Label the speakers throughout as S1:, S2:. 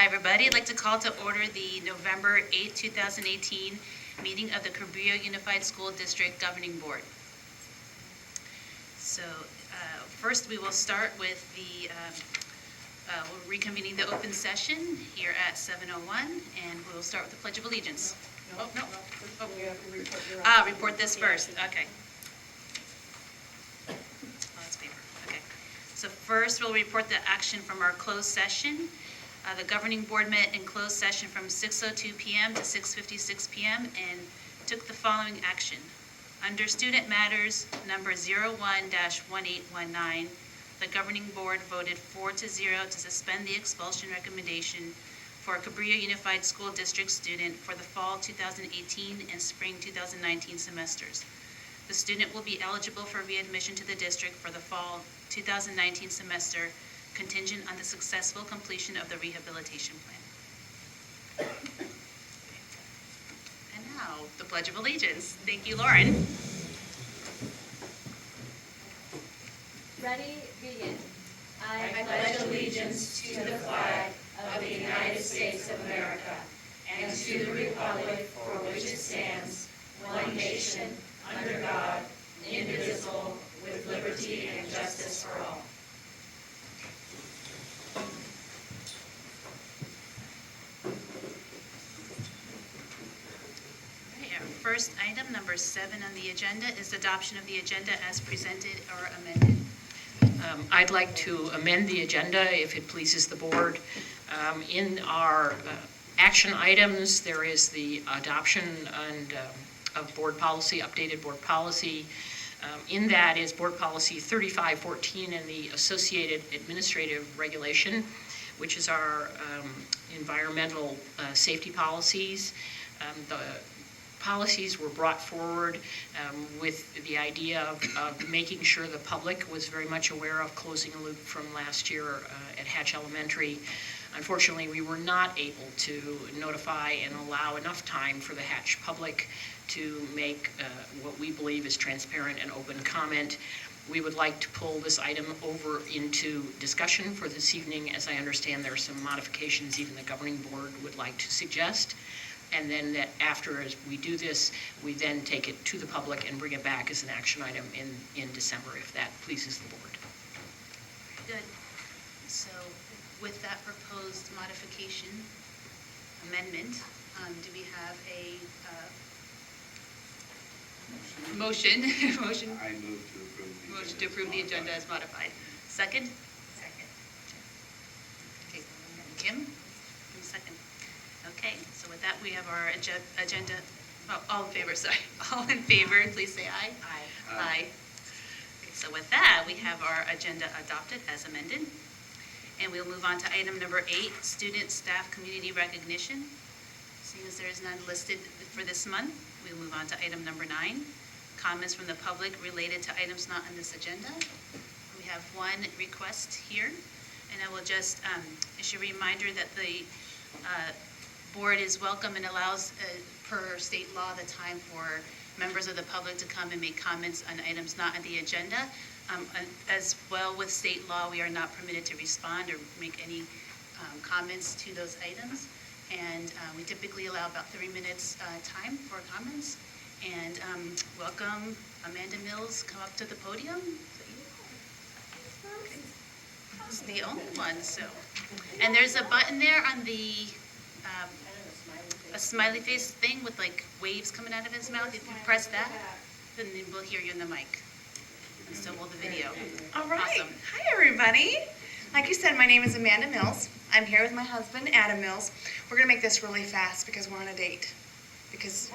S1: Hi, everybody. I'd like to call to order the November 8, 2018 meeting of the Cabrillo Unified School District Governing Board. So first we will start with the we're reconvening the open session here at 7:01, and we will start with the Pledge of Allegiance. Report this first. Okay. Oh, that's paper. Okay. So first we'll report the action from our closed session. The governing board met in closed session from 6:02 p.m. to 6:56 p.m. and took the following action. Under Student Matters number 01-1819, the governing board voted 4-0 to suspend the expulsion recommendation for a Cabrillo Unified School District student for the fall 2018 and spring 2019 semesters. The student will be eligible for readmission to the district for the fall 2019 semester, contingent on the successful completion of the rehabilitation plan. And now, the Pledge of Allegiance. Thank you, Lauren.
S2: Ready, begin.
S3: I pledge allegiance to the flag of the United States of America and to the republic for which it stands, one nation, under God, indivisible, with liberty and justice for all.
S1: First item, number 7 on the agenda, is adoption of the agenda as presented or amended.
S4: I'd like to amend the agenda if it pleases the board. In our action items, there is the adoption of board policy, updated board policy. In that is board policy 3514 and the associated administrative regulation, which is our environmental safety policies. The policies were brought forward with the idea of making sure the public was very much aware of closing a loop from last year at Hatch Elementary. Unfortunately, we were not able to notify and allow enough time for the Hatch public to make what we believe is transparent and open comment. We would like to pull this item over into discussion for this evening, as I understand there are some modifications even the governing board would like to suggest. And then that after as we do this, we then take it to the public and bring it back as an action item in December, if that pleases the board.
S1: Good. So with that proposed modification, amendment, do we have a motion? Motion?
S5: I move to approve the
S1: Motion to approve the agenda as modified. Second?
S3: Second.
S1: Okay. Kim? Second. Okay, so with that, we have our agenda, all in favor, sorry. All in favor, please say aye.
S3: Aye.
S1: Aye. Okay, so with that, we have our agenda adopted as amended. And we'll move on to item number 8, student staff community recognition. Seeing as there is none listed for this month, we'll move on to item number 9, comments from the public related to items not on this agenda. We have one request here, and I will just issue a reminder that the board is welcome and allows, per state law, the time for members of the public to come and make comments on items not on the agenda. As well with state law, we are not permitted to respond or make any comments to those items. And we typically allow about 3 minutes time for comments. And welcome Amanda Mills, come up to the podium. Okay. That's the only one, so. And there's a button there on the a smiley face thing with like waves coming out of his mouth. If you press that, then we'll hear you in the mic. And so will the video.
S6: All right.
S1: Awesome.
S6: Hi, everybody. Like you said, my name is Amanda Mills. I'm here with my husband, Adam Mills. We're going to make this really fast because we're on a date. Because,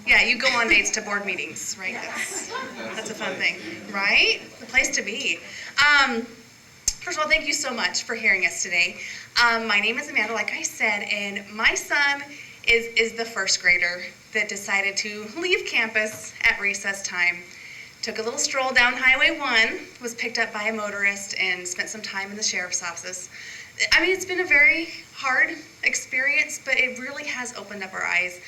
S6: yeah, you go on dates to board meetings, right? That's a fun thing, right? The place to be. First of all, thank you so much for hearing us today. My name is Amanda, like I said, and my son is the first grader that decided to leave campus at recess time. Took a little stroll down Highway 1, was picked up by a motorist, and spent some time in the sheriff's office. I mean, it's been a very hard experience, but it really has opened up our eyes.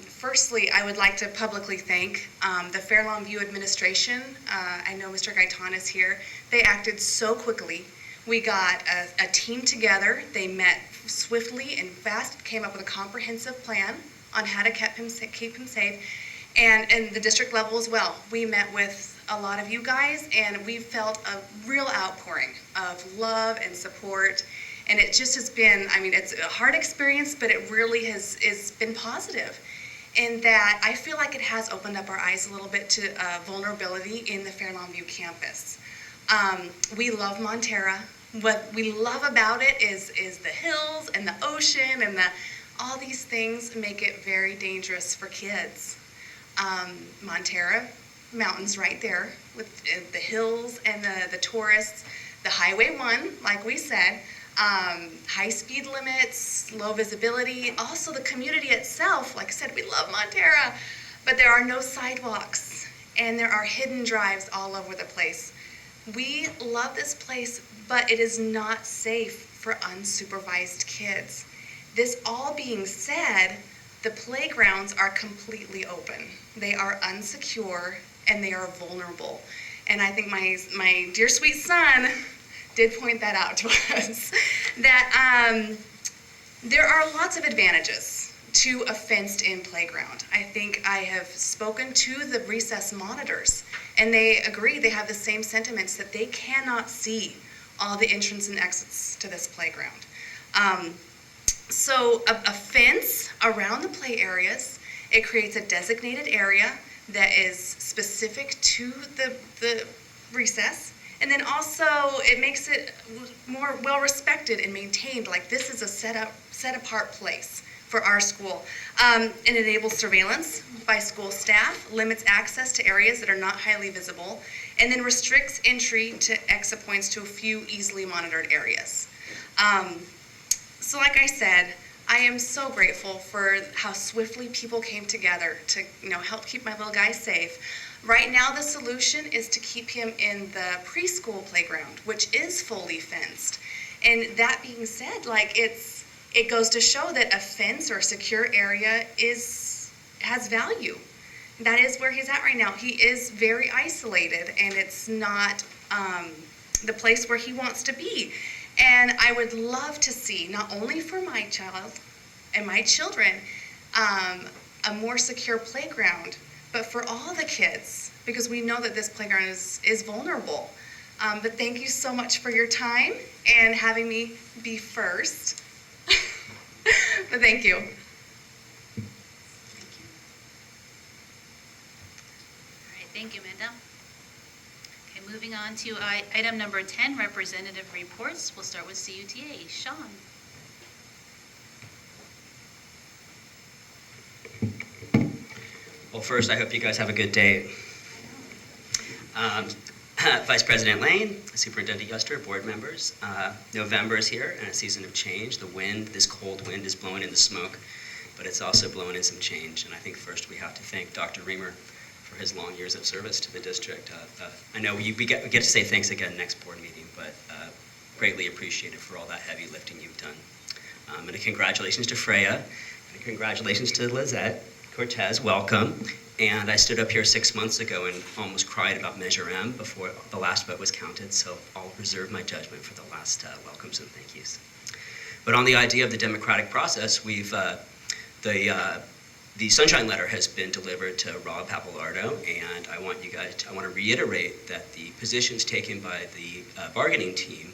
S6: Firstly, I would like to publicly thank the Fair Lawn View administration. I know Mr. Gaitan is here. They acted so quickly. We got a team together. They met swiftly and fast came up with a comprehensive plan on how to keep him safe, and the district level as well. We met with a lot of you guys, and we felt a real outpouring of love and support, and it just has been, I mean, it's a hard experience, but it really has been positive in that I feel like it has opened up our eyes a little bit to vulnerability in the Fair Longview campus. We love Montara. What we love about it is the hills and the ocean and all these things make it very dangerous for kids. Montara, mountains right there with the hills and the tourists, the Highway 1, like we said, high speed limits, low visibility, also the community itself. Like I said, we love Montara, but there are no sidewalks and there are hidden drives all over the place. We love this place, but it is not safe for unsupervised kids. This all being said, the playgrounds are completely open. They are unsecure and they are vulnerable. And I think my dear sweet son did point that out to us, that there are lots of advantages to a fenced-in playground. I think I have spoken to the recess monitors, and they agree, they have the same sentiments, that they cannot see all the entrance and exits to this playground. So a fence around the play areas, it creates a designated area that is specific to the recess, and then also it makes it more well-respected and maintained, like this is a set-apart place for our school. It enables surveillance by school staff, limits access to areas that are not highly visible, and then restricts entry to exit points to a few easily monitored areas. So like I said, I am so grateful for how swiftly people came together to help keep my little guy safe. Right now the solution is to keep him in the preschool playground, which is fully fenced. And that being said, it goes to show that a fence or a secure area has value. That is where he's at right now. He is very isolated, and it's not the place where he wants to be. And I would love to see, not only for my child and my children, a more secure playground, but for all the kids, because we know that this playground is vulnerable. But thank you so much for your time and having me be first. But thank you.
S1: All right, thank you, Amanda. Okay, moving on to item number 10, representative reports. We'll start with CUTA. Sean.
S2: Well, first, I hope you guys have a good day. Vice President Lane, Superintendent Yuster, board members. November is here and a season of change. The wind, this cold wind, is blowing in the smoke, but it's also blowing in some change. And I think first we have to thank Dr. Ramirez for his long years of service to the district. I know we get to say thanks again next board meeting, but greatly appreciated for all that heavy lifting you've done. And a congratulations to Freya, and congratulations to Lizette Cortez, welcome. And I stood up here 6 months ago and almost cried about Measure M before the last vote was counted, so I'll reserve my judgment for the last welcomes and thank yous. But on the idea of the democratic process, we've the Sunshine Letter has been delivered to Rob Papalardo, and I want to reiterate that the positions taken by the bargaining team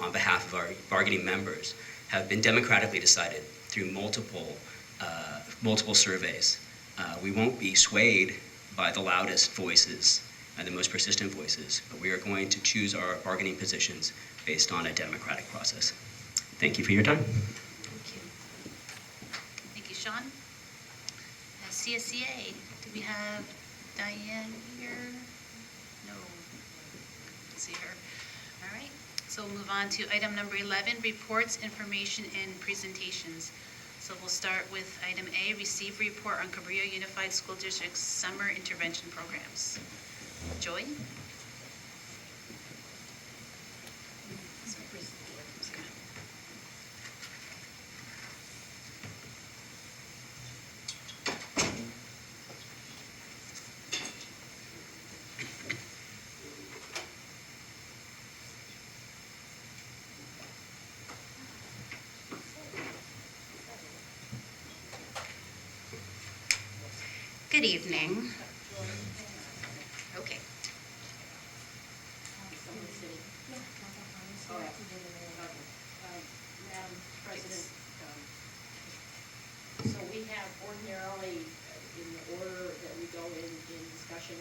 S2: on behalf of our bargaining members have been democratically decided through multiple surveys. We won't be swayed by the loudest voices and the most persistent voices, but we are going to choose our bargaining positions based on a democratic process. Thank you for your time.
S1: Thank you. Thank you, Sean. CSCA, do we have Diane here? No, don't see her. All right, so we'll move on to item number 11, reports, information, and presentations. So we'll start with item A, receive report on Cabrillo Unified School District's summer intervention programs. Joy?
S5: Good evening. Okay.
S4: Madam President, so we have ordinarily, in the order that we go in discussion,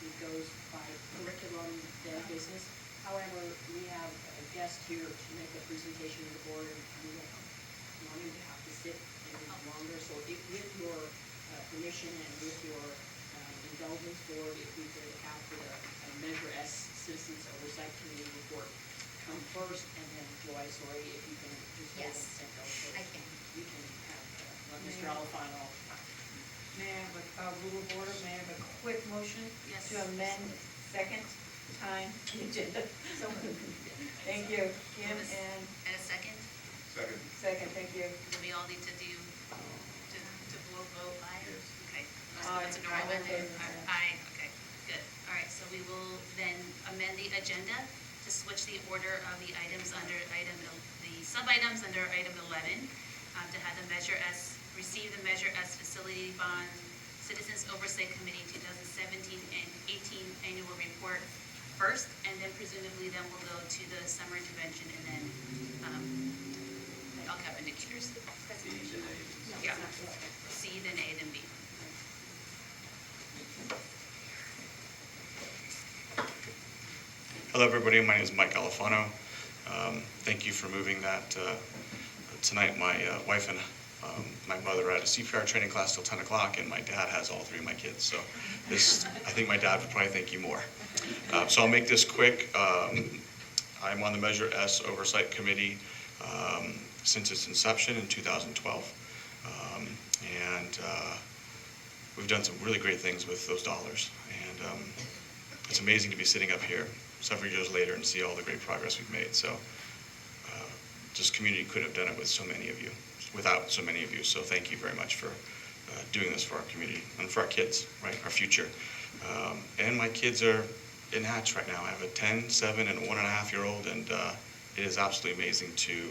S4: it goes by curriculum, then business. However, we have a guest here to make a presentation to the board, and we don't want him to have to sit any longer. So with your permission and with your indulgence, board, if we could have the Measure S Citizens Oversight Committee report come first, and then Joyce, or if you can just hold
S5: Yes,
S4: them and go first.
S5: I can.
S4: You can have, let Mr. Alfano.
S7: May I have a rule of order, may I have a quick motion
S1: Yes.
S7: to amend second time the agenda?
S1: So moved.
S7: Thank you, Kim,
S1: Give us-
S7: and
S1: And a second?
S7: second, thank you.
S1: Do we all need to do, to vote aye? Okay.
S7: Aye.
S1: That's a normal
S7: Aye.
S1: thing? Aye, okay, good. All right, so we will then amend the agenda to switch the order of the items under the sub-items under item 11, to have the Measure S, receive the Measure S Facility Bond Citizens Oversight Committee 2017 and 18 annual report first, and then presumably then we'll go to the summer intervention, and then I'll cover next year's. Yeah, C, then A, then B.
S8: Hello, everybody. My name is Mike Alfano. Thank you for moving that. Tonight, my wife and my mother are at a CPR training class till 10 o'clock, and my dad has all three of my kids. So I think my dad would probably thank you more. So I'll make this quick. I'm on the Measure S Oversight Committee since its inception in 2012. And we've done some really great things with those dollars. And it's amazing to be sitting up here several years later and see all the great progress we've made. So this community couldn't have done it with so many of you, without so many of you. So thank you very much for doing this for our community and for our kids, right, our future. And my kids are in Hatch right now. I have a 10, 7, and a 1.5-year-old, and it is absolutely amazing to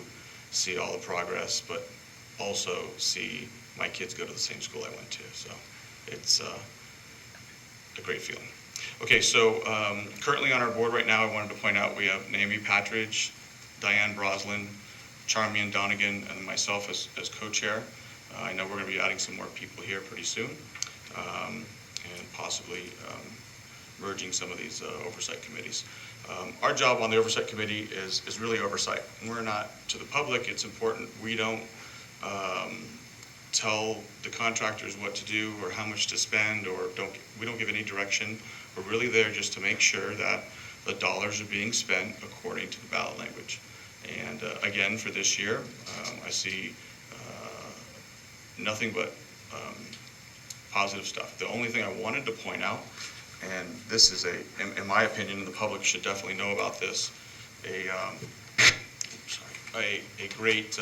S8: see all the progress, but also see my kids go to the same school I went to. So it's a great feeling. Okay, so currently on our board right now, I wanted to point out we have Naomi Patridge, Diane Broslin, Charmian Donegan, and myself as co-chair. I know we're going to be adding some more people here pretty soon, and possibly merging some of these oversight committees. Our job on the oversight committee is really oversight. And we're not, to the public, it's important we don't tell the contractors what to do or how much to spend, or we don't give any direction. We're really there just to make sure that the dollars are being spent according to the ballot language. And again, for this year, I see nothing but positive stuff. The only thing I wanted to point out, and this is in my opinion, and the public should definitely know about this, a great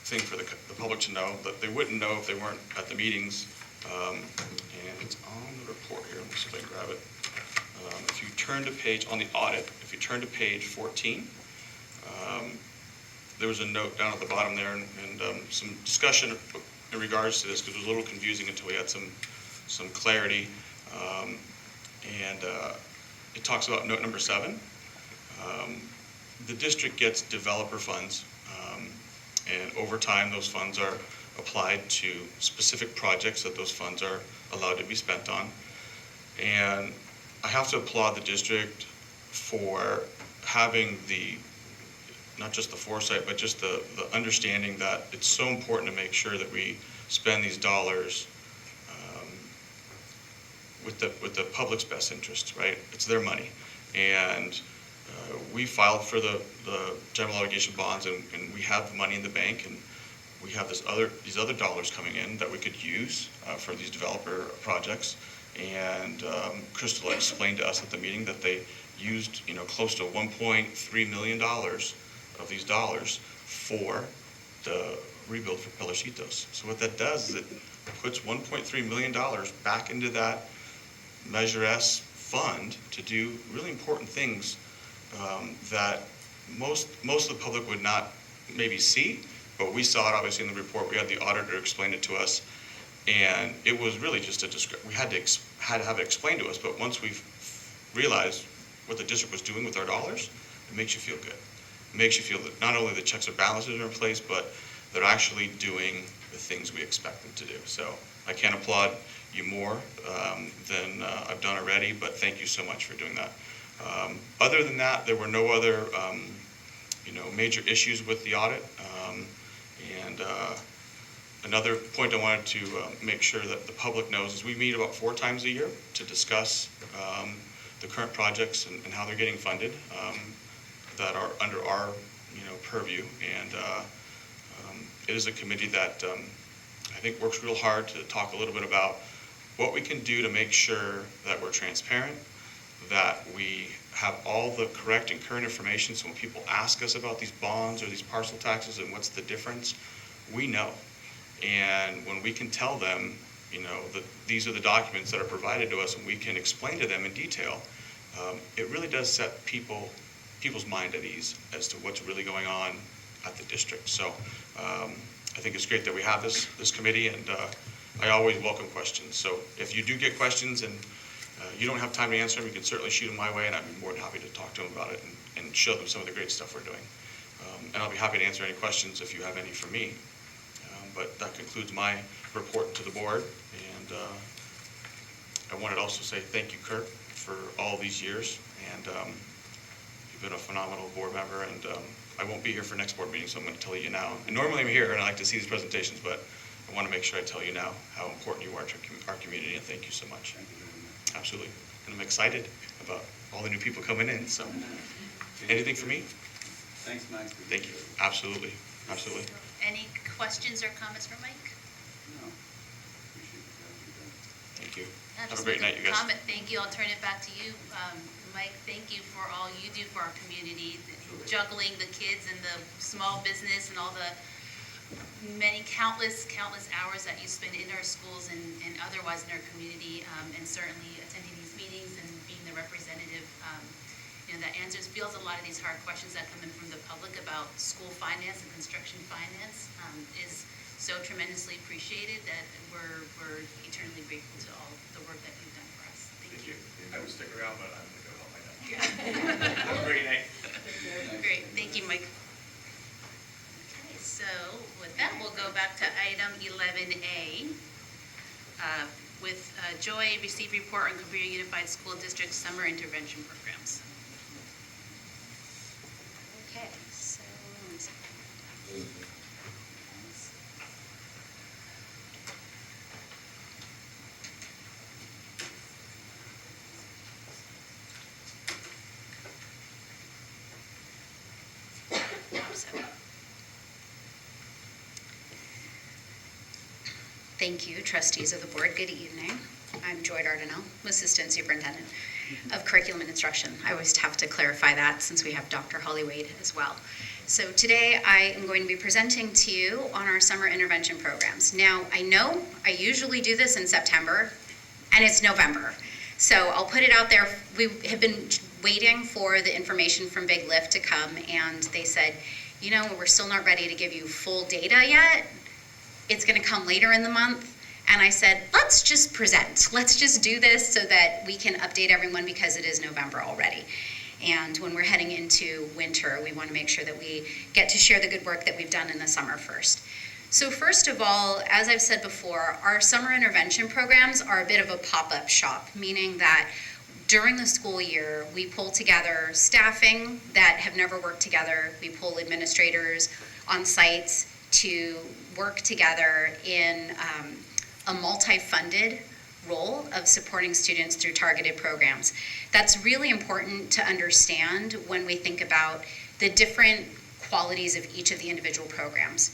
S8: thing for the public to know that they wouldn't know if they weren't at the meetings. And it's on the report here. Let me see if I can grab it. If you turn to page, on the audit, if you turn to page 14, there was a note down at the bottom there, and some discussion in regards to this, because it was a little confusing until we had some clarity. And it talks about note number 7. The district gets developer funds, and over time those funds are applied to specific projects that those funds are allowed to be spent on. And I have to applaud the district for having not just the foresight, but just the understanding that it's so important to make sure that we spend these dollars with the public's best interest, right? It's their money. And we filed for the general obligation bonds, and we have the money in the bank, and we have these other dollars coming in that we could use for these developer projects. And Crystal explained to us at the meeting that they used, close to $1.3 million of these dollars for the rebuild for Pelecitos. So what that does is it puts $1.3 million back into that Measure S fund to do really important things that most of the public would not maybe see, but we saw it obviously in the report. We had the auditor explain it to us, And it was really just we had to have it explained to us, but once we realized what the district was doing with our dollars, it makes you feel good. It makes you feel that not only the checks and balances are in place, but they're actually doing the things we expect them to do. So I can't applaud you more than I've done already, but thank you so much for doing that. Other than that, there were no other major issues with the audit. And another point I wanted to make sure that the public knows is we meet about 4 times a year to discuss the current projects and how they're getting funded that are under our purview. And it is a committee that I think works real hard to talk a little bit about what we can do to make sure that we're transparent, that we have all the correct and current information, so when people ask us about these bonds or these parcel taxes and what's the difference, we know. And when we can tell them, that these are the documents that are provided to us and we can explain to them in detail, it really does set people's mind at ease as to what's really going on at the district. So I think it's great that we have this committee, and I always welcome questions. So if you do get questions and you don't have time to answer them, you can certainly shoot them my way, and I'd be more than happy to talk to them about it and show them some of the great stuff we're doing. And I'll be happy to answer any questions if you have any for me. But that concludes my report to the board. And I wanted to also say thank you, Kurt, for all these years. And you've been a phenomenal board member. And I won't be here for next board meeting, so I'm going to tell you now. And normally I'm here and I like to see these presentations, but I want to make sure I tell you now how important you are to our community. And thank you so much. Thank you very much. Absolutely. And I'm excited about all the new people coming in. So anything for me?
S5: Thanks, Mike.
S8: Thank you. Absolutely. Absolutely.
S1: Any questions or comments for Mike?
S5: No. Appreciate the job you've done.
S8: Thank you.
S1: Yeah,
S8: Have a
S1: just
S8: great
S1: make
S8: night, you guys.
S1: Comment. Thank you. I'll turn it back to you. Mike, thank you for all you do for our community, juggling the kids and the small business and all the many countless hours that you spend in our schools and otherwise in our community, and certainly attending these meetings and being the representative that feels a lot of these hard questions that come in from the public about school finance and construction finance is so tremendously appreciated that we're eternally grateful to all the work that you've done for us. Thank you.
S8: I would stick around, but I'm going to go help my dad.
S1: Yeah.
S8: Have a great night.
S1: Great. Thank you, Mike. Okay, so with that, we'll go back to item 11A. With Joy, receive report on Cabrillo Unified School District Summer Intervention Programs. Okay, so one second. So, thank you, trustees of the board. Good evening. I'm Joy Dardanelle, Assistant Superintendent of Curriculum and Instruction. I always have to clarify that since we have Dr. Holly Wade as well. So today I am going to be presenting to you on our summer intervention programs. Now, I know I usually do this in September, and it's November. So I'll put it out there. We have been waiting for the information from Big Lift to come, and they said, we're still not ready to give you full data yet. It's going to come later in the month. And I said, let's just present. Let's just do this so that we can update everyone because it is November already. And when we're heading into winter, we want to make sure that we get to share the good work that we've done in the summer first. So first of all, as I've said before, our summer intervention programs are a bit of a pop-up shop, meaning that during the school year, we pull together staffing that have never worked together. We pull administrators on sites to work together in a multi-funded role of supporting students through targeted programs. That's really important to understand when we think about the different qualities of each of the individual programs.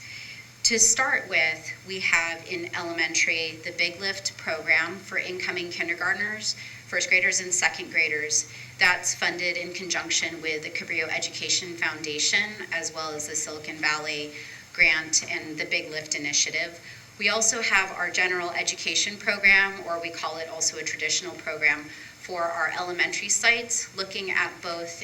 S1: To start with, we have in elementary the Big Lift program for incoming kindergartners, first graders, and second graders. That's funded in conjunction with the Cabrillo Education Foundation, as well as the Silicon Valley Grant and the Big Lift Initiative. We also have our general education program, or we call it also a traditional program, for our elementary sites, looking at both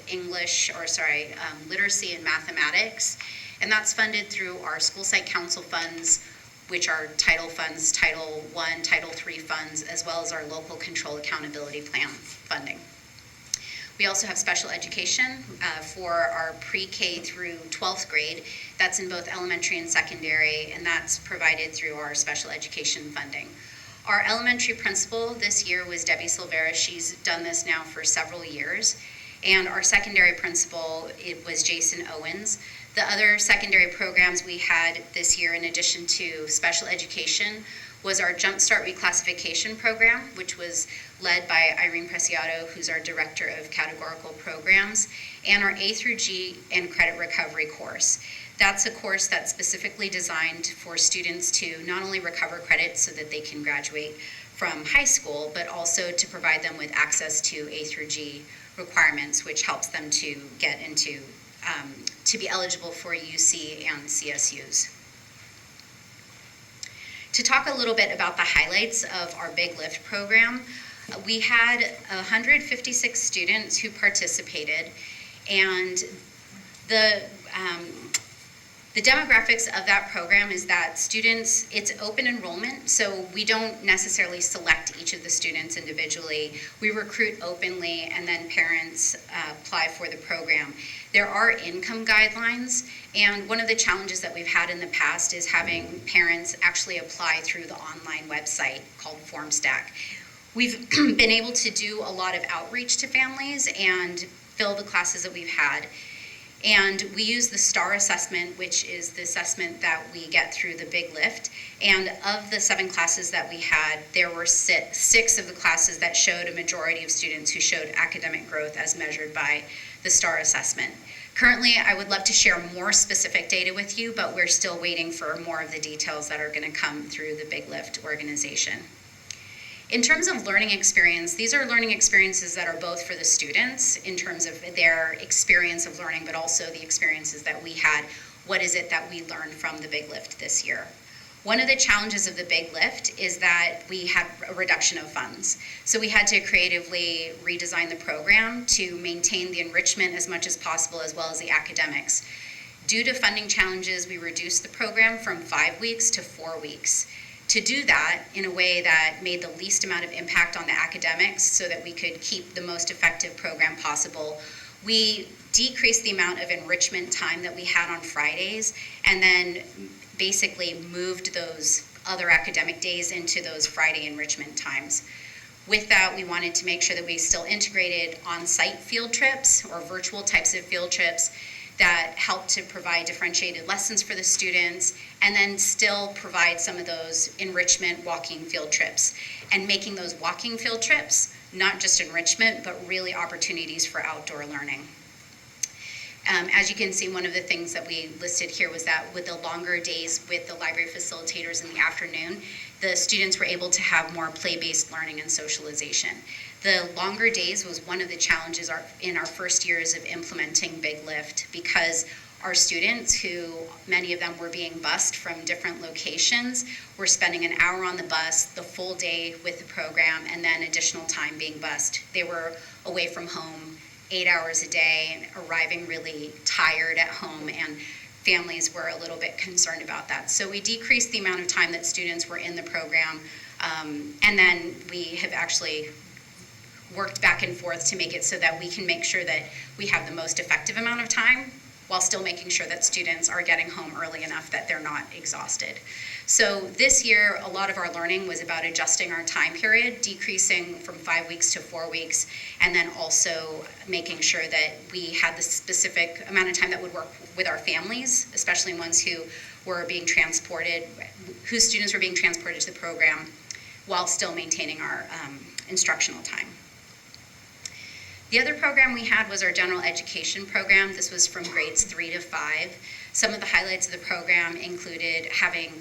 S1: literacy and mathematics. And that's funded through our school site council funds,
S9: which are title funds, Title I, Title III funds, as well as our local control accountability plan funding. We also have special education for our pre-K through 12th grade. That's in both elementary and secondary, and that's provided through our special education funding. Our elementary principal this year was Debbie Silvera. She's done this now for several years. And our secondary principal, it was Jason Owens. The other secondary programs we had this year, in addition to special education, was our Jumpstart Reclassification Program, which was led by Irene Preciado, who's our Director of Categorical Programs, and our A through G and Credit Recovery course. That's a course that's specifically designed for students to not only recover credit so that they can graduate from high school, but also to provide them with access to A through G requirements, which helps them to get into, to be eligible for UC and CSUs. To talk a little bit about the highlights of our Big Lift program, we had 156 students who participated, and the demographics of that program is that students, it's open enrollment, so we don't necessarily select each of the students individually. We recruit openly, and then parents apply for the program. There are income guidelines, and one of the challenges that we've had in the past is having parents actually apply through the online website called FormStack. We've been able to do a lot of outreach to families and fill the classes that we've had. And we use the STAR assessment, which is the assessment that we get through the Big Lift. And of the 7 classes that we had, there were 6 of the classes that showed a majority of students who showed academic growth as measured by the STAR assessment. Currently, I would love to share more specific data with you, but we're still waiting for more of the details that are going to come through the Big Lift organization. In terms of learning experience, these are learning experiences that are both for the students in terms of their experience of learning, but also the experiences that we had. What is it that we learned from the Big Lift this year? One of the challenges of the Big Lift is that we had a reduction of funds. So we had to creatively redesign the program to maintain the enrichment as much as possible, as well as the academics. Due to funding challenges, we reduced the program from 5 weeks to 4 weeks. To do that in a way that made the least amount of impact on the academics so that we could keep the most effective program possible, we decreased the amount of enrichment time that we had on Fridays, and then basically moved those other academic days into those Friday enrichment times. With that, we wanted to make sure that we still integrated on-site field trips or virtual types of field trips that help to provide differentiated lessons for the students, and then still provide some of those enrichment walking field trips, and making those walking field trips not just enrichment, but really opportunities for outdoor learning. As you can see, one of the things that we listed here was that with the longer days with the library facilitators in the afternoon, the students were able to have more play-based learning and socialization. The longer days was one of the challenges in our first years of implementing Big Lift, because our students, who many of them were being bused from different locations, were spending an hour on the bus, the full day with the program, and then additional time being bused. They were away from home 8 hours a day and arriving really tired at home, and families were a little bit concerned about that. So we decreased the amount of time that students were in the program, and then we have actually worked back and forth to make it so that we can make sure that we have the most effective amount of time while still making sure that students are getting home early enough that they're not exhausted. So this year, a lot of our learning was about adjusting our time period, decreasing from 5 weeks to 4 weeks, and then also making sure that we had the specific amount of time that would work with our families, especially ones who were being transported, whose students were being transported to the program, while still maintaining our instructional time. The other program we had was our general education program. This was from grades 3 to 5. Some of the highlights of the program included having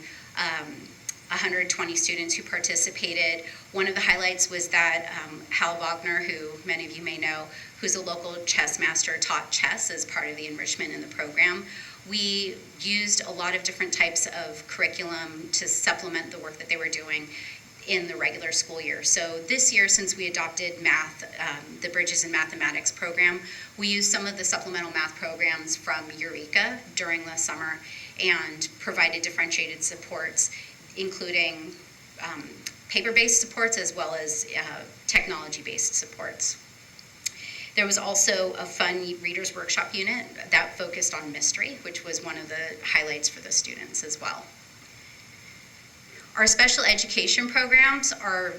S9: 120 students who participated. One of the highlights was that Hal Wagner, who many of you may know, who's a local chess master, taught chess as part of the enrichment in the program. We used a lot of different types of curriculum to supplement the work that they were doing in the regular school year. So this year, since we adopted math, the Bridges in Mathematics program, we used some of the supplemental math programs from Eureka during the summer and provided differentiated supports. including paper-based supports as well as technology-based supports. There was also a fun readers workshop unit that focused on mystery, which was one of the highlights for the students as well. Our special education programs are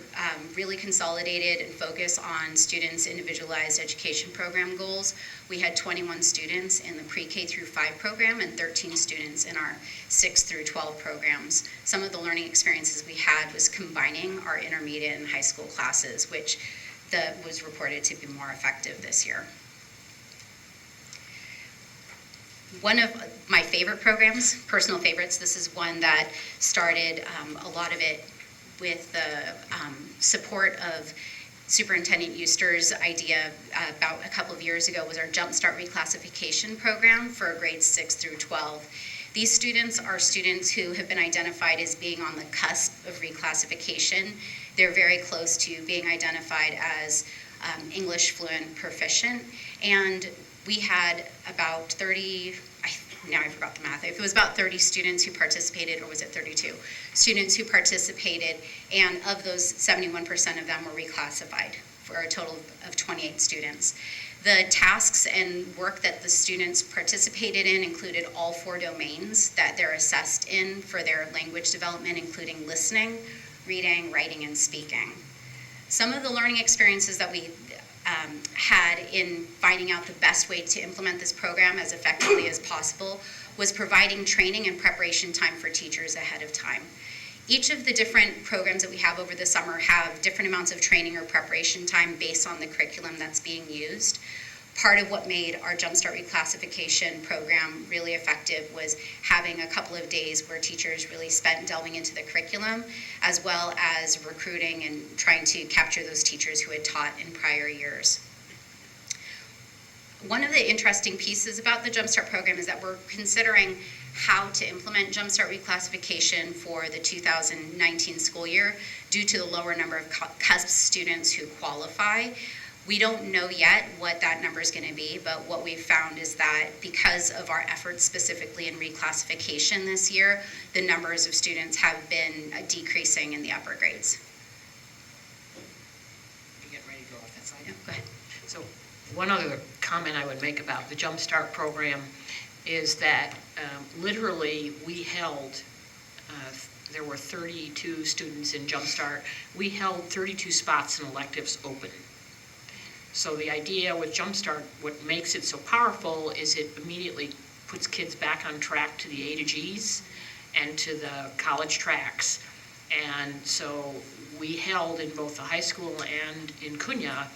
S9: really consolidated and focus on students' individualized education program goals. We had 21 students in the pre-K through 5 program and 13 students in our 6 through 12 programs. Some of the learning experiences we had was combining our intermediate and high school classes, which was reported to be more effective this year. One of my favorite programs, personal favorites, this is one that started a lot of it with the support of Superintendent Euster's idea about a couple of years ago, was our Jumpstart Reclassification Program for grades 6 through 12. These students are students who have been identified as being on the cusp of reclassification. They're very close to being identified as English fluent proficient, and we had about 30, now I forgot the math, if it was about 30 students who participated, or was it 32? Students who participated, and of those, 71% of them were reclassified for a total of 28 students. The tasks and work that the students participated in included all 4 domains that they're assessed in for their language development, including listening, reading, writing, and speaking. Some of the learning experiences that we had in finding out the best way to implement this program as effectively as possible was providing training and preparation time for teachers ahead of time. Each of the different programs that we have over the summer have different amounts of training or preparation time based on the curriculum that's being used. Part of what made our Jumpstart Reclassification program really effective was having a couple of days where teachers really spent delving into the curriculum, as well as recruiting and trying to capture those teachers who had taught in prior years. One of the interesting pieces about the Jumpstart program is that we're considering how to implement Jumpstart Reclassification for the 2019 school year due to the lower number of CUSP students who qualify. We don't know yet what that number is going to be, but what we've found is that because of our efforts specifically in reclassification this year, the numbers of students have been decreasing in the upper grades.
S4: You getting ready to go off that slide?
S9: Yeah, go ahead.
S4: So one other comment I would make about the Jumpstart program is that literally we held, there were 32 students in Jumpstart, we held 32 spots in electives open. So the idea with Jumpstart, what makes it so powerful is it immediately puts kids back on track to the A to Gs and to the college tracks. And so we held in both the high school and in Cunha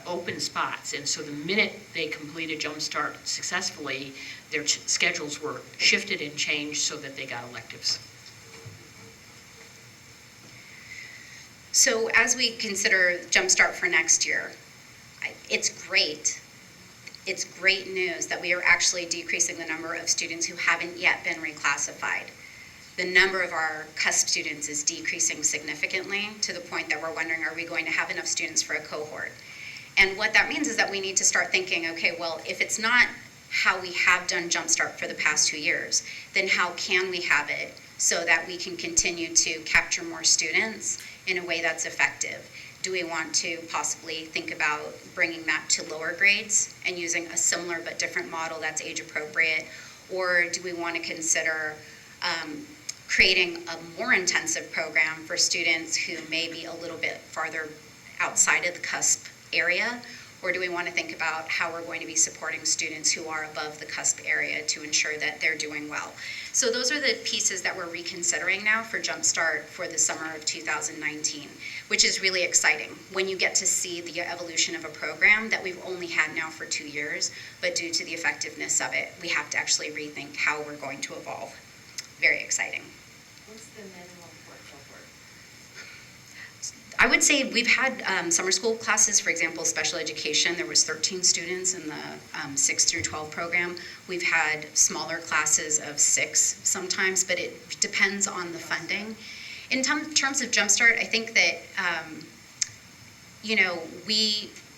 S4: open spots. And so the minute they completed Jumpstart successfully, their schedules were shifted and changed so that they got electives.
S9: So as we consider Jumpstart for next year, it's great. It's great news that we are actually decreasing the number of students who haven't yet been reclassified. The number of our CUSP students is decreasing significantly to the point that we're wondering, are we going to have enough students for a cohort? And what that means is that we need to start thinking, okay, well, if it's not how we have done Jumpstart for the past 2 years, then how can we have it so that we can continue to capture more students in a way that's effective? Do we want to possibly think about bringing that to lower grades and using a similar but different model that's age appropriate? Or do we want to consider creating a more intensive program for students who may be a little bit farther outside of the CUSP area? Or do we want to think about how we're going to be supporting students who are above the CUSP area to ensure that they're doing well? So those are the pieces that we're reconsidering now for Jumpstart for the summer of 2019, which is really exciting when you get to see the evolution of a program that we've only had now for 2 years, but due to the effectiveness of it, we have to actually rethink how we're going to evolve. Very exciting.
S3: What's the minimum for a cohort?
S9: I would say we've had summer school classes, for example, special education. There was 13 students in the 6 through 12 program. We've had smaller classes of 6 sometimes, but it depends on the funding. In terms of Jumpstart, I think that,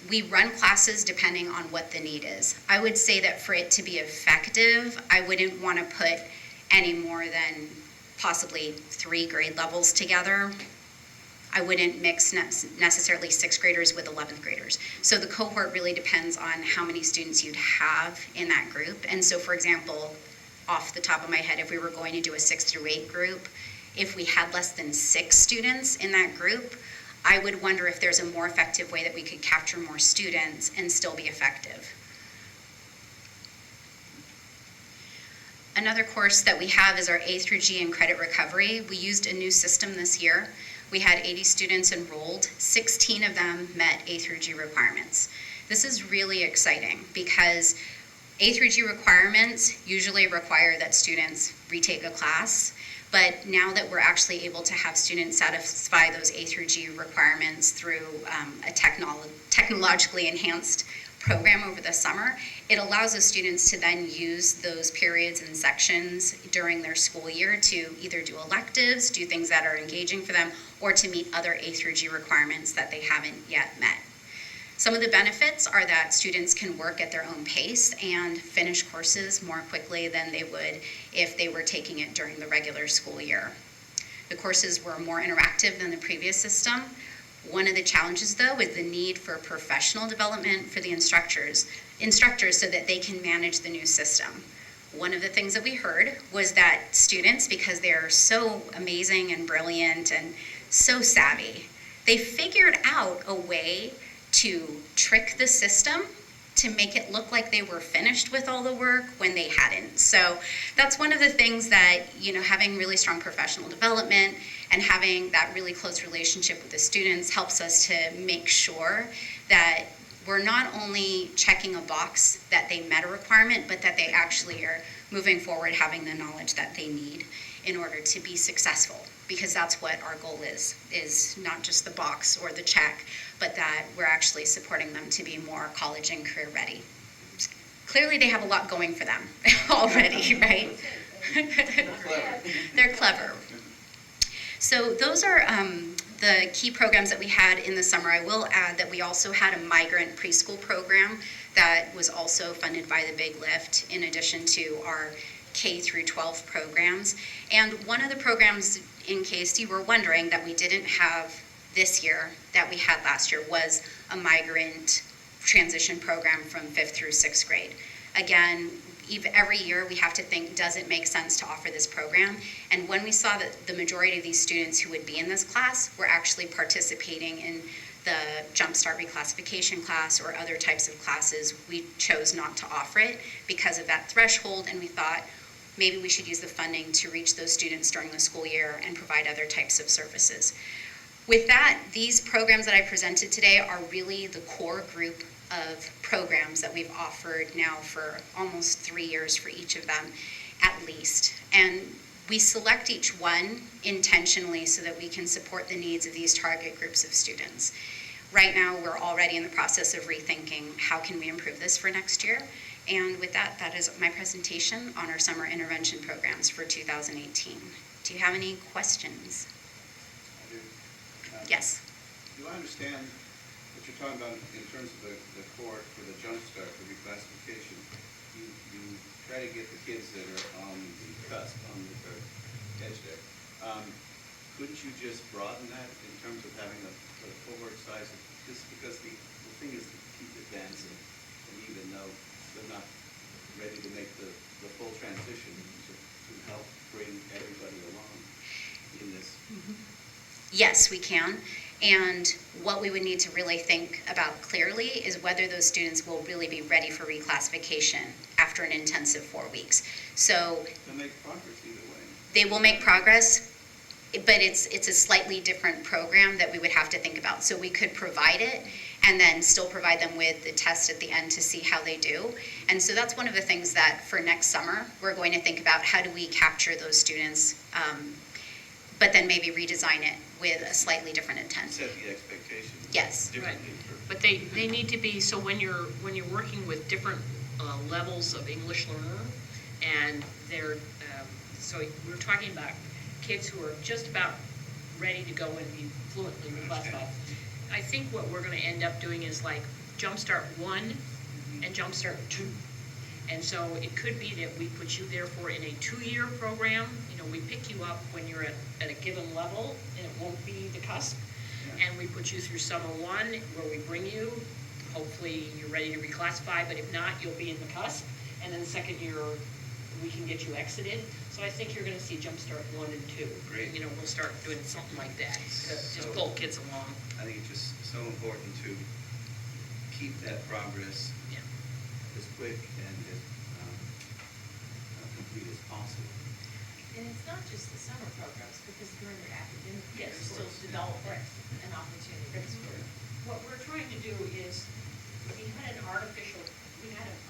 S9: we run classes depending on what the need is. I would say that for it to be effective, I wouldn't want to put any more than possibly 3 grade levels together. I wouldn't mix necessarily 6th graders with 11th graders. So the cohort really depends on how many students you'd have in that group. And so, for example, off the top of my head, if we were going to do a 6th through 8th group, if we had less than 6 students in that group, I would wonder if there's a more effective way that we could capture more students and still be effective. Another course that we have is our A through G in credit recovery. We used a new system this year. We had 80 students enrolled. 16 of them met A through G requirements. This is really exciting because A through G requirements usually require that students retake a class, but now that we're actually able to have students satisfy those A through G requirements through a technologically enhanced program over the summer, it allows the students to then use those periods and sections during their school year to either do electives, do things that are engaging for them, or to meet other A through G requirements that they haven't yet met. Some of the benefits are that students can work at their own pace and finish courses more quickly than they would if they were taking it during the regular school year. The courses were more interactive than the previous system. One of the challenges, though, is the need for professional development for the instructors so that they can manage the new system. One of the things that we heard was that students, because they're so amazing and brilliant and so savvy, they figured out a way to trick the system to make it look like they were finished with all the work when they hadn't. So that's one of the things that, having really strong professional development and having that really close relationship with the students helps us to make sure that we're not only checking a box that they met a requirement, but that they actually are moving forward having the knowledge that they need in order to be successful. Because that's what our goal is not just the box or the check, but that we're actually supporting them to be more college and career ready. Clearly they have a lot going for them already, right? They're clever. So those are the key programs that we had in the summer. I will add that we also had a Migrant Preschool program that was also funded by the Big Lift, in addition to our K through 12 programs. And one of the programs, in case you were wondering, that we didn't have this year that we had last year was a migrant transition program from 5th through 6th grade. Again, every year we have to think, does it make sense to offer this program? And when we saw that the majority of these students who would be in this class were actually participating in the Jumpstart reclassification class or other types of classes, we chose not to offer it because of that threshold, and we thought maybe we should use the funding to reach those students during the school year and provide other types of services. With that, these programs that I presented today are really the core group of programs that we've offered now for almost 3 years for each of them, at least. And we select each one intentionally so that we can support the needs of these target groups of students. Right now, we're already in the process of rethinking how can we improve this for next year. And with that, that is my presentation on our summer intervention programs for 2018. Do you have any questions?
S5: I do.
S9: Yes.
S5: Do I understand what you're talking about in terms of the court for the Jumpstart, the reclassification? You try to get the kids that are on the cusp, on the edge there. Couldn't you just broaden that in terms of having a cohort size? Just because the thing is to keep advancing, and even though they're not ready to make the full transition, to help bring everybody along in this.
S9: Yes, we can. And what we would need to really think about clearly is whether those students will really be ready for reclassification after an intensive 4 weeks. So
S5: They'll make progress either way.
S9: they will make progress, but it's a slightly different program that we would have to think about. So we could provide it and then still provide them with the test at the end to see how they do. And so that's one of the things that for next summer, we're going to think about how do we capture those students, but then maybe redesign it with a slightly different intent.
S5: Set the expectation.
S9: Yes.
S5: Differently for.
S4: But they need to be, so when you're working with different levels of English learner, and they're, so we're talking about kids who are just about ready to go and be fluently reclassified. I think what we're gonna end up doing is like Jumpstart 1 and Jumpstart 2. And so it could be that we put you therefore in a 2-year program, we pick you up when you're at a given level, and it won't be the cusp. And we put you through summer one, where we bring you, hopefully you're ready to reclassify, but if not, you'll be in the cusp. And then the second year, we can get you exited. So I think you're gonna see Jumpstart 1 and 2.
S5: Great.
S4: We'll start doing something like that, to just pull kids along.
S5: I think it's just so important to keep that progress
S4: Yeah.
S5: as quick and as complete as possible.
S3: And it's not just the summer programs, because during their academic year,
S4: Yes,
S3: they're still
S4: of course.
S3: developing an opportunity.
S4: What we're trying to do is, we had an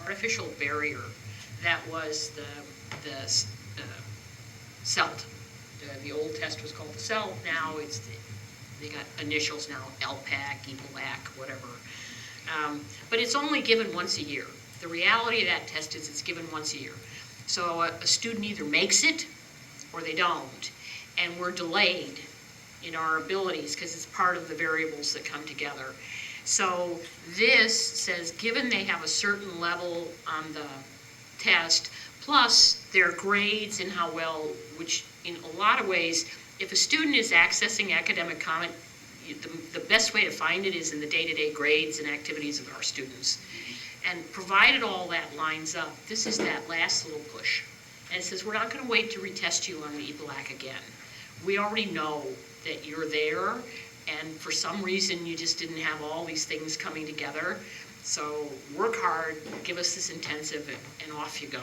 S4: artificial barrier that was the CELT. The old test was called the CELT, now they got initials now, LPAC, EPLAC, whatever. But it's only given once a year. The reality of that test is it's given once a year. So a student either makes it or they don't. And we're delayed in our abilities because it's part of the variables that come together. So this says, given they have a certain level on the test, plus their grades and how well, which in a lot of ways, if a student is accessing academic comment, the best way to find it is in the day-to-day grades and activities of our students. And provided all that lines up, this is that last little push. And it says, we're not going to wait to retest you on the EPLAC again. We already know that you're there, and for some reason you just didn't have all these things coming together. So work hard, give us this intensive, and off you go.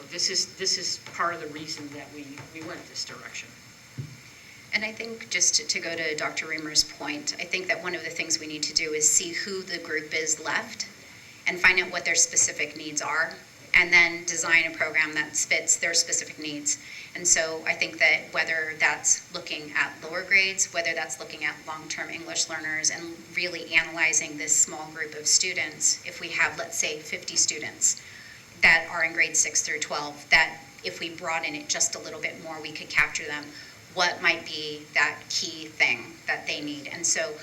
S4: This is part of the reason that we went this direction.
S9: And I think just to go to Dr. Reamer's point, I think that one of the things we need to do is see who the group is left and find out what their specific needs are, and then design a program that fits their specific needs. And so I think that whether that's looking at lower grades, whether that's looking at long-term English learners, and really analyzing this small group of students, if we have, let's say, 50 students that are in grades 6 through 12, that if we broaden it just a little bit more, we could capture them. What might be that key thing that they need? And so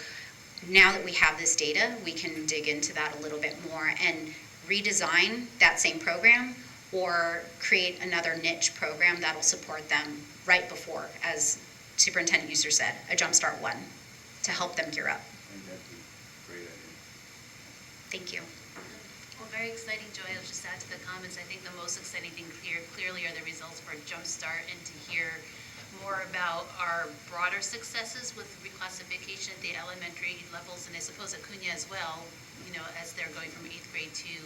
S9: now that we have this data, we can dig into that a little bit more and redesign that same program or create another niche program that'll support them right before, as Superintendent Euster said, a Jumpstart 1 to help them gear up.
S5: I think that'd be a great idea.
S9: Thank you.
S1: Well, very exciting, Joy. I'll just add to the comments. I think the most exciting thing clearly are the results for Jumpstart, and to hear more about our broader successes with reclassification at the elementary levels, and I suppose at Cunha as well, as they're going from 8th grade to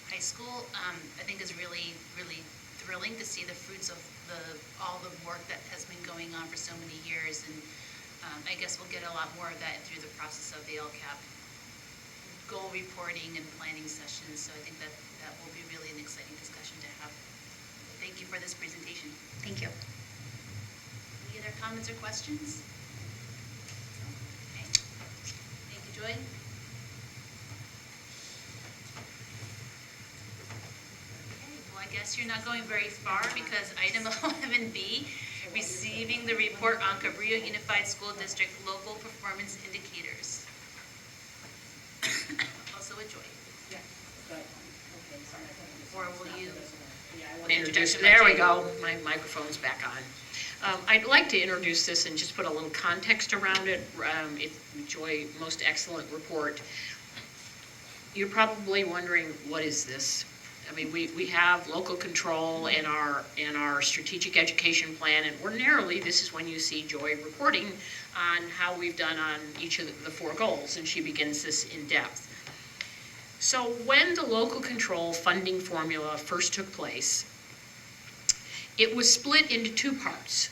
S1: high school, I think is really, really thrilling to see the fruits of all the work that has been going on for so many years, and I guess we'll get a lot more of that through the process of the LCAP goal reporting and planning sessions, so I think that will be really an exciting discussion to have. Thank you for this presentation.
S9: Thank you.
S1: Any other comments or questions? Okay. Thank you, Joy. Well, I guess you're not going very far, because item 11B, receiving the report on Cabrillo Unified School District local performance indicators. Also a Joy. Or will you?
S4: Introduce, there we go, my microphone's back on. I'd like to introduce this and just put a little context around it. Joy, most excellent report. You're probably wondering, what is this? I mean, we have local control in our strategic education plan, and ordinarily this is when you see Joy reporting on how we've done on each of the 4 goals, and she begins this in depth. So when the local control funding formula first took place, it was split into 2 parts.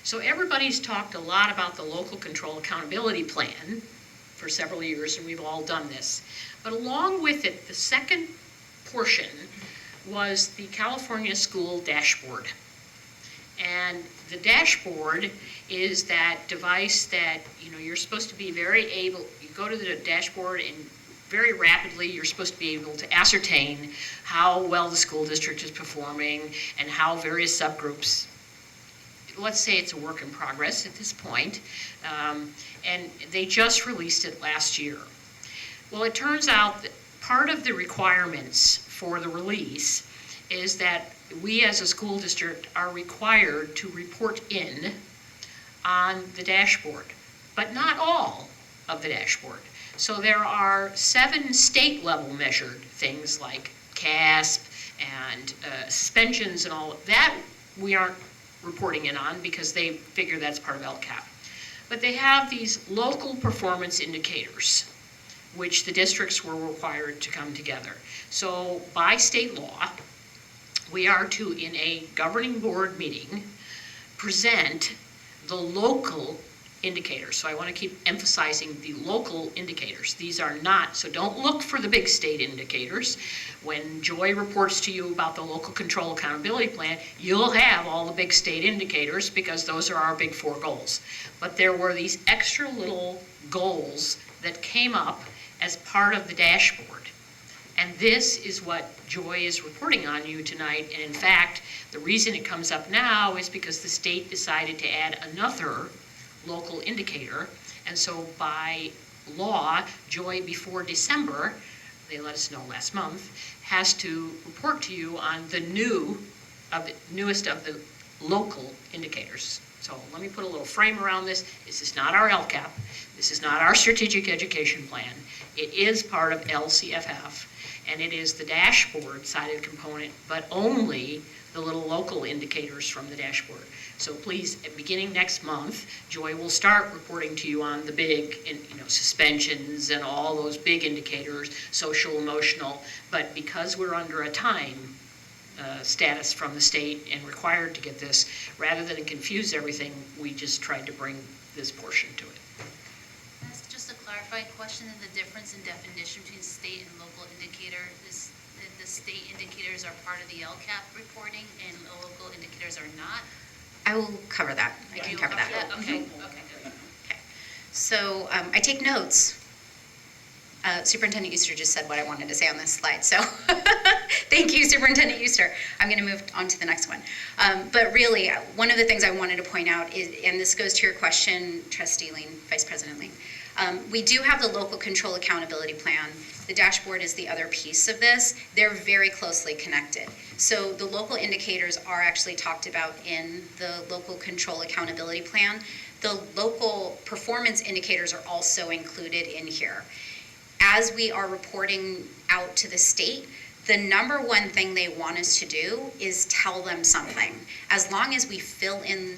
S4: So everybody's talked a lot about the local control accountability plan for several years, and we've all done this. But along with it, the second portion was the California School Dashboard. And the dashboard is that device that, you're supposed to be very able, you go to the dashboard and very rapidly you're supposed to be able to ascertain how well the school district is performing and how various subgroups, let's say it's a work in progress at this point, and they just released it last year. Well, it turns out that part of the requirements for the release is that we as a school district are required to report in on the dashboard, but not all of the dashboard. So there are 7 state-level measured things like CASP and suspensions and all of that we aren't reporting in on because they figure that's part of LCAP. But they have these local performance indicators, which the districts were required to come together. So by state law, we are to, in a governing board meeting, present the local indicators. So I want to keep emphasizing the local indicators. These are not, so don't look for the big state indicators. When Joy reports to you about the local control accountability plan, you'll have all the big state indicators because those are our big 4 goals. But there were these extra little goals that came up as part of the dashboard. And this is what Joy is reporting on you tonight. And in fact, the reason it comes up now is because the state decided to add another local indicator. And so by law, Joy, before December, they let us know last month, has to report to you on the newest of the local indicators. So let me put a little frame around this. This is not our LCAP. This is not our strategic education plan. It is part of LCFF, and it is the dashboard sided component, but only the little local indicators from the dashboard. So please, beginning next month, Joy will start reporting to you on the big, suspensions and all those big indicators, social, emotional. But because we're under a time status from the state and required to get this, rather than confuse everything, we just tried to bring this portion to it.
S1: That's just a clarifying question, and the difference in definition between state and local indicator is that the state indicators are part of the LCAP reporting and local indicators are not?
S9: I will cover that. I can cover that.
S1: Okay, good.
S9: Okay. So I take notes. Superintendent Euster just said what I wanted to say on this slide, so thank you, Superintendent Euster. I'm going to move on to the next one. But really, one of the things I wanted to point out is, and this goes to your question, Trustee Lean, Vice President Lean, we do have the local control accountability plan. The dashboard is the other piece of this. They're very closely connected. So the local indicators are actually talked about in the local control accountability plan. The local performance indicators are also included in here. As we are reporting out to the state, the number one thing they want us to do is tell them something. As long as we fill in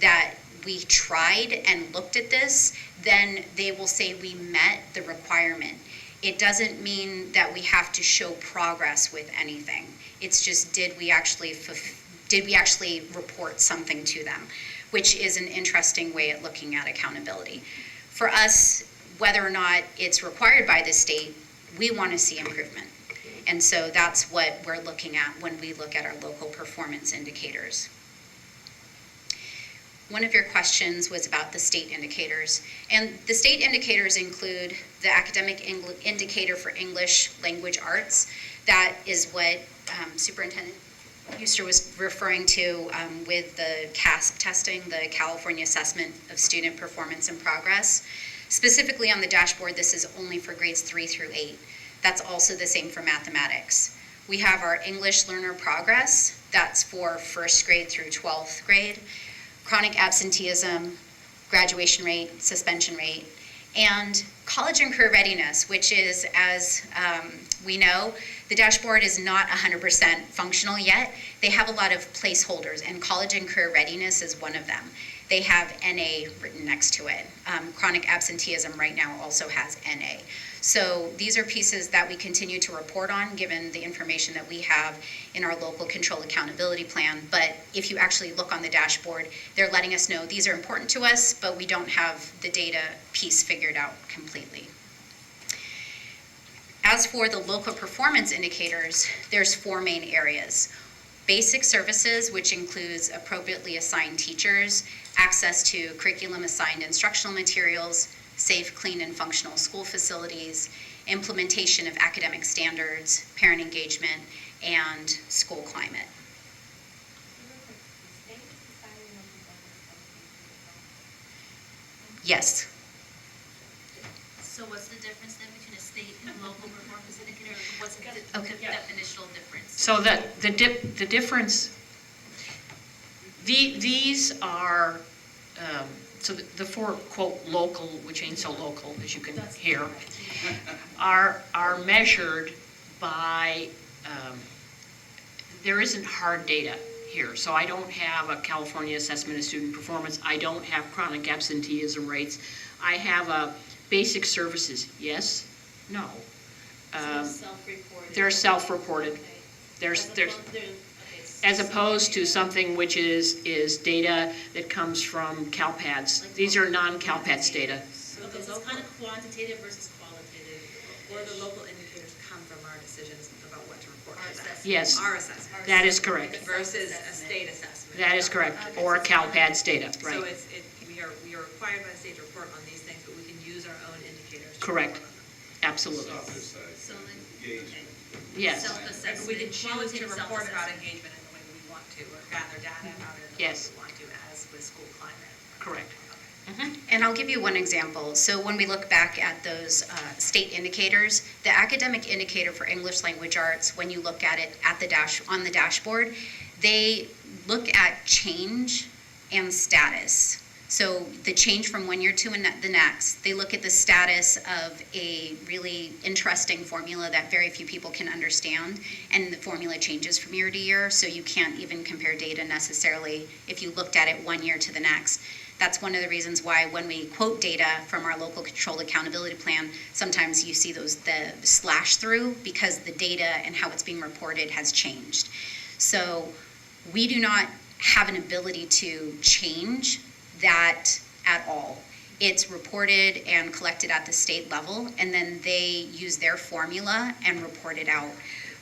S9: that we tried and looked at this, then they will say we met the requirement. It doesn't mean that we have to show progress with anything. It's just, did we actually report something to them, which is an interesting way at looking at accountability. For us, whether or not it's required by the state, we want to see improvement. And so that's what we're looking at when we look at our local performance indicators. One of your questions was about the state indicators. And the state indicators include the academic indicator for English language arts. That is what Superintendent Euster was referring to with the CASP testing, the California Assessment of Student Performance and Progress. Specifically on the dashboard, this is only for grades 3 through 8. That's also the same for mathematics. We have our English learner progress. That's for first grade through 12th grade. Chronic absenteeism, graduation rate, suspension rate, and college and career readiness, which is, as we know, the dashboard is not 100% functional yet. They have a lot of placeholders, and college and career readiness is one of them. They have NA written next to it. Chronic absenteeism right now also has NA. So these are pieces that we continue to report on given the information that we have in our local control accountability plan. But if you actually look on the dashboard, they're letting us know these are important to us, but we don't have the data piece figured out completely. As for the local performance indicators, there's 4 main areas. Basic services, which includes appropriately assigned teachers, access to curriculum-assigned instructional materials, safe, clean, and functional school facilities, implementation of academic standards, parent engagement, and school climate. Yes.
S1: So what's the difference then between a state and local performance indicator? What's the
S9: Okay.
S1: definitional difference?
S4: So the difference, these are, so the four, quote, local, which ain't so local, as you can hear, are measured by, there isn't hard data here. So I don't have a California Assessment of Student Performance. I don't have chronic absenteeism rates. I have a basic services, yes, no.
S1: Self-reported.
S4: They're self-reported. There's, as opposed to something which is data that comes from CalPADS. These are non-CalPADS data.
S1: So this is kind of quantitative versus qualitative.
S10: Or the local indicators come from our decisions about what to report.
S1: Our
S10: to them.
S1: assessment.
S4: Yes,
S10: Our assessment.
S4: that is correct.
S10: Versus a state assessment.
S4: That is correct, or CalPADS data,
S10: So
S4: right.
S10: we are required by the state to report on these things, but we can use our own indicators. to
S4: Correct.
S10: report on them.
S4: Absolutely.
S5: Softer side,
S1: So then,
S5: engagement.
S4: Yes,
S1: self-assessment.
S10: We can choose to
S1: qualitative
S10: report about
S1: self-assessment.
S10: engagement in the way we want to, or gather data about it in the way
S4: Yes.
S10: we want to, as with school climate.
S4: correct.
S9: And I'll give you one example. So when we look back at those state indicators, the academic indicator for English language arts, when you look at it at on the dashboard, they look at change and status. So the change from one year to the next, they look at the status of a really interesting formula that very few people can understand, and the formula changes from year to year, so you can't even compare data necessarily if you looked at it 1 year to the next. That's one of the reasons why when we quote data from our local controlled accountability plan, sometimes you see the slash through because the data and how it's being reported has changed. So we do not have an ability to change that at all. It's reported and collected at the state level, and then they use their formula and report it out.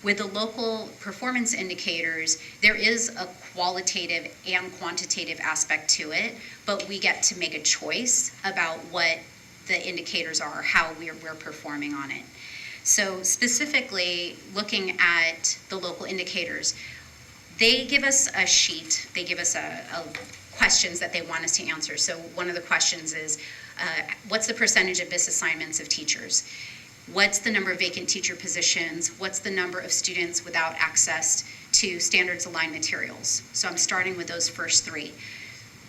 S9: With the local performance indicators, there is a qualitative and quantitative aspect to it, but we get to make a choice about what the indicators are, how we're performing on it. So specifically, looking at the local indicators, they give us a sheet, they give us a questions that they want us to answer. So one of the questions is, what's the percentage of misassignments of teachers? What's the number of vacant teacher positions? What's the number of students without access to standards aligned materials? So I'm starting with those first three.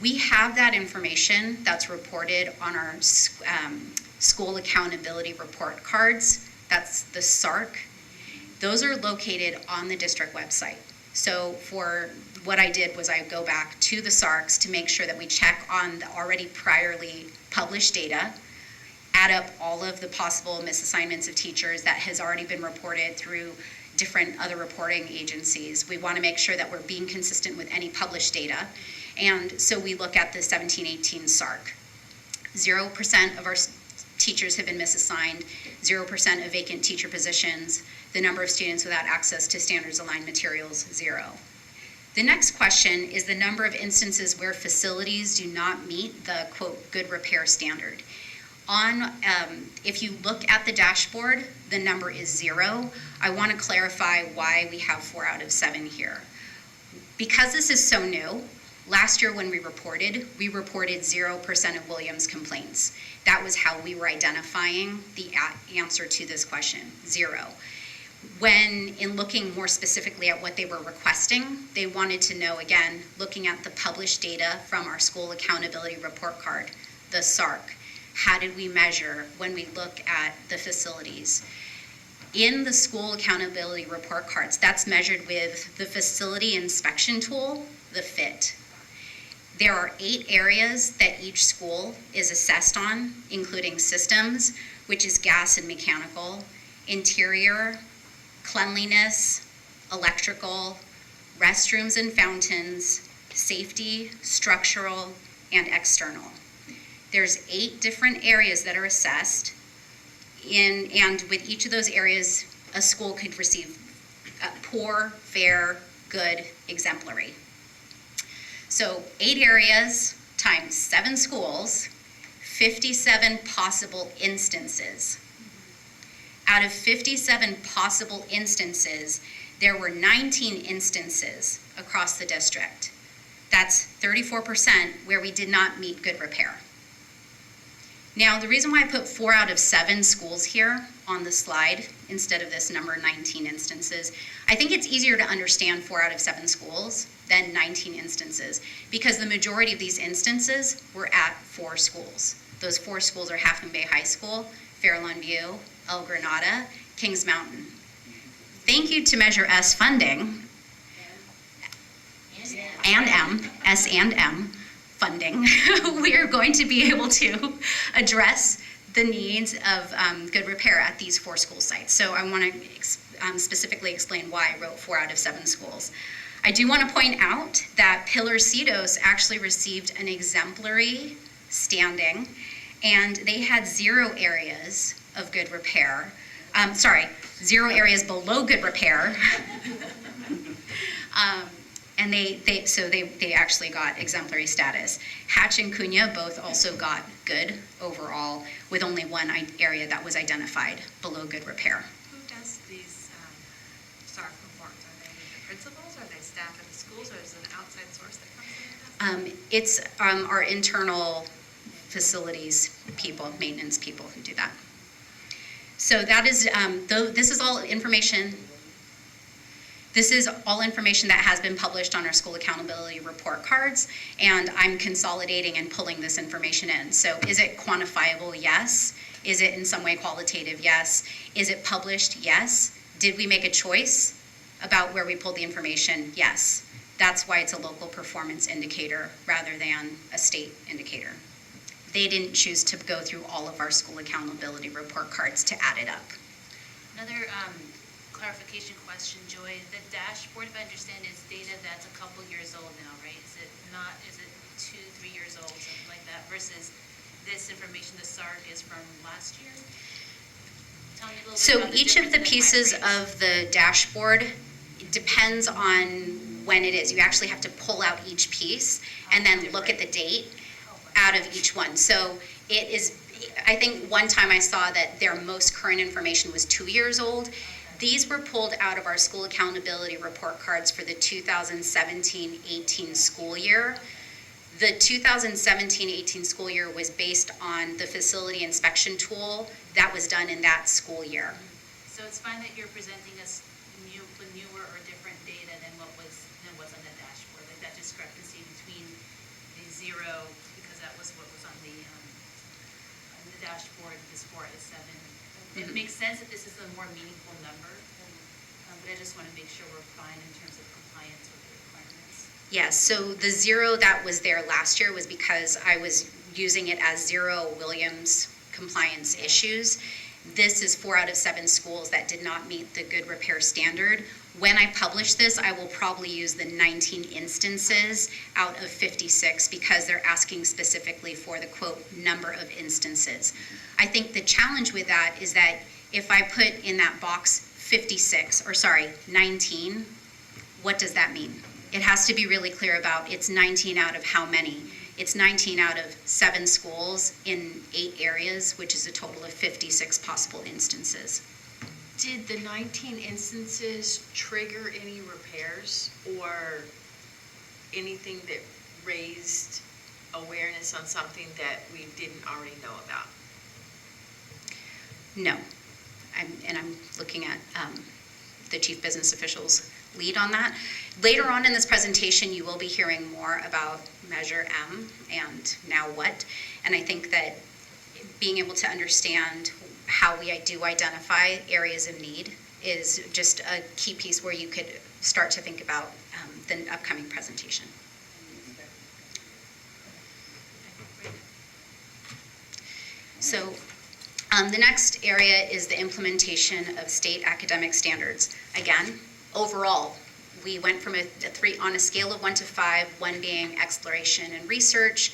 S9: We have that information that's reported on our school accountability report cards. That's the SARC. Those are located on the district website. So for what I did was I go back to the SARCs to make sure that we check on the already priorly published data, add up all of the possible misassignments of teachers that has already been reported through different other reporting agencies. We want to make sure that we're being consistent with any published data. And so we look at the 17-18 SARC. 0% of our teachers have been misassigned, 0% of vacant teacher positions, the number of students without access to standards aligned materials, 0. The next question is the number of instances where facilities do not meet the, quote, good repair standard. If you look at the dashboard, the number is 0. I want to clarify why we have 4 out of 7 here. Because this is so new, last year when we reported 0% of Williams complaints. That was how we were identifying the answer to this question, 0. When in looking more specifically at what they were requesting, they wanted to know, again, looking at the published data from our school accountability report card, the SARC, how did we measure when we look at the facilities? In the school accountability report cards, that's measured with the facility inspection tool, the FIT. There are 8 areas that each school is assessed on, including systems, which is gas and mechanical, interior, cleanliness, electrical, restrooms and fountains, safety, structural, and external. There's 8 different areas that are assessed, and with each of those areas, a school could receive poor, fair, good, exemplary. So 8 areas times 7 schools, 57 possible instances. Out of 57 possible instances, there were 19 instances across the district. That's 34% where we did not meet good repair. Now, the reason why I put 4 out of 7 schools here on the slide instead of this number 19 instances, I think it's easier to understand 4 out of 7 schools than 19 instances, because the majority of these instances were at 4 schools. Those 4 schools are Half Moon Bay High School, Fairlawn View, El Granada, Kings Mountain. Thank you to Measure S funding and M, S and M funding, we are going to be able to address the needs of good repair at these 4 school sites. So I want to specifically explain why I wrote 4 out of 7 schools. I do want to point out that Pillar Cedos actually received an exemplary standing, and they had 0 areas of good repair. 0 areas below good repair. And they actually got exemplary status. Hatch and Cunha both also got good overall, with only 1 area that was identified below good repair.
S10: Who does these SAR reports? Are they the principals, are they staff at the schools, or is it an outside source that comes in and does that?
S9: It's our internal facilities people, maintenance people who do that. So that is, this is all information. This is all information that has been published on our school accountability report cards, and I'm consolidating and pulling this information in. So is it quantifiable? Yes. Is it in some way qualitative? Yes. Is it published? Yes. Did we make a choice about where we pulled the information? Yes. That's why it's a local performance indicator rather than a state indicator. They didn't choose to go through all of our school accountability report cards to add it up.
S1: Another clarification question, Joy. The dashboard, if I understand, is data that's a couple years old now, right? Is it 2-3 years old, something like that, versus this information, the SART is from last year? Tell me a little bit
S9: So
S1: about the
S9: each of the
S1: difference in
S9: pieces
S1: timeframes.
S9: of the dashboard depends on when it is. You actually have to pull out each piece and then look at the date out of each one. So it is, I think one time I saw that their most current information was 2 years old. These were pulled out of our school accountability report cards for the 2017-18 school year. The 2017-18 school year was based on the facility inspection tool that was done in that school year.
S1: So it's fine that you're presenting us newer or different data than what's on the dashboard, like that discrepancy between the 0, because that was what was on the dashboard, this 4 out of 7. It makes sense that this is a more meaningful number, but I just want to make sure we're fine in terms of compliance with the requirements.
S9: Yes, so the 0 that was there last year was because I was using it as 0 Williams compliance issues. This is 4 out of 7 schools that did not meet the good repair standard. When I publish this, I will probably use the 19 instances out of 56 because they're asking specifically for the quote number of instances. I think the challenge with that is that if I put in that box 19, what does that mean? It has to be really clear about it's 19 out of how many. It's 19 out of 7 schools in 8 areas, which is a total of 56 possible instances.
S11: Did the 19 instances trigger any repairs or anything that raised awareness on something that we didn't already know about?
S9: No. I'm looking at the chief business official's lead on that. Later on in this presentation, you will be hearing more about Measure M and now what. And I think that being able to understand how we do identify areas of need is just a key piece where you could start to think about the upcoming presentation. So the next area is the implementation of state academic standards. Again, overall, we went from a 3 on a scale of 1 to 5, 1 being exploration and research,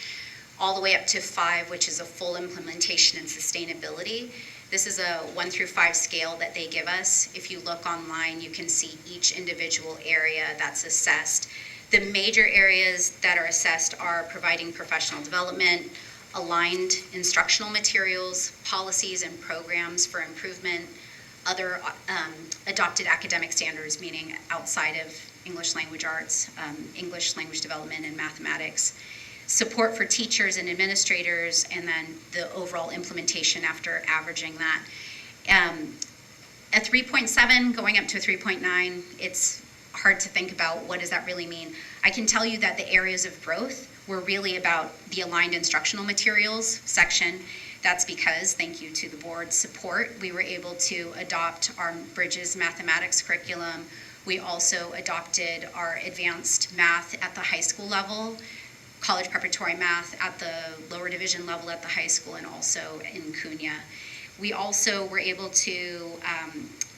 S9: all the way up to 5, which is a full implementation and sustainability. This is a 1 through 5 scale that they give us. If you look online, you can see each individual area that's assessed. The major areas that are assessed are providing professional development, aligned instructional materials, policies and programs for improvement, other adopted academic standards, meaning outside of English language arts, English language development and mathematics, support for teachers and administrators, and then the overall implementation after averaging that. At 3.7, going up to a 3.9, it's hard to think about what does that really mean. I can tell you that the areas of growth were really about the aligned instructional materials section. That's because, thank you to the board's support, we were able to adopt our Bridges mathematics curriculum. We also adopted our advanced math at the high school level, college preparatory math at the lower division level at the high school, and also in Cunha. We also were able to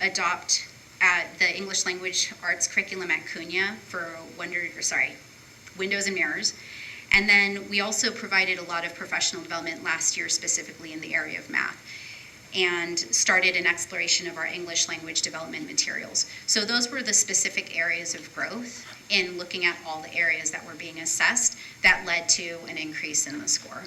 S9: adopt the English language arts curriculum at Cunha for Windows and Mirrors. And then we also provided a lot of professional development last year, specifically in the area of math, and started an exploration of our English language development materials. So those were the specific areas of growth in looking at all the areas that were being assessed that led to an increase in the score.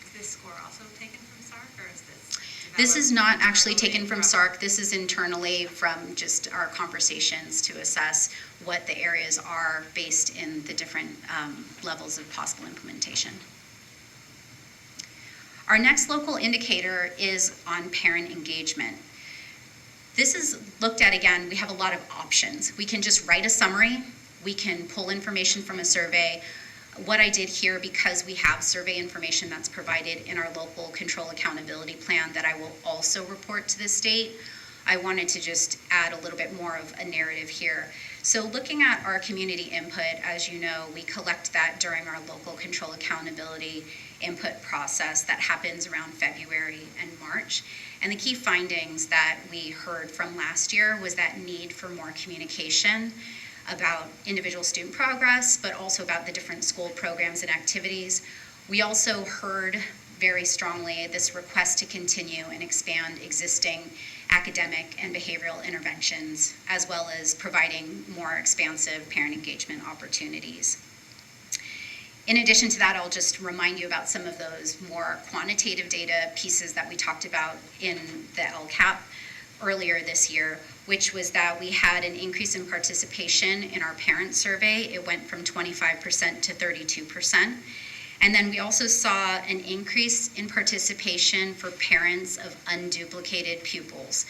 S10: Is this score also taken from SARC, or is this?
S9: This is not actually
S10: internally
S9: taken from SARC. This is internally from just our conversations to assess what the areas are based in the different levels of possible implementation. Our next local indicator is on parent engagement. This is looked at again, we have a lot of options. We can just write a summary, we can pull information from a survey. What I did here, because we have survey information that's provided in our local control accountability plan that I will also report to the state, I wanted to just add a little bit more of a narrative here. So looking at our community input, as you know, we collect that during our local control accountability input process that happens around February and March. And the key findings that we heard from last year was that need for more communication about individual student progress, but also about the different school programs and activities. We also heard very strongly this request to continue and expand existing academic and behavioral interventions, as well as providing more expansive parent engagement opportunities. In addition to that, I'll just remind you about some of those more quantitative data pieces that we talked about in the LCAP earlier this year, which was that we had an increase in participation in our parent survey. It went from 25% to 32%. And then we also saw an increase in participation for parents of unduplicated pupils,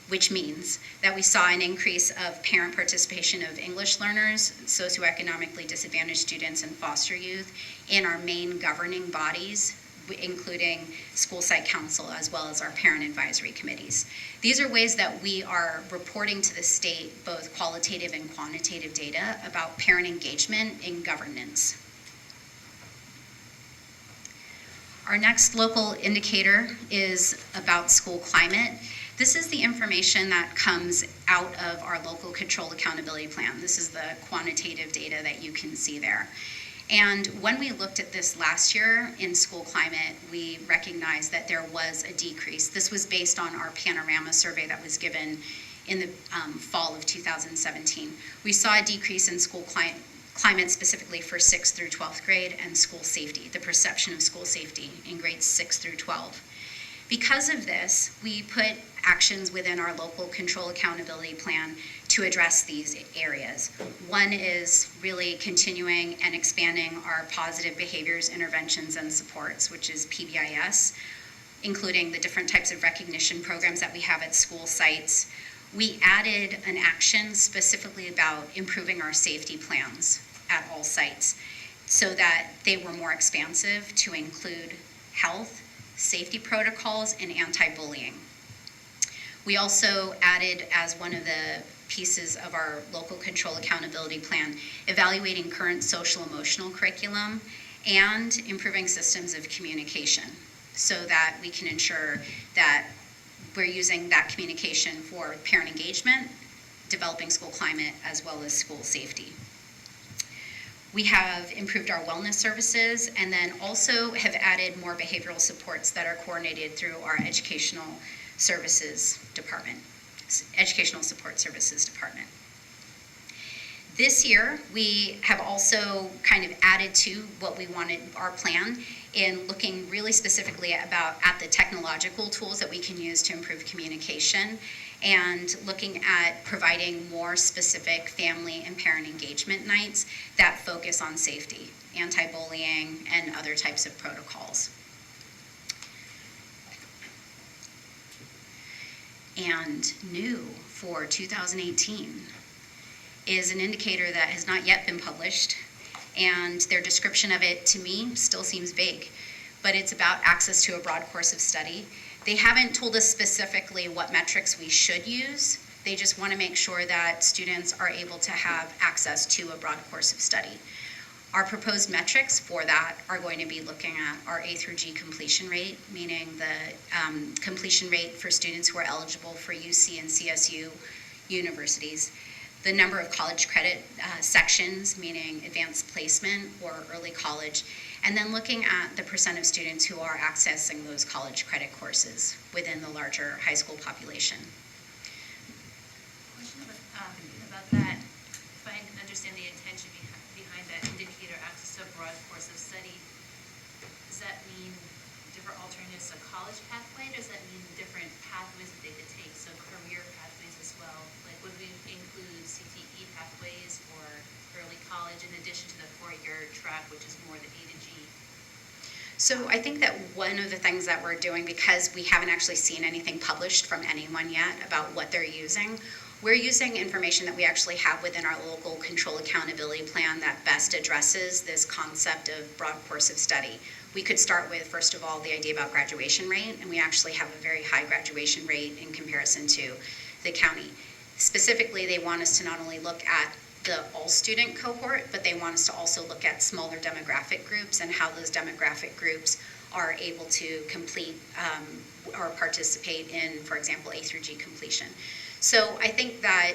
S9: which means that we saw an increase of parent participation of English learners, socioeconomically disadvantaged students, and foster youth in our main governing bodies, including school site council, as well as our parent advisory committees. These are ways that we are reporting to the state both qualitative and quantitative data about parent engagement in governance. Our next local indicator is about school climate. This is the information that comes out of our local control accountability plan. This is the quantitative data that you can see there. And when we looked at this last year in school climate, we recognized that there was a decrease. This was based on our panorama survey that was given in the fall of 2017. We saw a decrease in school climate specifically for 6th through 12th grade, and school safety, the perception of school safety in grades 6 through 12. Because of this, we put actions within our local control accountability plan to address these areas. One is really continuing and expanding our positive behaviors, interventions, and supports, which is PBIS, including the different types of recognition programs that we have at school sites. We added an action specifically about improving our safety plans at all sites so that they were more expansive to include health, safety protocols, and anti-bullying. We also added, as one of the pieces of our local control accountability plan, evaluating current social emotional curriculum and improving systems of communication so that we can ensure that we're using that communication for parent engagement, developing school climate, as well as school safety. We have improved our wellness services and then also have added more behavioral supports that are coordinated through our educational services department, educational support services department. This year, we have also kind of added to what we wanted our plan in looking really specifically at the technological tools that we can use to improve communication, and looking at providing more specific family and parent engagement nights that focus on safety, anti-bullying, and other types of protocols. And new for 2018 is an indicator that has not yet been published, and their description of it to me still seems vague, but it's about access to a broad course of study. They haven't told us specifically what metrics we should use. They just want to make sure that students are able to have access to a broad course of study. Our proposed metrics for that are going to be looking at our A through G completion rate, meaning the completion rate for students who are eligible for UC and CSU universities, the number of college credit sections, meaning advanced placement or early college, and then looking at the percent of students who are accessing those college credit courses within the larger high school population.
S1: Question about that. If I understand the intention behind that indicator, access to a broad course of study, does that mean different alternatives to college pathway? Does that mean different pathways that they could take, so career pathways as well? Like, would we include CTE pathways or early college in addition to the 4-year track, which is more the A to G?
S9: So I think that one of the things that we're doing, because we haven't actually seen anything published from anyone yet about what they're using, we're using information that we actually have within our local control accountability plan that best addresses this concept of broad course of study. We could start with, first of all, the idea about graduation rate, and we actually have a very high graduation rate in comparison to the county. Specifically, they want us to not only look at the all-student cohort, but they want us to also look at smaller demographic groups and how those demographic groups are able to complete or participate in, for example, A through G completion. So I think that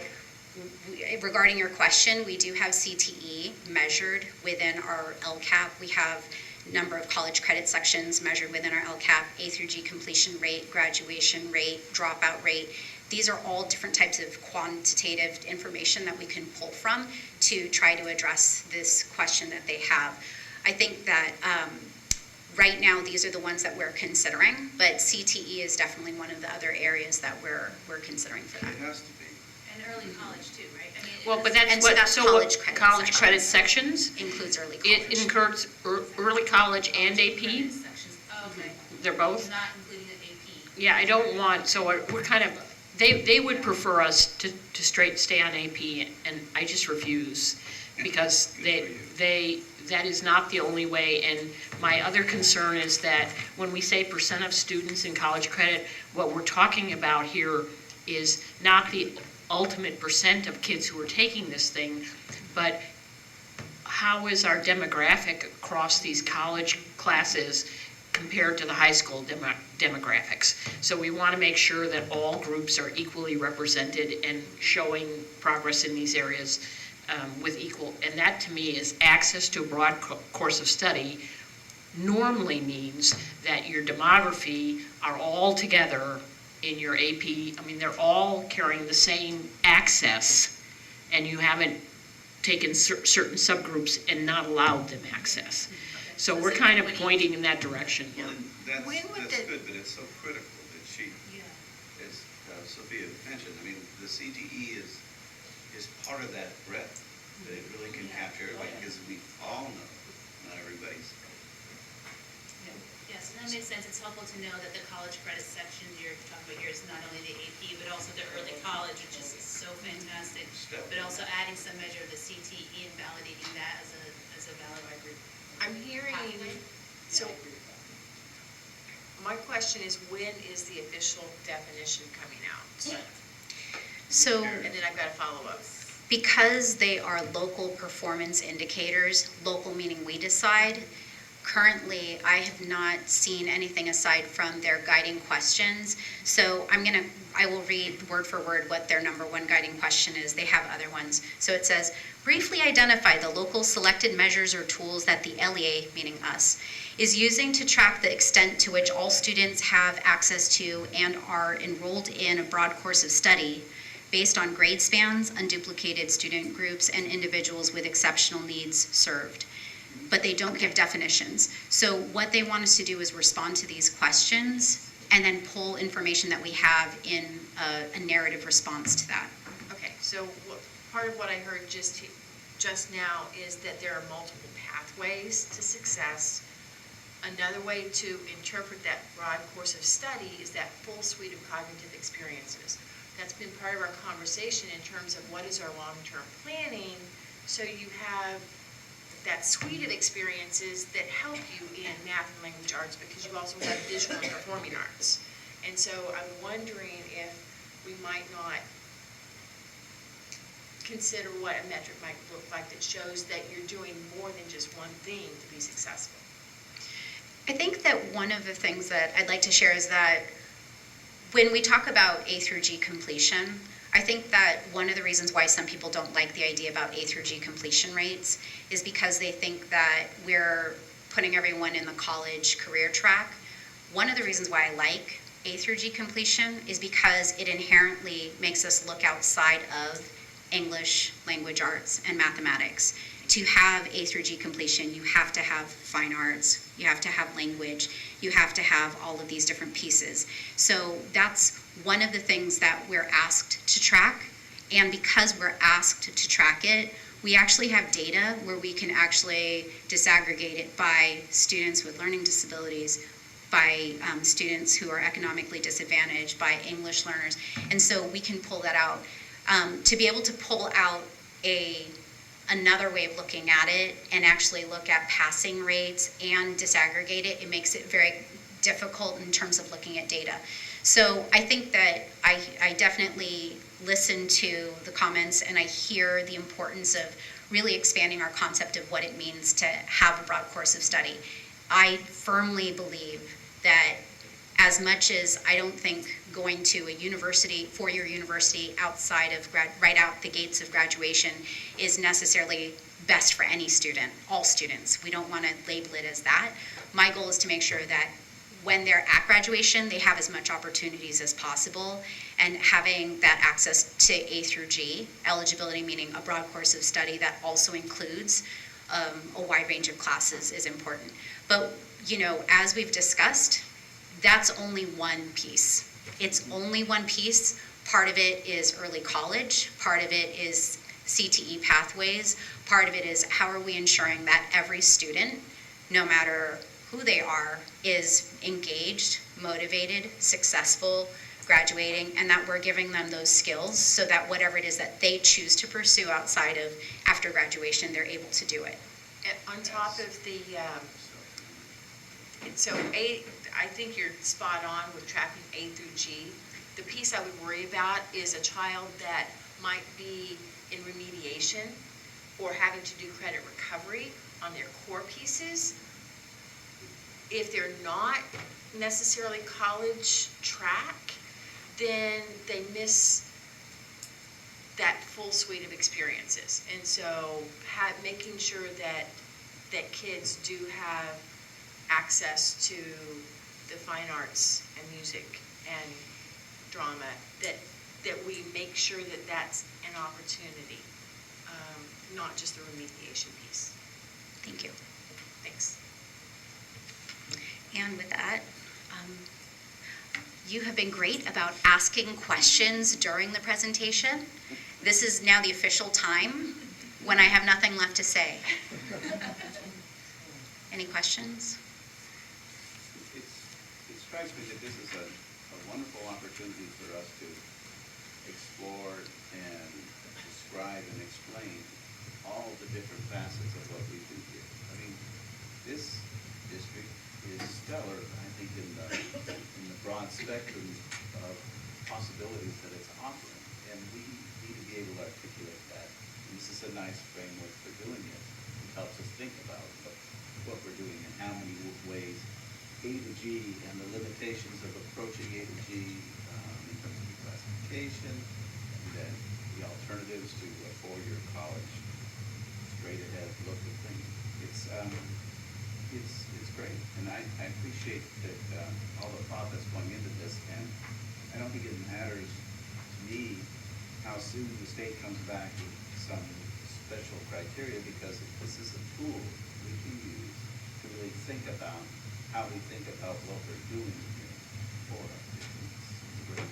S9: regarding your question, we do have CTE measured within our LCAP. We have number of college credit sections measured within our LCAP, A through G completion rate, graduation rate, dropout rate. These are all different types of quantitative information that we can pull from to try to address this question that they have. I think that right now these are the ones that we're considering, but CTE is definitely one of the other areas that we're considering for that.
S5: It has to be.
S1: And early college too, right? I mean,
S4: Well, but that's
S9: And so
S4: what,
S9: that's
S4: so
S9: college
S4: what,
S9: credit
S4: college credit
S9: sections.
S4: sections?
S9: Includes early
S4: It
S9: college.
S4: includes early college and
S1: credit
S4: AP?
S1: sections. Oh, okay.
S4: They're both?
S1: Not including the AP.
S4: Yeah, I don't want, so we're kind of, they would prefer us to straight stay on AP, and I just refuse, because that is not the only way. And my other concern is that when we say percent of students in college credit, what we're talking about here is not the ultimate percent of kids who are taking this thing, but how is our demographic across these college classes compared to the high school demographics. So we want to make sure that all groups are equally represented and showing progress in these areas with equal, and that to me is access to a broad course of study normally means that your demography are all together in your AP. I mean, they're all carrying the same access, and you haven't taken certain subgroups and not allowed them access. So we're kind of pointing in that direction.
S5: Well, that's
S11: When would
S5: good, but it's so critical that she, as Sophia mentioned, I mean, the CTE is part of that breadth, that it really can capture everybody, because we all know, not everybody's.
S1: Yes, and that makes sense. It's helpful to know that the college credit section you're talking about here is not only the AP, but also the early college, which is so fantastic, but also adding some measure of the CTE and validating that as a valid group.
S11: I'm hearing, so, my question is, when is the official definition coming out?
S9: So
S11: And then I've got a follow-up.
S9: because they are local performance indicators, local meaning we decide, currently I have not seen anything aside from their guiding questions. So I will read word for word what their number one guiding question is. They have other ones. So it says, briefly identify the local selected measures or tools that the LEA, meaning us, is using to track the extent to which all students have access to and are enrolled in a broad course of study based on grade spans, unduplicated student groups, and individuals with exceptional needs served. but they don't give definitions. So what they want us to do is respond to these questions and then pull information that we have in a narrative response to that.
S11: Okay, so part of what I heard just now is that there are multiple pathways to success. Another way to interpret that broad course of study is that full suite of cognitive experiences. That's been part of our conversation in terms of what is our long-term planning, so you have that suite of experiences that help you in math and language arts, because you also have visual and performing arts. And so I'm wondering if we might not consider what a metric might look like that shows that you're doing more than just one thing to be successful.
S9: I think that one of the things that I'd like to share is that when we talk about A through G completion, I think that one of the reasons why some people don't like the idea about A through G completion rates is because they think that we're putting everyone in the college career track. One of the reasons why I like A through G completion is because it inherently makes us look outside of English, language arts, and mathematics. To have A through G completion, you have to have fine arts, you have to have language, you have to have all of these different pieces. So that's one of the things that we're asked to track. And because we're asked to track it, we actually have data where we can actually disaggregate it by students with learning disabilities, by students who are economically disadvantaged, by English learners. And so we can pull that out. To be able to pull out another way of looking at it and actually look at passing rates and disaggregate it, it makes it very difficult in terms of looking at data. So I think that I definitely listen to the comments and I hear the importance of really expanding our concept of what it means to have a broad course of study. I firmly believe that as much as I don't think going to a university, four-year university outside of right out the gates of graduation is necessarily best for any student, all students. We don't want to label it as that. My goal is to make sure that when they're at graduation, they have as much opportunities as possible, and having that access to A through G, eligibility meaning a broad course of study that also includes a wide range of classes is important. But, you know, as we've discussed, that's only one piece. It's only one piece. Part of it is early college. Part of it is CTE pathways. Part of it is how are we ensuring that every student, no matter who they are, is engaged, motivated, successful, graduating, and that we're giving them those skills so that whatever it is that they choose to pursue outside of after graduation, they're able to do it.
S11: And on top of the, I think you're spot on with tracking A through G. The piece I would worry about is a child that might be in remediation or having to do credit recovery on their core pieces. If they're not necessarily college track, then they miss that full suite of experiences. And so making sure that kids do have access to the fine arts and music and drama, that we make sure that that's an opportunity, not just the remediation piece.
S9: Thank you.
S11: Thanks.
S9: And with that, you have been great about asking questions during the presentation. This is now the official time when I have nothing left to say. Any questions?
S5: It strikes me that this is a wonderful opportunity for us to explore and describe and explain all the different facets of what we do here. I mean, this district is stellar, I think, in the broad spectrum of possibilities that it's offering, and we need to be able to articulate that. And this is a nice framework for doing it. It helps us think about what we're doing and how many ways A to G and the limitations of approaching A to G in terms of classification, and then the alternatives to a four-year college straight ahead look at things. It's great, and I appreciate that all the thought that's going into this, and I don't think it matters to me how soon the state comes back with some special criteria, because this is a tool we can use to really think about how we think about what we're doing here for our kids. It's great,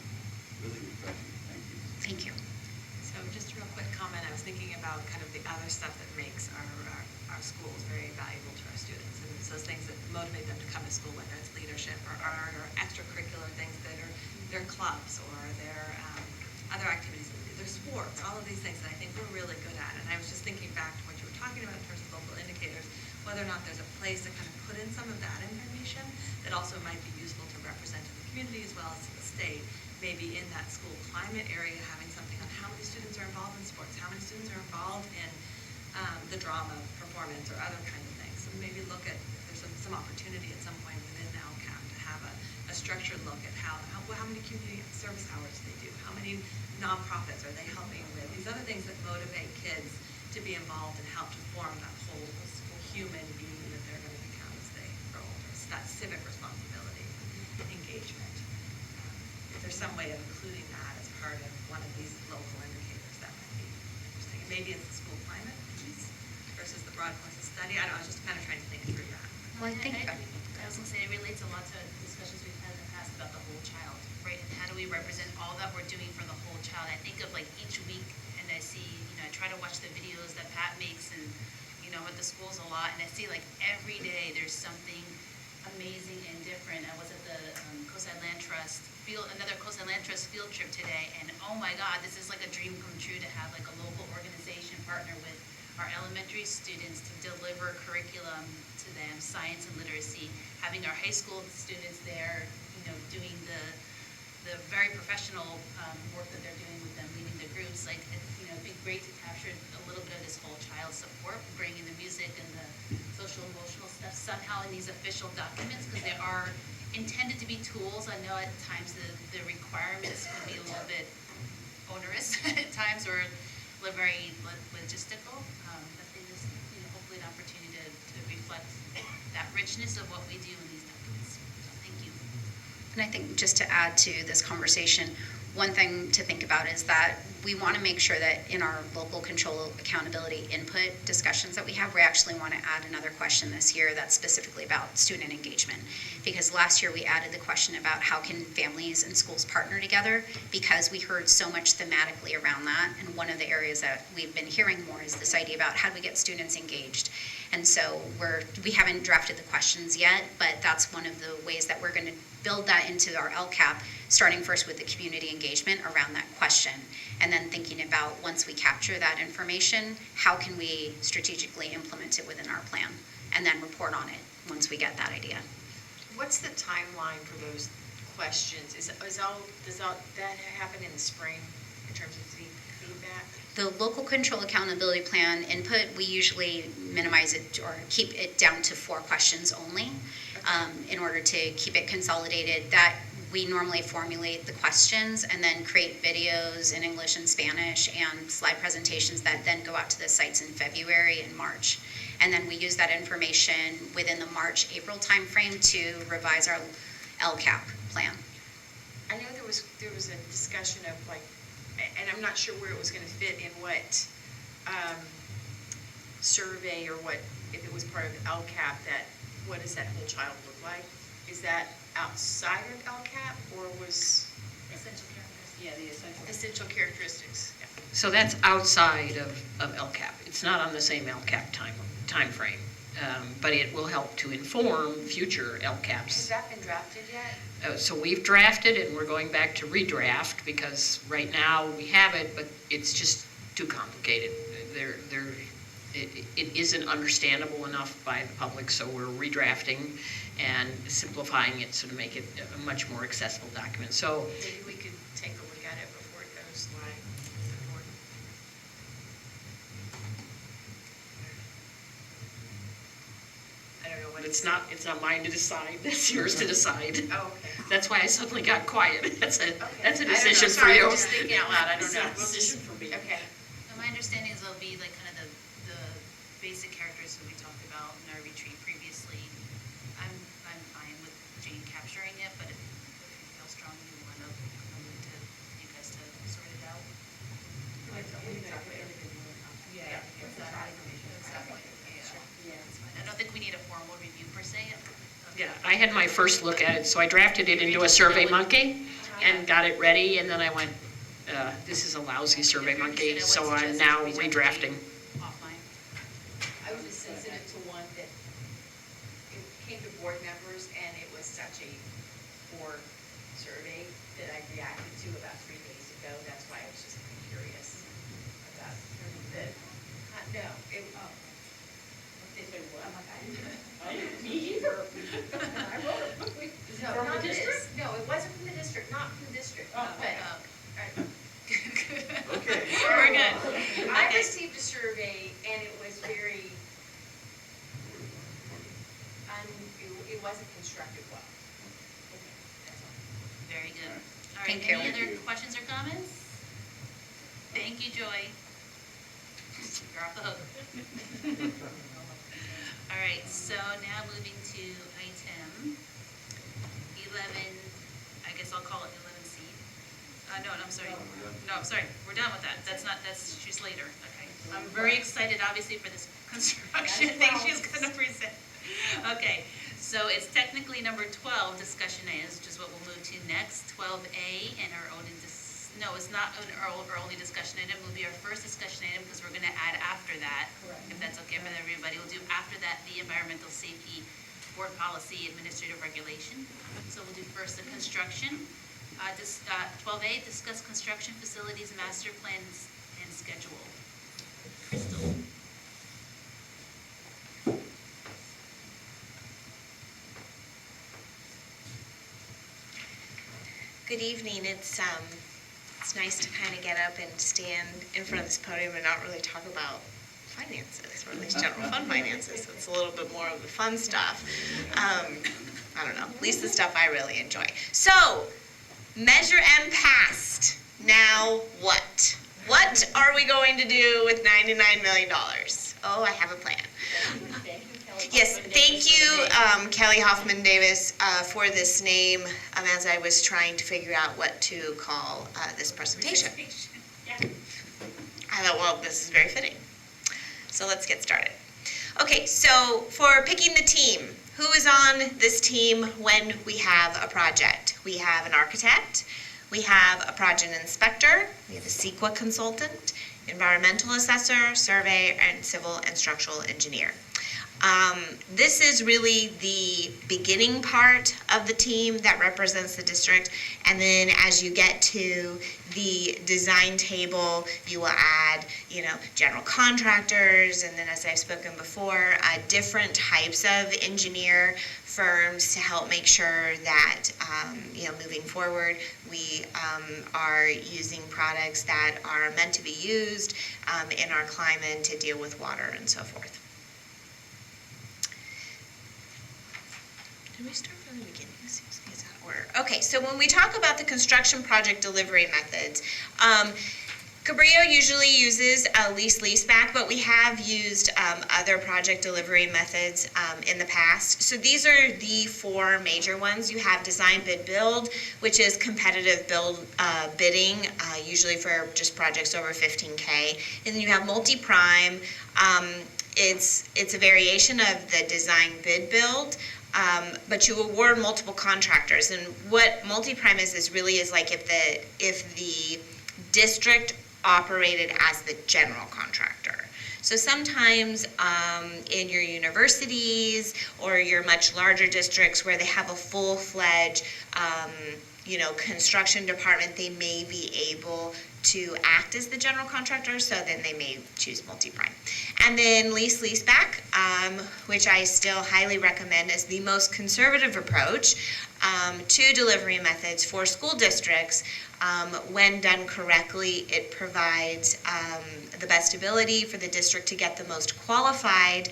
S5: really refreshing. Thank you.
S9: Thank you.
S10: So just a real quick comment, I was thinking about kind of the other stuff that makes our schools very valuable to our students. And it's those things that motivate them to come to school, whether it's leadership or art or extracurricular things that are their clubs or their other activities, their sports, all of these things that I think we're really good at. And I was just thinking back to what you were talking about in terms of local indicators, whether or not there's a place to kind of put in some of that information that also might be useful to represent to the community as well as to the state. Maybe in that school climate area, having something on how many students are involved in sports, how many students are involved in the drama, performance, or other kinds of things. So maybe look at, there's some opportunity at some point within the LCAP to have a structured look at how many community service hours they do, how many nonprofits are they helping with, these other things that motivate kids to be involved and help to form that whole human being that they're going to become as they grow older. So that civic responsibility, engagement. If there's some way of including that as part of one of these local indicators, that might be interesting. And maybe it's the school climate piece versus the broad course of study. I don't know, I was just kind of trying to think through that.
S9: Well, I think
S1: I was going to say, it relates a lot to discussions we've had in the past about the whole child, right? And how do we represent all that we're doing for the whole child? I think of like each week, and I see, I try to watch the videos that Pat makes and, with the schools a lot, and I see like every day there's something amazing and different. I was at the Coastside Land Trust another Coastside Land Trust field trip today, and oh my God, this is like a dream come true to have like a local organization partner with our elementary students to deliver curriculum to them, science and literacy, having our high school students there, doing the very professional work that they're doing with them, leading the groups. Like, it'd be great to capture a little bit of this whole child support, bring in the music and the social emotional stuff somehow in these official documents, because they are intended to be tools. I know at times the requirements can be a little bit onerous at times, or very logistical, but they just, hopefully an opportunity to reflect that richness of what we do in these documents. So thank you.
S9: And I think just to add to this conversation, one thing to think about is that we want to make sure that in our local control accountability input discussions that we have, we actually want to add another question this year that's specifically about student engagement. Because last year we added the question about how can families and schools partner together, because we heard so much thematically around that. And one of the areas that we've been hearing more is this idea about how do we get students engaged. And so we haven't drafted the questions yet, but that's one of the ways that we're going to build that into our LCAP, starting first with the community engagement around that question, and then thinking about, once we capture that information, how can we strategically implement it within our plan, and then report on it once we get that idea.
S11: What's the timeline for those questions? Does that happen in the spring in terms of feedback?
S9: The local control accountability plan input, we usually minimize it or keep it down to 4 questions only, in order to keep it consolidated. That we normally formulate the questions and then create videos in English and Spanish and slide presentations that then go out to the sites in February and March. And then we use that information within the March-April timeframe to revise our LCAP plan.
S11: I know there was a discussion of and I'm not sure where it was going to fit in what survey, or what, if it was part of LCAP, what does that whole child look like? Is that outside of LCAP, or was?
S1: Essential characteristics. Yeah, the
S11: essential characteristics. Yeah.
S4: So that's outside of LCAP. It's not on the same LCAP time frame, but it will help to inform future LCAPs.
S11: Has that been drafted yet?
S4: So we've drafted it, and we're going back to redraft, because right now we have it, but it's just too complicated. It isn't understandable enough by the public, so we're redrafting and simplifying it so to make it a much more accessible document. So
S11: maybe we could take a look at it before it goes live. I don't know what
S4: it's not mine to decide. That's yours to decide.
S11: Oh, okay.
S4: That's why I suddenly got quiet. That's a decision for
S11: Sorry,
S4: you.
S11: I'm just thinking out loud. I don't know.
S4: It's a decision for me.
S11: Okay.
S1: My understanding is it'll be like kind of the basic characteristics we talked about in our retreat previously. I'm fine with Jane capturing it, but if you feel strongly you want to move to you guys to sort it out. Yeah, exactly. Yeah, that's fine. And
S4: I had my first look at it, so I drafted it into a Survey Monkey and got it ready, and then I went, this is a lousy Survey Monkey, so I'm now redrafting.
S1: Offline.
S11: I was just sensitive to one that it came to board members and it was such a poor survey that I reacted to about 3 days ago. That's why I was just curious about the, no, it, oh. Did they what? Me either. I wrote it. No,
S7: From the
S11: not this.
S7: district?
S11: No, it wasn't from the district, not from the district,
S7: Oh,
S11: but,
S5: Okay.
S1: We're good.
S11: I
S1: Okay.
S11: received a survey and it was very, it wasn't constructed well. Okay, that's all.
S1: Very good. All right,
S9: Thank you.
S1: any other
S5: Thank you.
S1: questions or comments? Thank you, Joy. You're off the hook. All right, so now moving to item 11, I guess I'll call it 11C. No, I'm sorry. No, I'm sorry, we're done with that. That's she's later, okay. I'm very excited, obviously, for this construction thing she's gonna present. Okay, so it's technically number 12, discussion items, which is what we'll move to next. 12A, and our only, no, it's not our only discussion item, will be our first discussion item, because we're gonna add after that.
S7: Correct.
S1: If that's okay with everybody, we'll do after that the environmental safety board policy administrative regulation. So we'll do first the construction. 12A, discuss construction facilities master plans and schedule. Crystal.
S6: Good evening. It's nice to kind of get up and stand in front of this podium and not really talk about finances, or at least general fund finances. So it's a little bit more of the fun stuff. I don't know, at least the stuff I really enjoy. So, Measure M passed. Now what? What are we going to do with $99 million? Oh, I have a plan. Yes, thank you, Kelly Hoffman Davis, for this name, as I was trying to figure out what to call this presentation.
S1: Yeah.
S6: I thought, well, this is very fitting. So let's get started. Okay, so for picking the team, who is on this team when we have a project? We have an architect, we have a project inspector, we have a CEQA consultant, environmental assessor, surveyor, and civil and structural engineer. This is really the beginning part of the team that represents the district, and then as you get to the design table, you will add, general contractors, and then as I've spoken before, different types of engineer firms to help make sure that, moving forward, we are using products that are meant to be used in our climate to deal with water and so forth. Did we start from the beginning? Seems like it's out of order. Okay, so when we talk about the construction project delivery methods, Cabrillo usually uses a lease-leaseback, but we have used other project delivery methods in the past. So these are the four major ones. You have design bid build, which is competitive bidding, usually for just projects over 15K. And then you have multi-prime. It's a variation of the design bid build. But you award multiple contractors, and what multi-prime is really like if the district operated as the general contractor. So sometimes in your universities or your much larger districts where they have a full-fledged construction department, they may be able to act as the general contractor, so then they may choose multi-prime. And then lease-leaseback, which I still highly recommend as the most conservative approach to delivery methods for school districts. When done correctly, it provides the best ability for the district to get the most qualified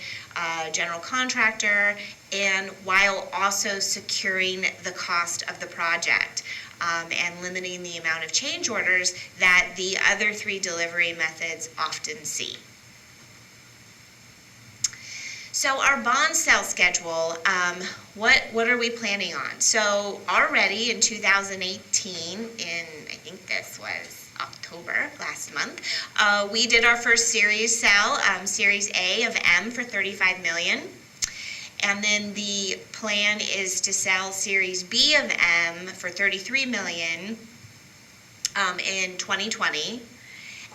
S6: general contractor, and while also securing the cost of the project. And limiting the amount of change orders that the other three delivery methods often see. So our bond sale schedule, what are we planning on? So already in 2018, I think this was October last month, we did our first series sale, Series A of M for $35 million.
S12: And then the plan is to sell Series B of M for $33 million in 2020.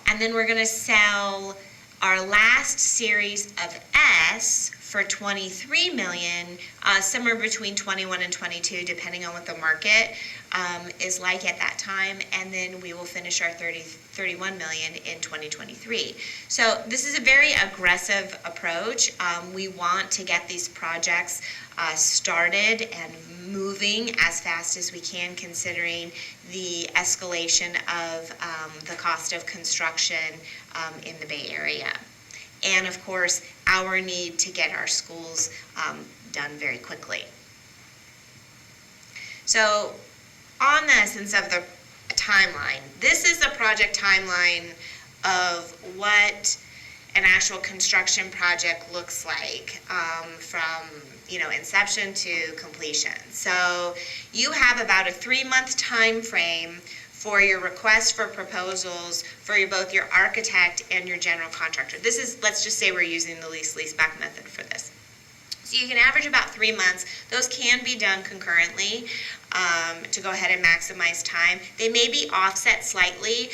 S12: And then we're going to sell our last series of S for $23 million, somewhere between 21 and 22, depending on what the market is like at that time. And then we will finish our 31 million in 2023. So this is a very aggressive approach. We want to get these projects started and moving as fast as we can, considering the escalation of the cost of construction in the Bay Area. And of course, our need to get our schools done very quickly. So on the essence of the timeline, this is the project timeline of what an actual construction project looks like from inception to completion. So you have about a 3-month time frame for your request for proposals for both your architect and your general contractor. This is, let's just say we're using the lease-leaseback method for this. So you can average about 3 months. Those can be done concurrently to go ahead and maximize time. They may be offset slightly.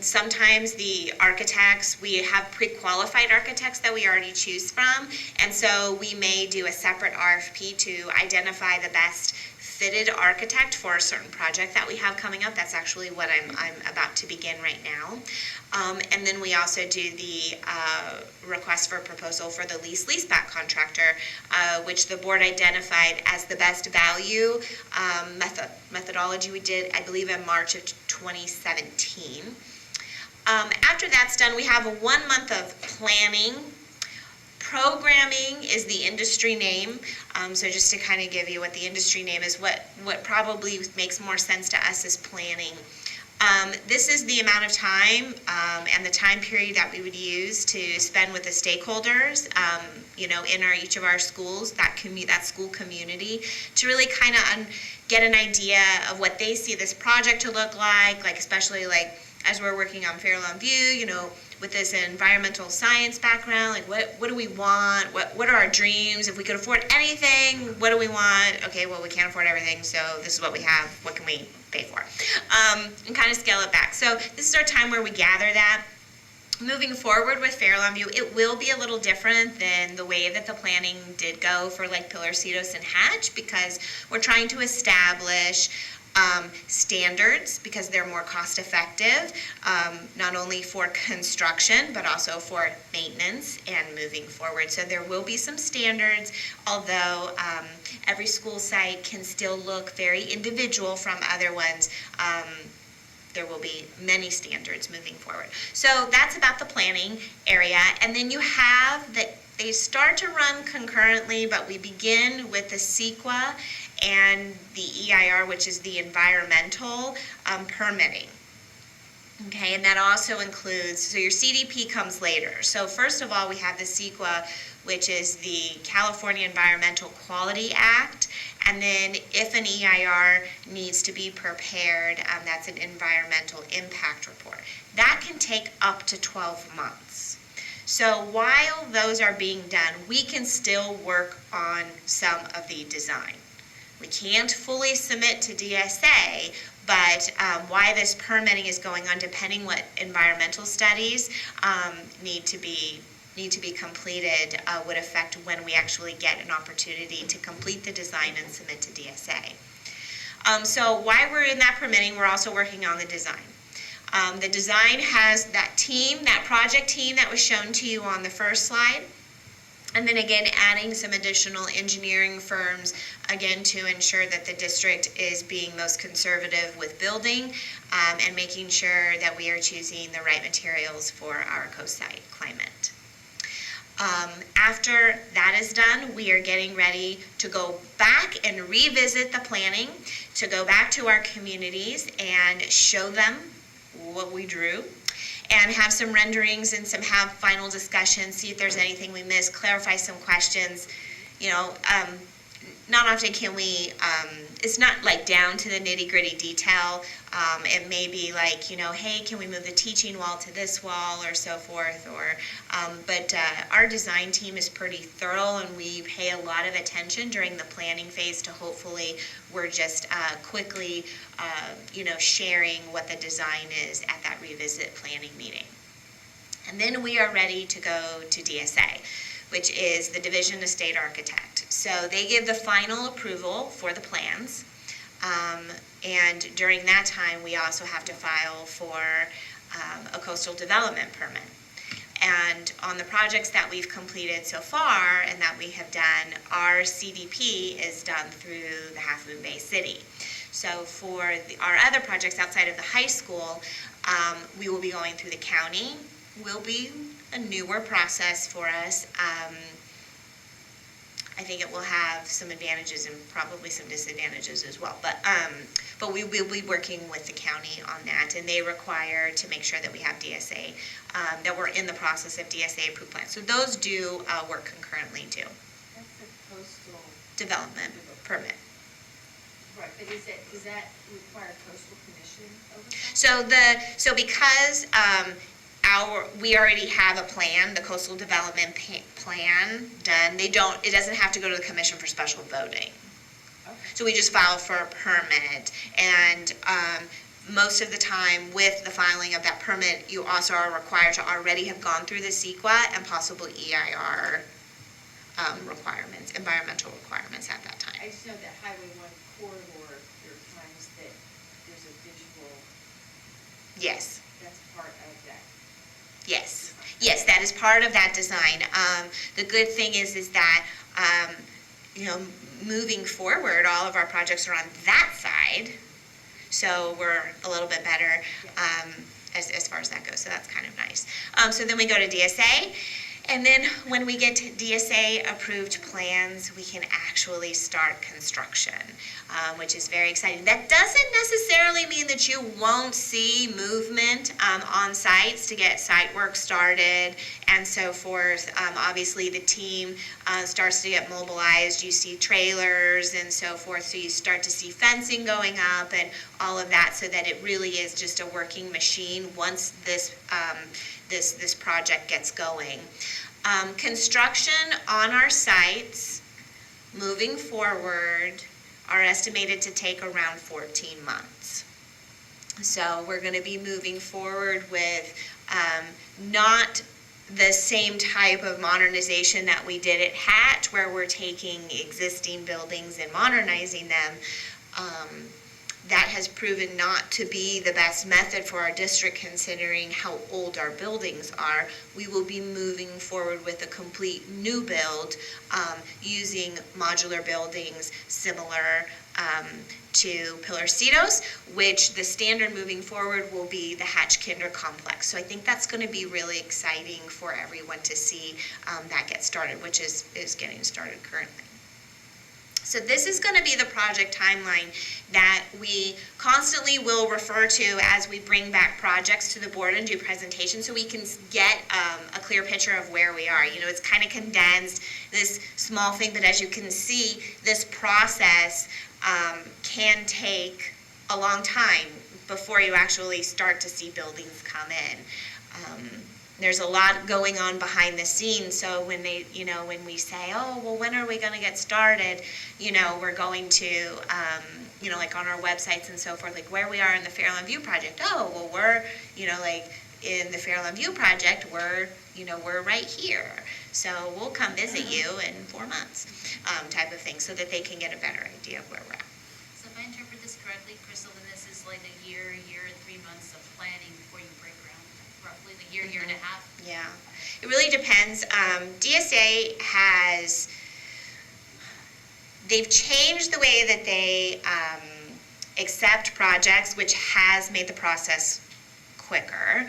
S12: Sometimes the architects, we have pre-qualified architects that we already choose from, and so we may do a separate RFP to identify the best fitted architect for a certain project that we have coming up. That's actually what I'm about to begin right now. And then we also do the request for proposal for the lease-leaseback contractor, which the board identified as the best value methodology we did, I believe, in March of 2017. After that's done, we have a 1 month of planning. Programming is the industry name, so just to kind of give you what the industry name is, what probably makes more sense to us is planning. This is the amount of time and the time period that we would use to spend with the stakeholders, in each of our schools, that school community, to really kind of get an idea of what they see this project to look like especially as we're working on Fairlawn View, with this environmental science background, what do we want? What are our dreams? If we could afford anything, what do we want? Okay, well, we can't afford everything, so this is what we have. What can we pay for? And kind of scale it back. So this is our time where we gather that. Moving forward with Fairlawn View, it will be a little different than the way that the planning did go for Pillar, Cetos, and Hatch, because we're trying to establish standards because they're more cost effective, not only for construction but also for maintenance and moving forward. So there will be some standards, although every school site can still look very individual from other ones. There will be many standards moving forward. So that's about the planning area. And then you have that they start to run concurrently, but we begin with the CEQA and the EIR, which is the environmental permitting. Okay, and that also includes, so your CDP comes later. So first of all, we have the CEQA, which is the California Environmental Quality Act. And then if an EIR needs to be prepared, that's an environmental impact report. That can take up to 12 months. So while those are being done, we can still work on some of the design. We can't fully submit to DSA, but why this permitting is going on, depending what environmental studies need to be completed, would affect when we actually get an opportunity to complete the design and submit to DSA. So while we're in that permitting, we're also working on the design. The design has that team, that project team that was shown to you on the first slide. And then again, adding some additional engineering firms, again, to ensure that the district is being most conservative with building and making sure that we are choosing the right materials for our coast-side climate. After that is done, we are getting ready to go back and revisit the planning, to go back to our communities and show them what we drew, and have some renderings and have final discussions, see if there's anything we missed, clarify some questions. not often can we, it's not like down to the nitty-gritty detail. It may be like, hey, can we move the teaching wall to this wall or so forth, but our design team is pretty thorough, and we pay a lot of attention during the planning phase to hopefully we're just quickly, sharing what the design is at that revisit planning meeting. And then we are ready to go to DSA, which is the Division of State Architect. So they give the final approval for the plans. And during that time, we also have to file for a coastal development permit. And on the projects that we've completed so far and that we have done, our CDP is done through the Half Moon Bay City. So for our other projects outside of the high school, we will be going through the county. Will be a newer process for us. I think it will have some advantages and probably some disadvantages as well. But we will be working with the county on that, and they require to make sure that we have DSA, that we're in the process of DSA approved plans. So those do work concurrently too.
S11: That's the coastal
S12: Development permit.
S11: Right, but does that require coastal commission oversight?
S12: So because we already have a plan, the coastal development plan done. It doesn't have to go to the commission for special voting.
S11: Okay.
S12: So we just file for a permit, and most of the time with the filing of that permit, you also are required to already have gone through the CEQA and possible EIR requirements, environmental requirements at that time.
S11: I just know that Highway 1 corridor, there are times that there's a visual.
S12: Yes.
S11: That's part of that.
S12: Yes, that is part of that design. The good thing is that, moving forward, all of our projects are on that side, so we're a little bit better as far as that goes, so that's kind of nice. So then we go to DSA, and then when we get to DSA approved plans, we can actually start construction, which is very exciting. That doesn't necessarily mean that you won't see movement on sites to get site work started and so forth. Obviously the team starts to get mobilized. You see trailers and so forth, so you start to see fencing going up and all of that, so that it really is just a working machine once this project gets going. Construction on our sites, moving forward, are estimated to take around 14 months. So we're going to be moving forward with not the same type of modernization that we did at Hatch, where we're taking existing buildings and modernizing them. That has proven not to be the best method for our district, considering how old our buildings are. We will be moving forward with a complete new build using modular buildings similar to Pillarcitos, which the standard moving forward will be the Hatch Kinder Complex. So I think that's going to be really exciting for everyone to see that get started, which is getting started currently. So this is going to be the project timeline that we constantly will refer to as we bring back projects to the board and do presentations, so we can get a clear picture of where we are. It's kind of condensed, this small thing, but as you can see, this process can take a long time before you actually start to see buildings come in. There's a lot going on behind the scenes, so when we say, oh, well, when are we going to get started, we're going to, like on our websites and so forth, like where we are in the Fairland View project. Oh, well, we're, like in the Fairland View project, we're right here. So we'll come visit you in 4 months, type of thing, so that they can get a better idea of where we're at.
S1: So if I interpret this correctly, Crystal, then this is like a year and 3 months of planning before you break ground, roughly a year and a half?
S12: Yeah, it really depends. DSA they've changed the way that they accept projects, which has made the process quicker.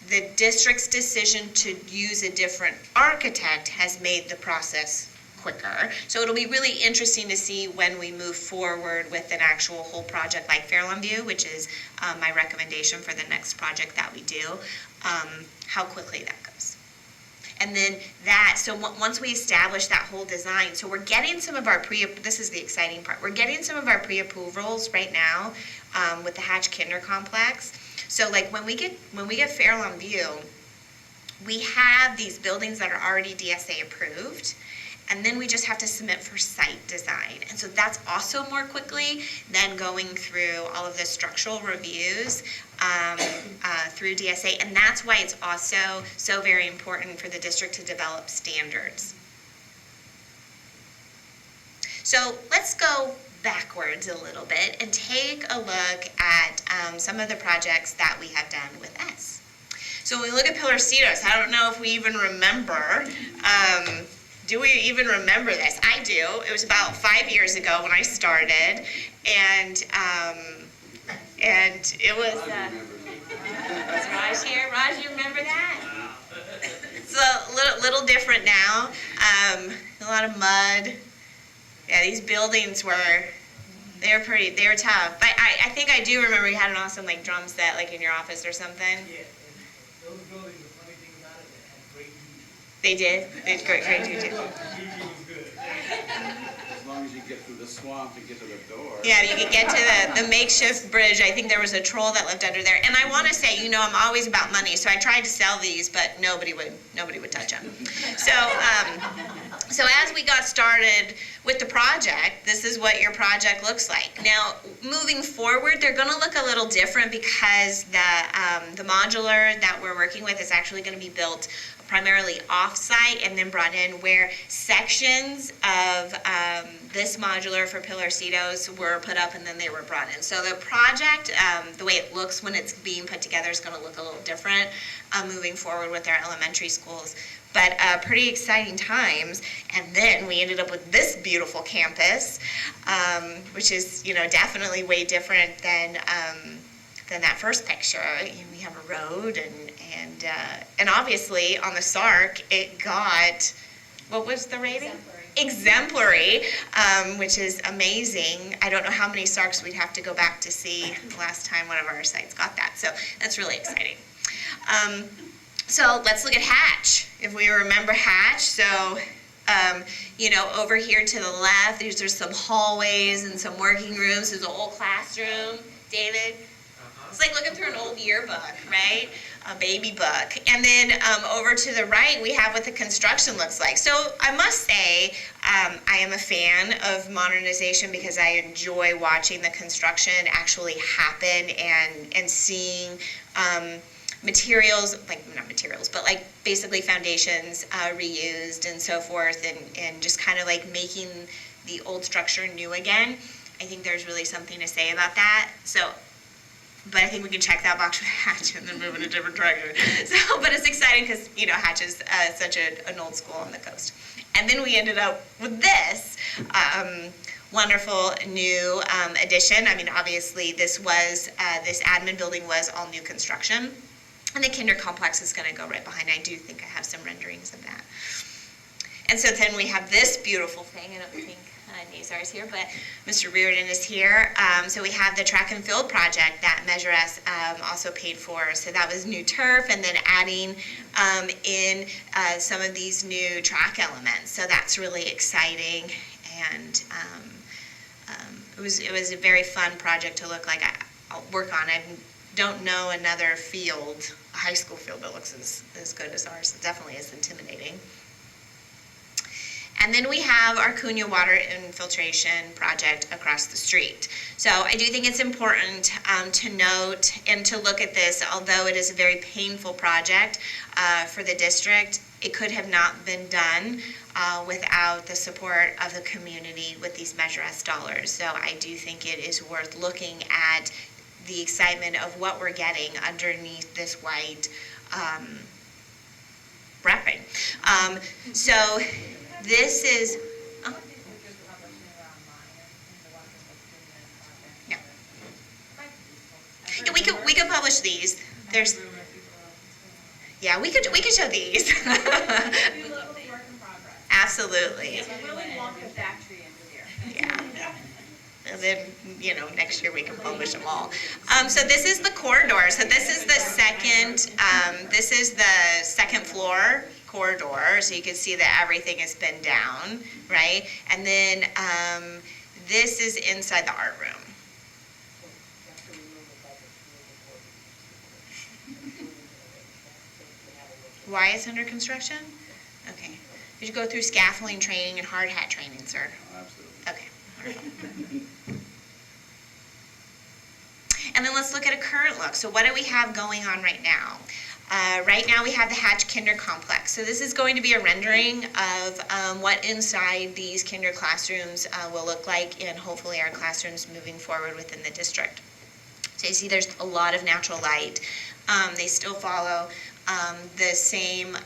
S12: The district's decision to use a different architect has made the process quicker. So it'll be really interesting to see when we move forward with an actual whole project like Fairland View, which is my recommendation for the next project that we do, how quickly that goes. And then once we establish that whole design, so we're getting some of our this is the exciting part, we're getting some of our pre-approvals right now with the Hatch Kinder Complex. So like when we get Fairlawn View, we have these buildings that are already DSA approved, and then we just have to submit for site design. And so that's also more quickly than going through all of the structural reviews through DSA. And that's why it's also so very important for the district to develop standards. So let's go backwards a little bit and take a look at some of the projects that we have done with S. So when we look at Pillarcitos, I don't know if we even remember, do we even remember this? I do. It was about 5 years ago when I started, and it was, is Raj here? Raj, you remember that? It's a little different now, a lot of mud. Yeah, these buildings they were tough. But I think I do remember you had an awesome like drum set like in your office or something.
S13: Yeah, and those buildings, the funny thing about it, they had great views.
S12: They did? They had great juju.
S13: The view was good.
S5: As long as you get through the swamp to get to the door.
S12: Yeah, you could get to the makeshift bridge. I think there was a troll that lived under there. And I want to say, I'm always about money, so I tried to sell these, but nobody would touch them. So as we got started with the project, this is what your project looks like. Now, moving forward, they're going to look a little different because the modular that we're working with is actually going to be built primarily off-site and then brought in, where sections of this modular for Pillarcitos were put up and then they were brought in. So the project, the way it looks when it's being put together is going to look a little different moving forward with our elementary schools. But pretty exciting times. And then we ended up with this beautiful campus, which is, definitely way different than that first picture. We have a road and obviously on the SARC it got, what was the rating? Exemplary, which is amazing. I don't know how many SARCs we'd have to go back to see the last time one of our sites got that. So that's really exciting. So let's look at Hatch. If we remember Hatch, so over here to the left, there's some hallways and some working rooms. There's an old classroom, David. It's like looking through an old yearbook, right? A baby book. And then over to the right, we have what the construction looks like. So I must say, I am a fan of modernization because I enjoy watching the construction actually happen and seeing materials, not materials, but basically foundations reused and so forth, and just kind of making the old structure new again. I think there's really something to say about that. So, but I think we can check that box with Hatch and then move in a different direction. So, but it's exciting because, Hatch is such an old school on the coast. And then we ended up with this wonderful new addition. I mean, obviously this admin building was all new construction. And the kinder complex is going to go right behind. I do think I have some renderings of that. And so then we have this beautiful thing. I don't think Nazar is here, but Mr. Reardon is here. So we have the track and field project that Measure S also paid for. So that was new turf and then adding in some of these new track elements. So that's really exciting. And it was a very fun project to I'll work on. I don't know another field, a high school field that looks as good as ours. It definitely is intimidating. And then we have our Cunha water infiltration project across the street. So I do think it's important to note and to look at this, although it is a very painful project for the district, it could have not been done without the support of the community with these Measure S dollars. So I do think it is worth looking at the excitement of what we're getting underneath this white wrapping. So this is, yeah. Yeah, we could publish these. There's, yeah, we could show these. Absolutely.
S3: It's a Willy Wonka factory under there.
S12: Yeah. And then, next year we can publish them all. So this is the corridor. So this is the second floor corridor, so you can see that everything has been down, right? And then this is inside the art room. Why it's under construction? Okay. Did you go through scaffolding training and hard hat training, sir?
S5: Absolutely.
S12: Okay. Wonderful. And then let's look at a current look. So what do we have going on right now? Right now we have the Hatch Kinder Complex. So this is going to be a rendering of what inside these kinder classrooms will look like, and hopefully our classrooms moving forward within the district. So you see there's a lot of natural light. They still follow the same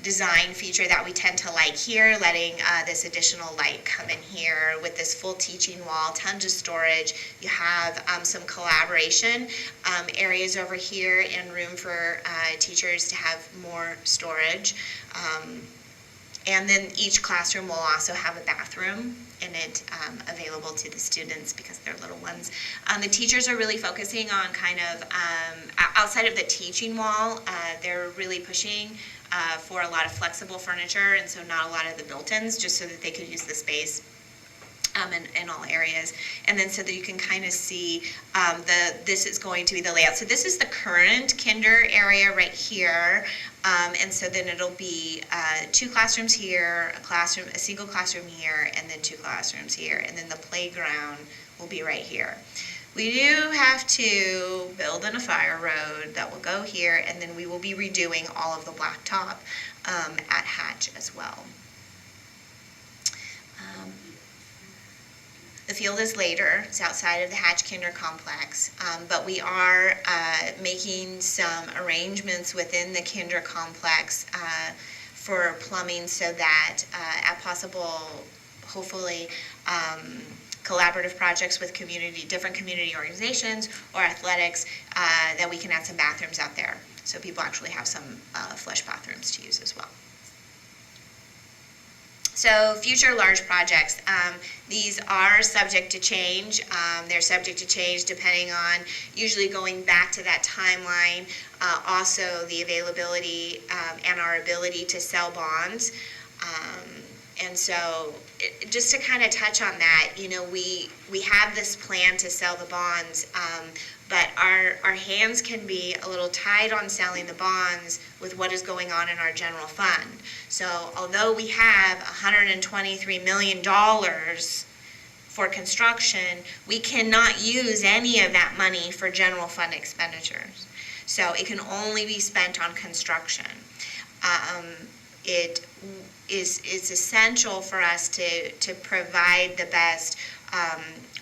S12: design feature that we tend to like here, letting this additional light come in here with this full teaching wall, tons of storage. You have some collaboration areas over here and room for teachers to have more storage. And then each classroom will also have a bathroom in it available to the students because they're little ones. The teachers are really focusing on kind of, outside of the teaching wall, they're really pushing for a lot of flexible furniture, and so not a lot of the built-ins, just so that they could use the space in all areas. And then so that you can kind of see this is going to be the layout. So this is the current kinder area right here. And so then it'll be 2 classrooms here, a single classroom here, and then 2 classrooms here. And then the playground will be right here. We do have to build in a fire road that will go here, and then we will be redoing all of the blacktop at Hatch as well. The field is later. It's outside of the Hatch Kinder Complex, but we are making some arrangements within the Kinder Complex for plumbing so that at possible, hopefully, collaborative projects with different community organizations or athletics, that we can add some bathrooms out there so people actually have some flush bathrooms to use as well. So future large projects, these are subject to change. They're subject to change depending on usually going back to that timeline, also the availability and our ability to sell bonds. And so just to kind of touch on that, you know, we have this plan to sell the bonds, but our hands can be a little tied on selling the bonds with what is going on in our general fund. So although we have $123 million for construction, we cannot use any of that money for general fund expenditures. So it can only be spent on construction. It's essential for us to provide the best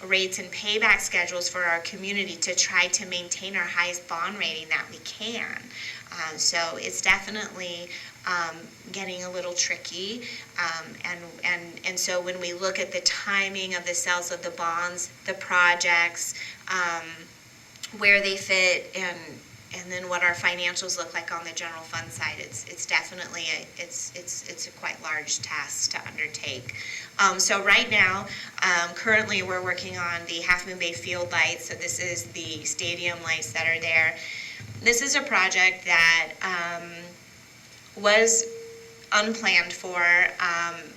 S12: rates and payback schedules for our community to try to maintain our highest bond rating that we can. So it's definitely getting a little tricky. And so when we look at the timing of the sales of the bonds, the projects, where they fit, and then what our financials look like on the general fund side, it's definitely it's a quite large task to undertake. So right now, currently we're working on the Half Moon Bay field lights. So this is the stadium lights that are there. This is a project that was unplanned for,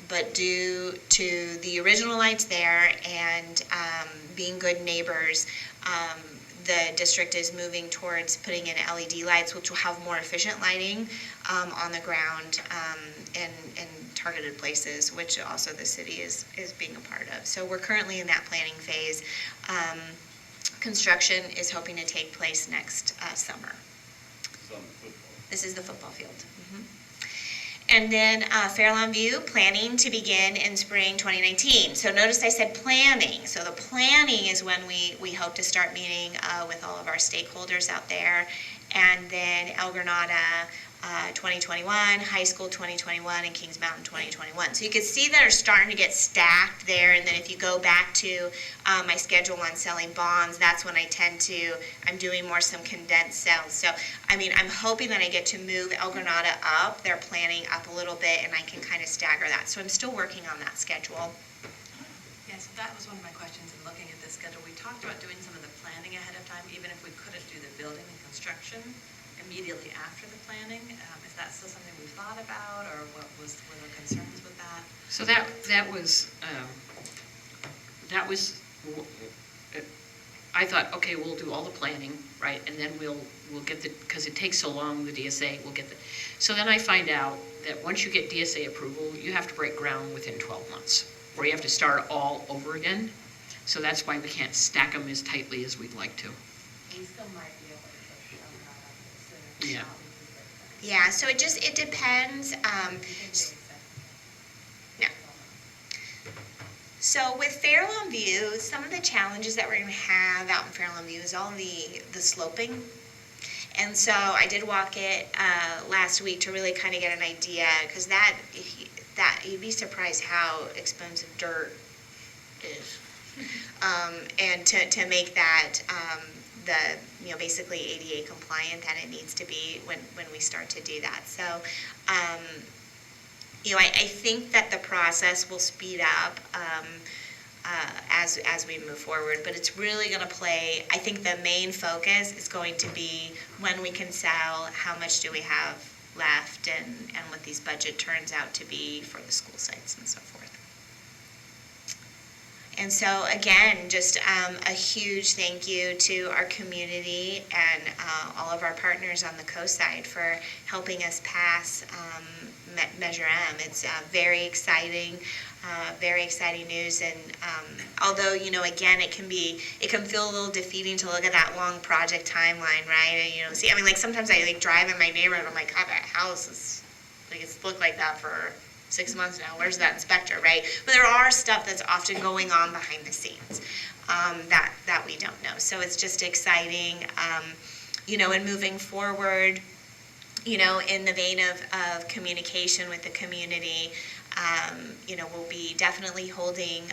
S12: but due to the original lights there and being good neighbors, the district is moving towards putting in LED lights, which will have more efficient lighting on the ground in targeted places, which also the city is being a part of. So we're currently in that planning phase. Construction is hoping to take place next summer. This is the football field. And then Fairlawn View, planning to begin in spring 2019. So notice I said planning. So the planning is when we hope to start meeting with all of our stakeholders out there. And then El Granada 2021, High School 2021, and Kings Mountain 2021. So you can see that are starting to get stacked there. And then if you go back to my schedule on selling bonds, that's when I'm doing some condensed sales. So, I mean, I'm hoping that I get to move El Granada up. They're planning up a little bit, and I can kind of stagger that. So I'm still working on that schedule.
S10: Yes, that was one of my questions in looking at this schedule. We talked about doing some of the planning ahead of time, even if we couldn't do the building and construction immediately after the planning? Is that still something we've thought about, or were there concerns with that?
S4: So that was, I thought, okay, we'll do all the planning, right, and then we'll get because it takes so long, the DSA, so then I find out that once you get DSA approval, you have to break ground within 12 months, or you have to start all over again. So that's why we can't stack them as tightly as we'd like to.
S11: We still might be able to push some of that up sooner.
S4: Yeah.
S12: Yeah, so it depends. No. So with Fairlawn View, some of the challenges that we're going to have out in Fairlawn View is all the sloping. And so I did walk it last week to really kind of get an idea, because that you'd be surprised how expensive dirt is. And to make that basically ADA compliant that it needs to be when we start to do that. So I think that the process will speed up as we move forward, but it's really going to play, I think the main focus is going to be when we can sell, how much do we have left, and what these budget turns out to be for the school sites and so forth. And so again, just a huge thank you to our community and all of our partners on the coast side for helping us pass Measure M. It's very exciting news. And although, again, it can feel a little defeating to look at that long project timeline, right? And, sometimes I drive in my neighborhood, I'm like, God, that house is, it's looked like that for 6 months now. Where's that inspector, right? But there are stuff that's often going on behind the scenes that we don't know. So it's just exciting, and moving forward, in the vein of communication with the community. We'll be definitely holding,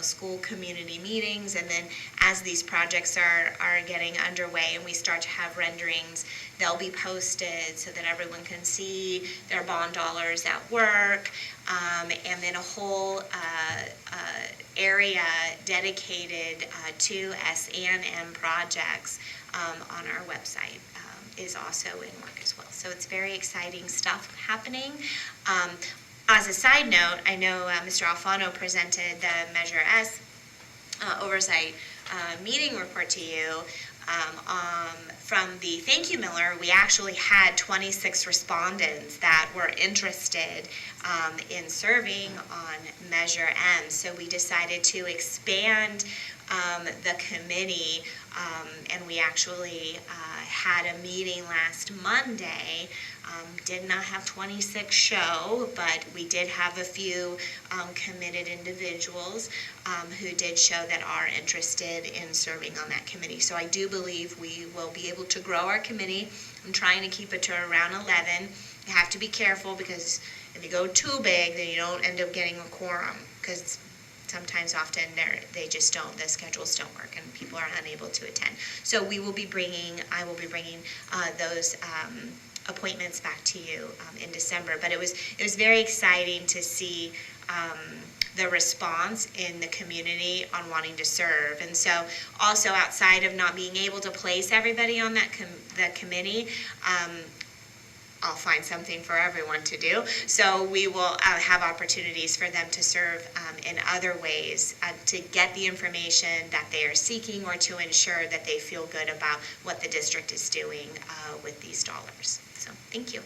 S12: school community meetings, and then as these projects are getting underway and we start to have renderings, they'll be posted so that everyone can see their bond dollars at work, and then a whole area dedicated to S&M projects on our website is also in work as well. So it's very exciting stuff happening. As a side note, I know Mr. Alfano presented the Measure S Oversight meeting report to you. From the Thank You Miller, we actually had 26 respondents that were interested in serving on Measure M. So we decided to expand the committee, and we actually had a meeting last Monday. Did not have 26 show, but we did have a few committed individuals who did show that are interested in serving on that committee. So I do believe we will be able to grow our committee. I'm trying to keep it to around 11. You have to be careful, because if you go too big, then you don't end up getting a quorum, because often they just don't, the schedules don't work and people are unable to attend. So I will be bringing those appointments back to you in December. But it was very exciting to see the response in the community on wanting to serve. And so also, outside of not being able to place everybody on that the committee, I'll find something for everyone to do. So we will have opportunities for them to serve in other ways to get the information that they are seeking, or to ensure that they feel good about what the district is doing with these dollars. So thank you.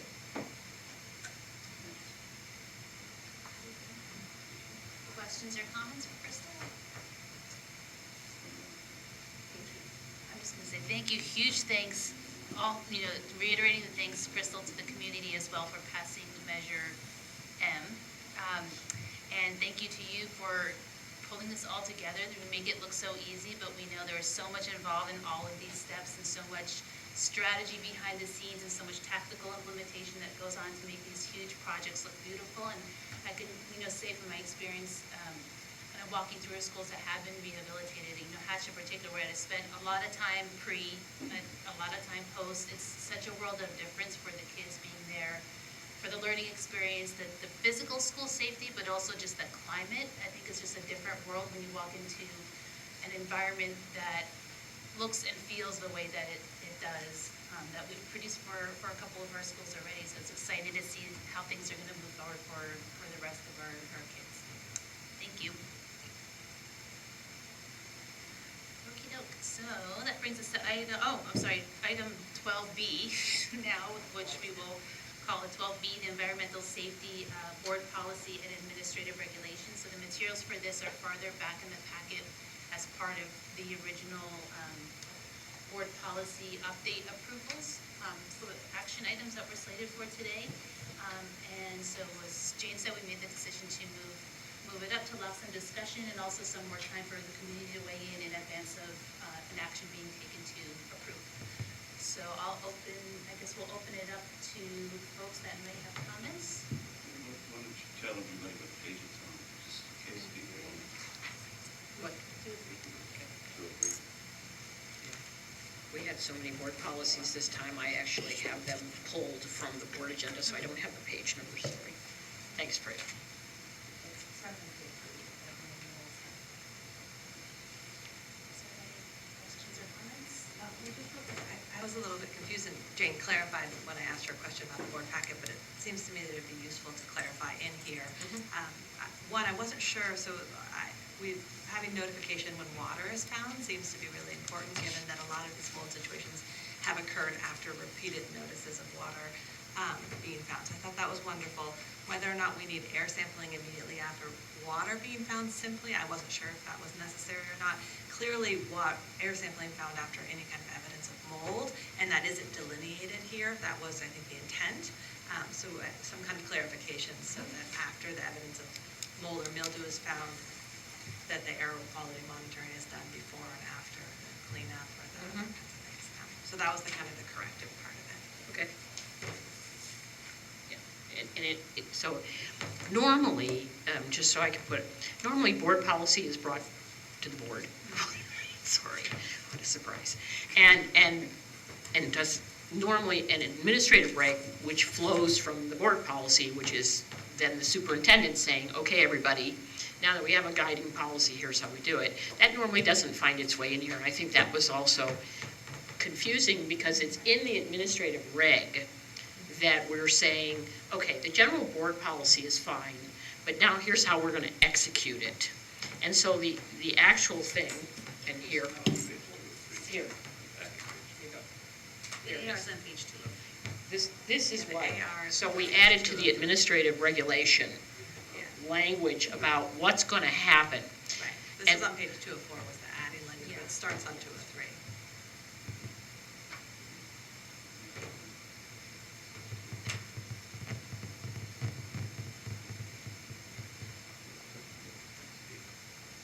S1: Questions or comments for Crystal? I'm just going to say thank you. Huge thanks. Reiterating the thanks, Crystal, to the community as well for passing Measure M. And thank you to you for pulling this all together. We make it look so easy, but we know there is so much involved in all of these steps, and so much strategy behind the scenes, and so much tactical implementation that goes on to make these huge projects look beautiful. And I can, say from my experience, kind of walking through schools that have been rehabilitated, Hatch in particular, where I spent a lot of time pre, a lot of time post. It's such a world of difference for the kids being there, for the learning experience, the physical school safety, but also just the climate. I think it's just a different world when you walk into an environment that looks and feels the way that it does, that we've produced for a couple of our schools already. So it's exciting to see how things are going to move forward for the rest of our kids. Thank you. Okey-doke. So that brings us to item 12B now, which we will call it 12B, the Environmental Safety Board Policy and Administrative Regulations. So the materials for this are farther back in the packet as part of the original board policy update approvals. So the action items that were slated for today. And so as Jane said, we made the decision to move it up to allow some discussion and also some more time for the community to weigh in advance of an action being taken to approve. So I guess we'll open it up to folks that may have comments.
S5: Why don't you tell everybody what page it's on, just in case people don't.
S4: What?
S5: 2 or 3.
S4: We had so many board policies this time, I actually have them pulled from the board agenda, so I don't have the page numbers, sorry. Thanks, Fred.
S1: Questions or comments?
S10: I was a little bit confused, and Jane clarified when I asked her a question about the board packet, but it seems to me that it'd be useful to clarify in here. One, I wasn't sure, so having notification when water is found seems to be really important, given that a lot of these mold situations have occurred after repeated notices of water being found. So I thought that was wonderful. Whether or not we need air sampling immediately after water being found simply, I wasn't sure if that was necessary or not. Clearly, air sampling found after any kind of evidence of mold, and that isn't delineated here. That was, I think, the intent. So some kind of clarification so that after the evidence of mold or mildew is found, that the air quality monitoring is done before and after the cleanup or the other kinds of things. So that was the kind of the corrective part of it.
S4: Okay. Yeah, and so normally, just so I can put it, normally board policy is brought to the board. Sorry, what a surprise. And does normally an administrative reg, which flows from the board policy, which is then the superintendent saying, okay, everybody, now that we have a guiding policy, here's how we do it. That normally doesn't find its way in here, and I think that was also confusing because it's in the administrative reg that we're saying, okay, the general board policy is fine, but now here's how we're going to execute it. And so the actual thing, and here, you go.
S10: The AR is on page 2.
S4: This is
S10: Yeah, the
S4: what,
S10: AR is
S4: so
S10: on
S4: we
S10: page
S4: added
S10: 2
S4: to
S10: of
S4: the
S10: it.
S4: administrative regulation language about what's going to happen.
S10: Right. This
S4: And-
S10: is on page 2 of 4 was the adding language, but it starts on 2 of 3.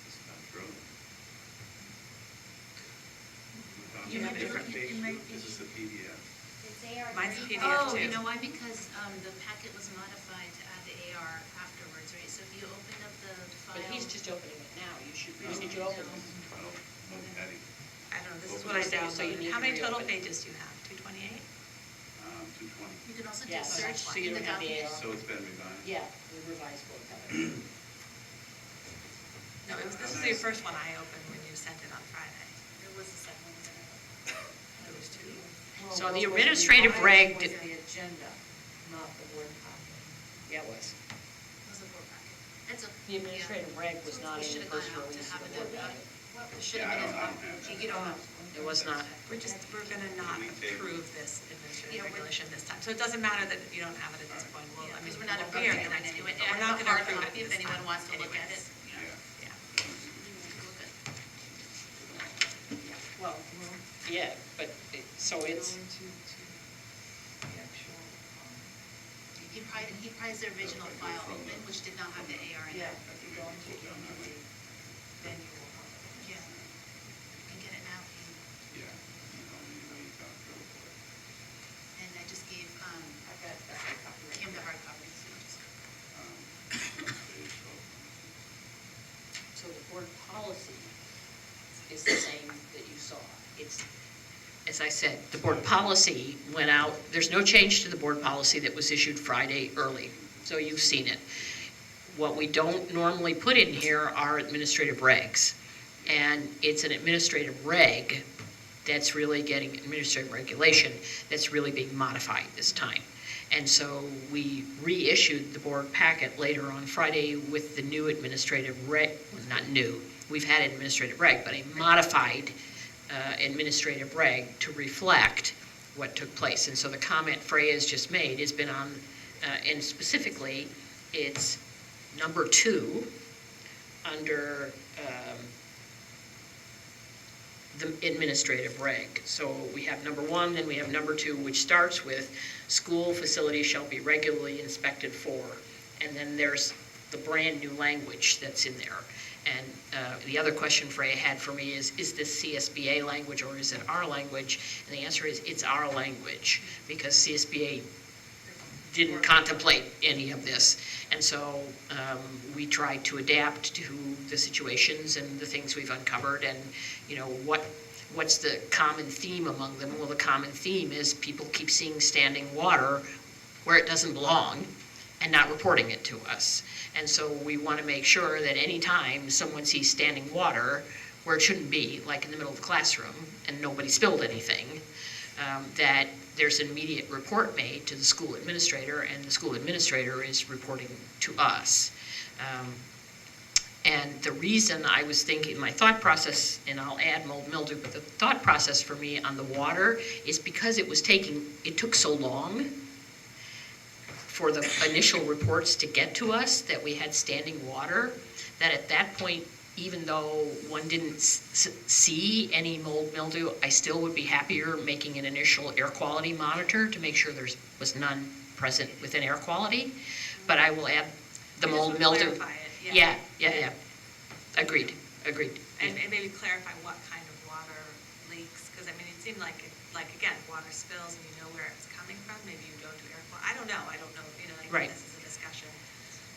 S5: It's not growing.
S10: You have a different
S5: page.
S1: it might
S5: This is the PDF.
S10: Mine's a PDF
S1: Oh,
S10: too.
S1: you know why? Because the packet was modified to add the AR afterwards, right? So if you opened up the file.
S4: But he's just opening it now. When did you open it?
S5: I don't, Patty,
S10: I don't know, this is
S5: Open
S10: what I
S5: it.
S4: So you
S10: downloaded.
S4: need
S10: How
S4: to
S10: many total
S4: reopen.
S10: pages do you have? 228?
S5: 220.
S1: You can also do
S4: Yeah,
S1: a search
S4: so you
S1: in the
S4: don't have the
S1: document.
S4: AR.
S5: So it's been revised?
S4: Yeah, the revised board cover.
S10: No, this is your first one I opened when you sent it on Friday.
S1: There was a second one that
S10: There was 2.
S4: So the administrative reg,
S7: Was the agenda, not the board copy.
S4: yeah, it was.
S1: was a board packet. It's a.
S4: The administrative reg was not in the first release of the board packet.
S1: It should
S5: Yeah, I
S1: have
S5: don't
S1: been.
S5: have that.
S1: You don't have.
S4: It was not.
S10: We're gonna not
S5: We table.
S10: approve this administrative
S1: Yeah, we're-
S10: regulation this time. So it doesn't matter that if you don't have it at this point. Well, I mean,
S1: Because we're not
S10: we'll be here
S1: approving it
S10: next
S1: anyway.
S10: week, but
S1: I
S10: we're
S1: have
S10: not
S1: a
S10: gonna
S1: hard
S10: approve it
S1: copy if
S10: this
S1: anyone
S10: time
S1: wants to look at it.
S10: anyways.
S5: Yeah.
S10: Yeah.
S4: Well, yeah, but, so it's,
S7: Going to the actual,
S1: He probably has the original file open, which did not have the AR in
S7: yeah,
S1: it.
S7: if you go into community, then you will have it.
S1: Yeah. You can get it now.
S5: Yeah. You got to go for it.
S1: And I just gave
S7: I've got that hard copy right
S1: Kim the
S7: here.
S1: hard copy. So just-
S5: Page 12.
S4: so the board policy is the same that you saw. It's, as I said, the board policy went out, there's no change to the board policy that was issued Friday early, so you've seen it. What we don't normally put in here are administrative regs. And it's an administrative reg that's really getting administrative regulation that's really being modified this time. And so we reissued the board packet later on Friday with the new administrative reg, well, not new, we've had administrative reg, but a modified administrative reg to reflect what took place. And so the comment Freya's just made has been on, and specifically, it's number 2 under the administrative reg. So we have number 1, then we have number 2, which starts with school facilities shall be regularly inspected for. And then there's the brand new language that's in there. And the other question Freya had for me is this CSBA language or is it our language? And the answer is it's our language because CSBA didn't contemplate any of this. And so we tried to adapt to the situations and the things we've uncovered and, you know, what's the common theme among them? Well, the common theme is people keep seeing standing water where it doesn't belong and not reporting it to us. And so we want to make sure that any time someone sees standing water where it shouldn't be, like in the middle of the classroom, and nobody spilled anything, that there's an immediate report made to the school administrator, and the school administrator is reporting to us. And the reason I was thinking, my thought process, and I'll add mold mildew, but the thought process for me on the water is because it took so long for the initial reports to get to us that we had standing water, that at that point, even though one didn't see any mold mildew, I still would be happier making an initial air quality monitor to make sure there was none present within air quality. But I will add the mold mildew.
S10: Clarify it, yeah.
S4: Yeah. Agreed.
S10: And maybe clarify what kind of water leaks, because I mean, it seemed like again, water spills and you know where it's coming from, maybe you don't do air quality. I don't know, you know, like
S4: Right.
S10: this is a discussion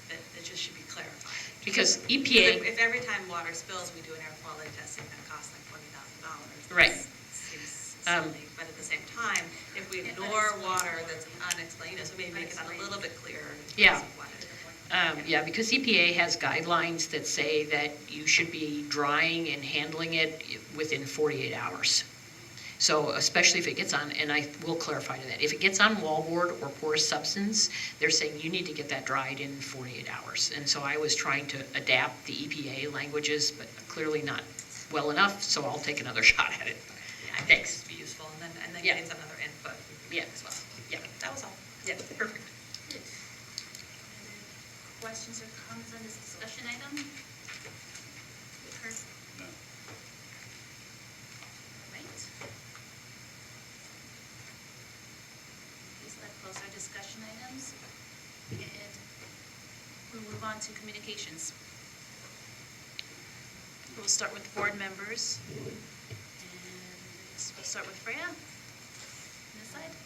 S10: that just should be clarified.
S4: Because EPA.
S10: If every time water spills, we do an air quality testing that costs like $20,000.
S4: Right.
S10: Seems silly, but at the same time, if we ignore water that's unexplained, so maybe make it a little bit clearer. in terms of what it is.
S4: Yeah, because EPA has guidelines that say that you should be drying and handling it within 48 hours. So especially if it gets on, and I will clarify to that, if it gets on wallboard or porous substance, they're saying you need to get that dried in 48 hours. And so I was trying to adapt the EPA languages, but clearly not well enough, so I'll take another shot at it.
S10: Yeah, I think
S4: Thanks.
S10: it'd be useful, and then
S4: Yeah.
S10: getting some other input
S4: Yeah.
S10: as well.
S4: Yeah.
S10: That was all.
S4: Yeah, perfect.
S1: Questions or comments on this discussion item? Kurt?
S5: No.
S1: Right. Please let close our discussion items. And we'll move on to communications. We'll start with board members. And we'll start with Freya. On this side.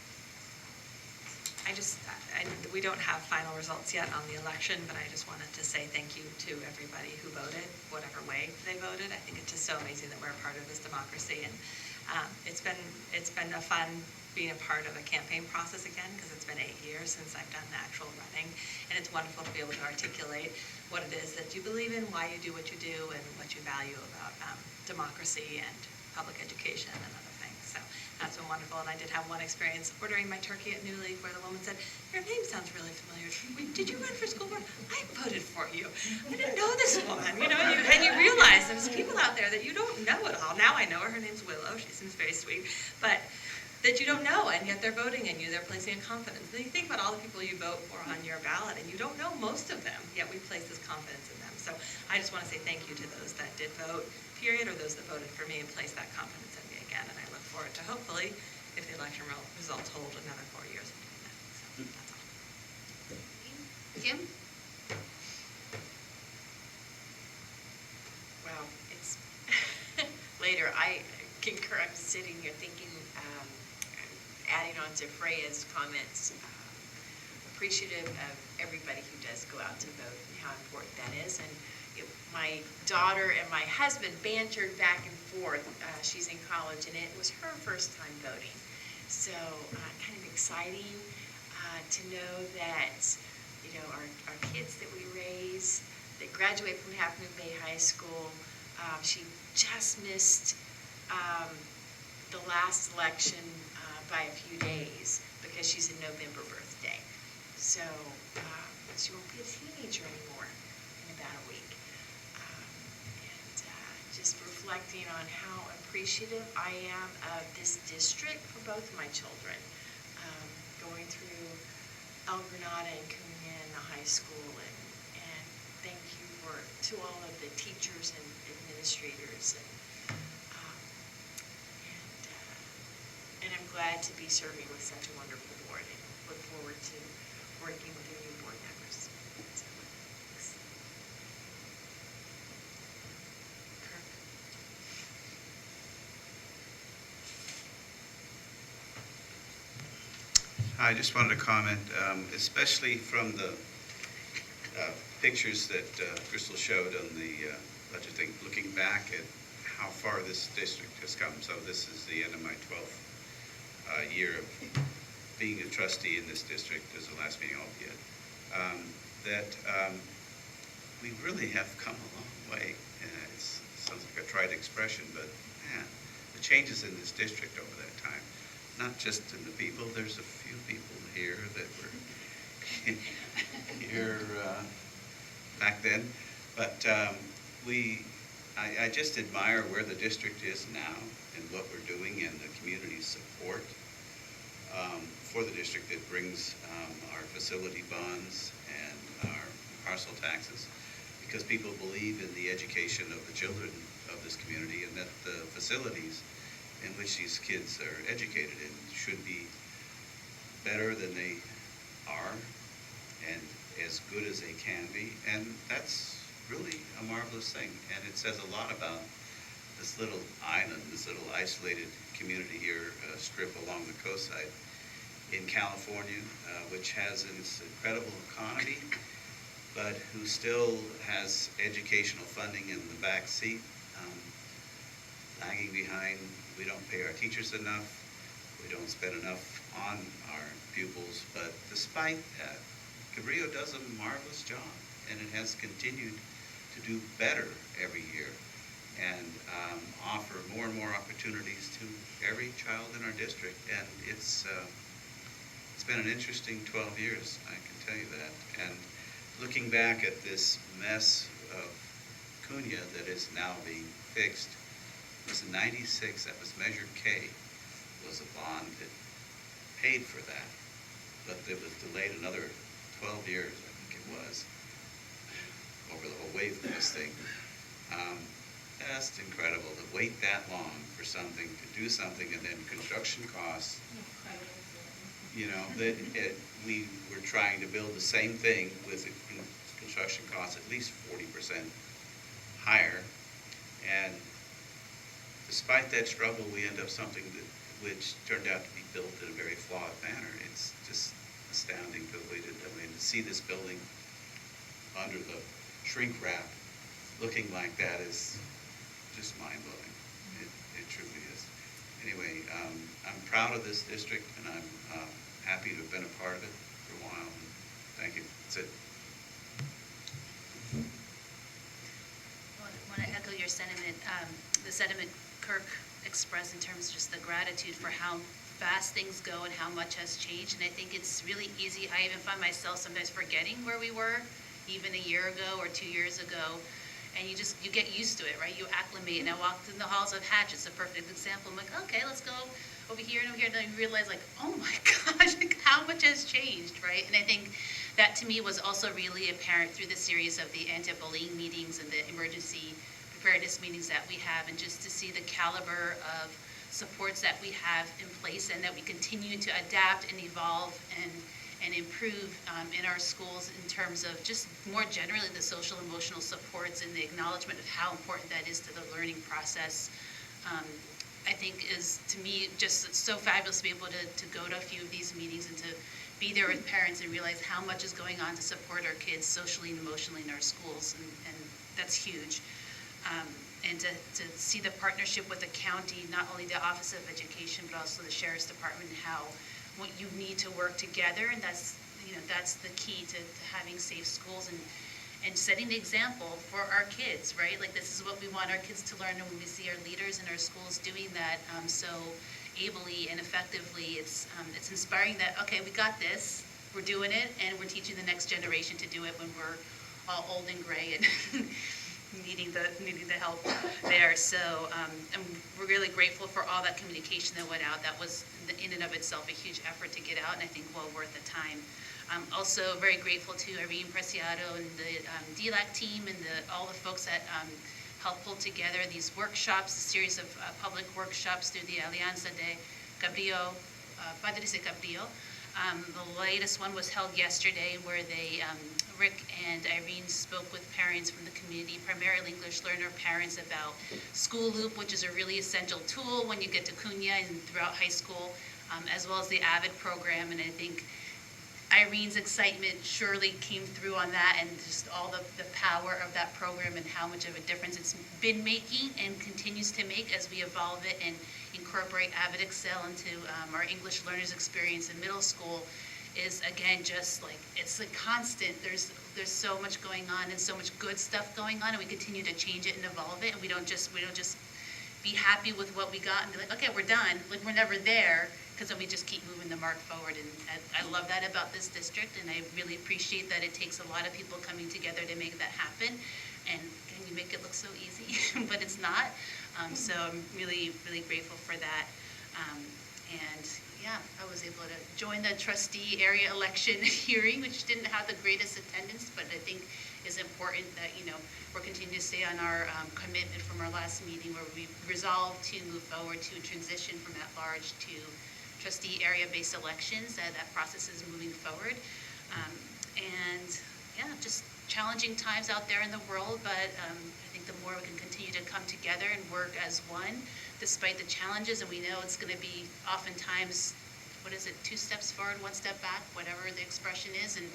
S10: We don't have final results yet on the election, but I just wanted to say thank you to everybody who voted, whatever way they voted. I think it's just so amazing that we're a part of this democracy, and it's been a fun being a part of a campaign process again, because it's been 8 years since I've done the actual running, and it's wonderful to be able to articulate what it is that you believe in, why you do what you do, and what you value about democracy and public education and other things. So that's been wonderful, and I did have one experience ordering my turkey at New Leaf where the woman said, "Your name sounds really familiar. Did you run for school board? I voted for you. I didn't know this woman," you know, and you realize there's people out there that you don't know at all. Now I know her. Her name's Willow. She seems very sweet, but that you don't know, and yet they're voting in you. They're placing a confidence. Then you think about all the people you vote for on your ballot, and you don't know most of them, yet we place this confidence in them. So I just want to say thank you to those that did vote, period, or those that voted for me and placed that confidence in me again. And I look forward to hopefully, if the election results hold, another 4 years of doing that. So that's all.
S1: Kim?
S11: Well, it's later. I concur. I'm sitting here thinking, adding on to Freya's comments, appreciative of everybody who does go out to vote and how important that is. And my daughter and my husband bantered back and forth. She's in college, and it was her first time voting. So kind of exciting to know that, you know, our kids that we raise, that graduate from Half Moon Bay High School, she just missed the last election by a few days because she's a November birthday. So she won't be a teenager anymore in about a week. Just reflecting on how appreciative I am of this district for both of my children. Going through El Granada and Cunha in the high school, and thank you to all of the teachers and administrators, and I'm glad to be serving with such a wonderful board, and look forward to working with your new board members. So, thanks. Kirk.
S5: I just wanted to comment, especially from the pictures that Crystal showed on the budget thing, looking back at how far this district has come. So this is the end of my 12th year of being a trustee in this district. This is the last meeting I'll be at. We really have come a long way. It sounds like a trite expression, but man, the changes in this district over that time, not just in the people, there's a few people here that were here back then, but I just admire where the district is now and what we're doing and the community support for the district that brings our facility bonds and our parcel taxes, because people believe in the education of the children of this community, and that the facilities in which these kids are educated in should be better than they are and as good as they can be. And that's really a marvelous thing. And it says a lot about this little island, this little isolated community here, strip along the coast side in California, which has its incredible economy, but who still has educational funding in the back seat, lagging behind. We don't pay our teachers enough. We don't spend enough on our pupils. But despite that, Cabrillo does a marvelous job, and it has continued to do better every year and offer more and more opportunities to every child in our district. And it's been an interesting 12 years, I can tell you that. And looking back at this mess of Cunha that is now being fixed, it was in '96, that was Measure K, was a bond that paid for that. But it was delayed another 12 years, I think it was, over the whole wave of this thing. Just incredible to wait that long for something, to do something, and then construction costs. You know, we were trying to build the same thing with the construction costs at least 40% higher. And despite that struggle, we end up something which turned out to be built in a very flawed manner. It's just astounding to see this building under the shrink wrap looking like that is just mind-blowing. It truly is. Anyway, I'm proud of this district, and I'm happy to have been a part of it for a while. Thank you. That's it.
S1: I want to echo your sentiment, the sentiment Kirk expressed in terms of just the gratitude for how fast things go and how much has changed. And I think it's really easy. I even find myself sometimes forgetting where we were even a year ago or 2 years ago. And you get used to it, right? You acclimate. And I walked in the halls of Hatch. It's a perfect example. I'm like, okay, let's go over here and over here. And then you realize, like, oh my gosh, like, how much has changed, right? And I think that to me was also really apparent through the series of the anti-bullying meetings and the emergency preparedness meetings that we have, and just to see the caliber of supports that we have in place and that we continue to adapt and evolve and improve in our schools in terms of just more generally the social emotional supports and the acknowledgement of how important that is to the learning process. I think is, to me, just so fabulous to be able to go to a few of these meetings and to be there with parents and realize how much is going on to support our kids socially and emotionally in our schools, and that's huge. And to see the partnership with the county, not only the Office of Education, but also the Sheriff's Department, and how what you need to work together, and that's the key to having safe schools. and setting the example for our kids, right? Like, this is what we want our kids to learn, and when we see our leaders in our schools doing that so ably and effectively, it's inspiring that, okay, we got this, we're doing it, and we're teaching the next generation to do it when we're all old and gray and needing the help there. So and we're really grateful for all that communication that went out. That was in and of itself a huge effort to get out, and I think well worth the time. Also very grateful to Irene Preciado and the DLAC team and all the folks that helped pull together these workshops, a series of public workshops through the Alianza de Cabrillo, Padres de Cabrillo. The latest one was held yesterday where Rick and Irene spoke with parents from the community, primarily English learner parents, about School Loop, which is a really essential tool when you get to Cunha and throughout high school, as well as the AVID program. And I think Irene's excitement surely came through on that, and just all the power of that program and how much of a difference it's been making and continues to make as we evolve it and incorporate AVID Excel into our English learners experience in middle school. Is again just like it's a constant. There's so much going on and so much good stuff going on, and we continue to change it and evolve it, and we don't just be happy with what we got and be like, okay, we're done. Like, we're never there, because then we just keep moving the mark forward. And I love that about this district, and I really appreciate that it takes a lot of people coming together to make that happen. And again, you make it look so easy, but it's not. So I'm really, really grateful for that. And yeah, I was able to join the trustee area election hearing, which didn't have the greatest attendance, but I think is important that, we're continuing to stay on our commitment from our last meeting, where we resolved to move forward to transition from at-large to trustee area-based elections. That process is moving forward. And yeah, just challenging times out there in the world, but I think the more we can continue to come together and work as one, despite the challenges, and we know it's going to be oftentimes, 2 steps forward, 1 step back, whatever the expression is, and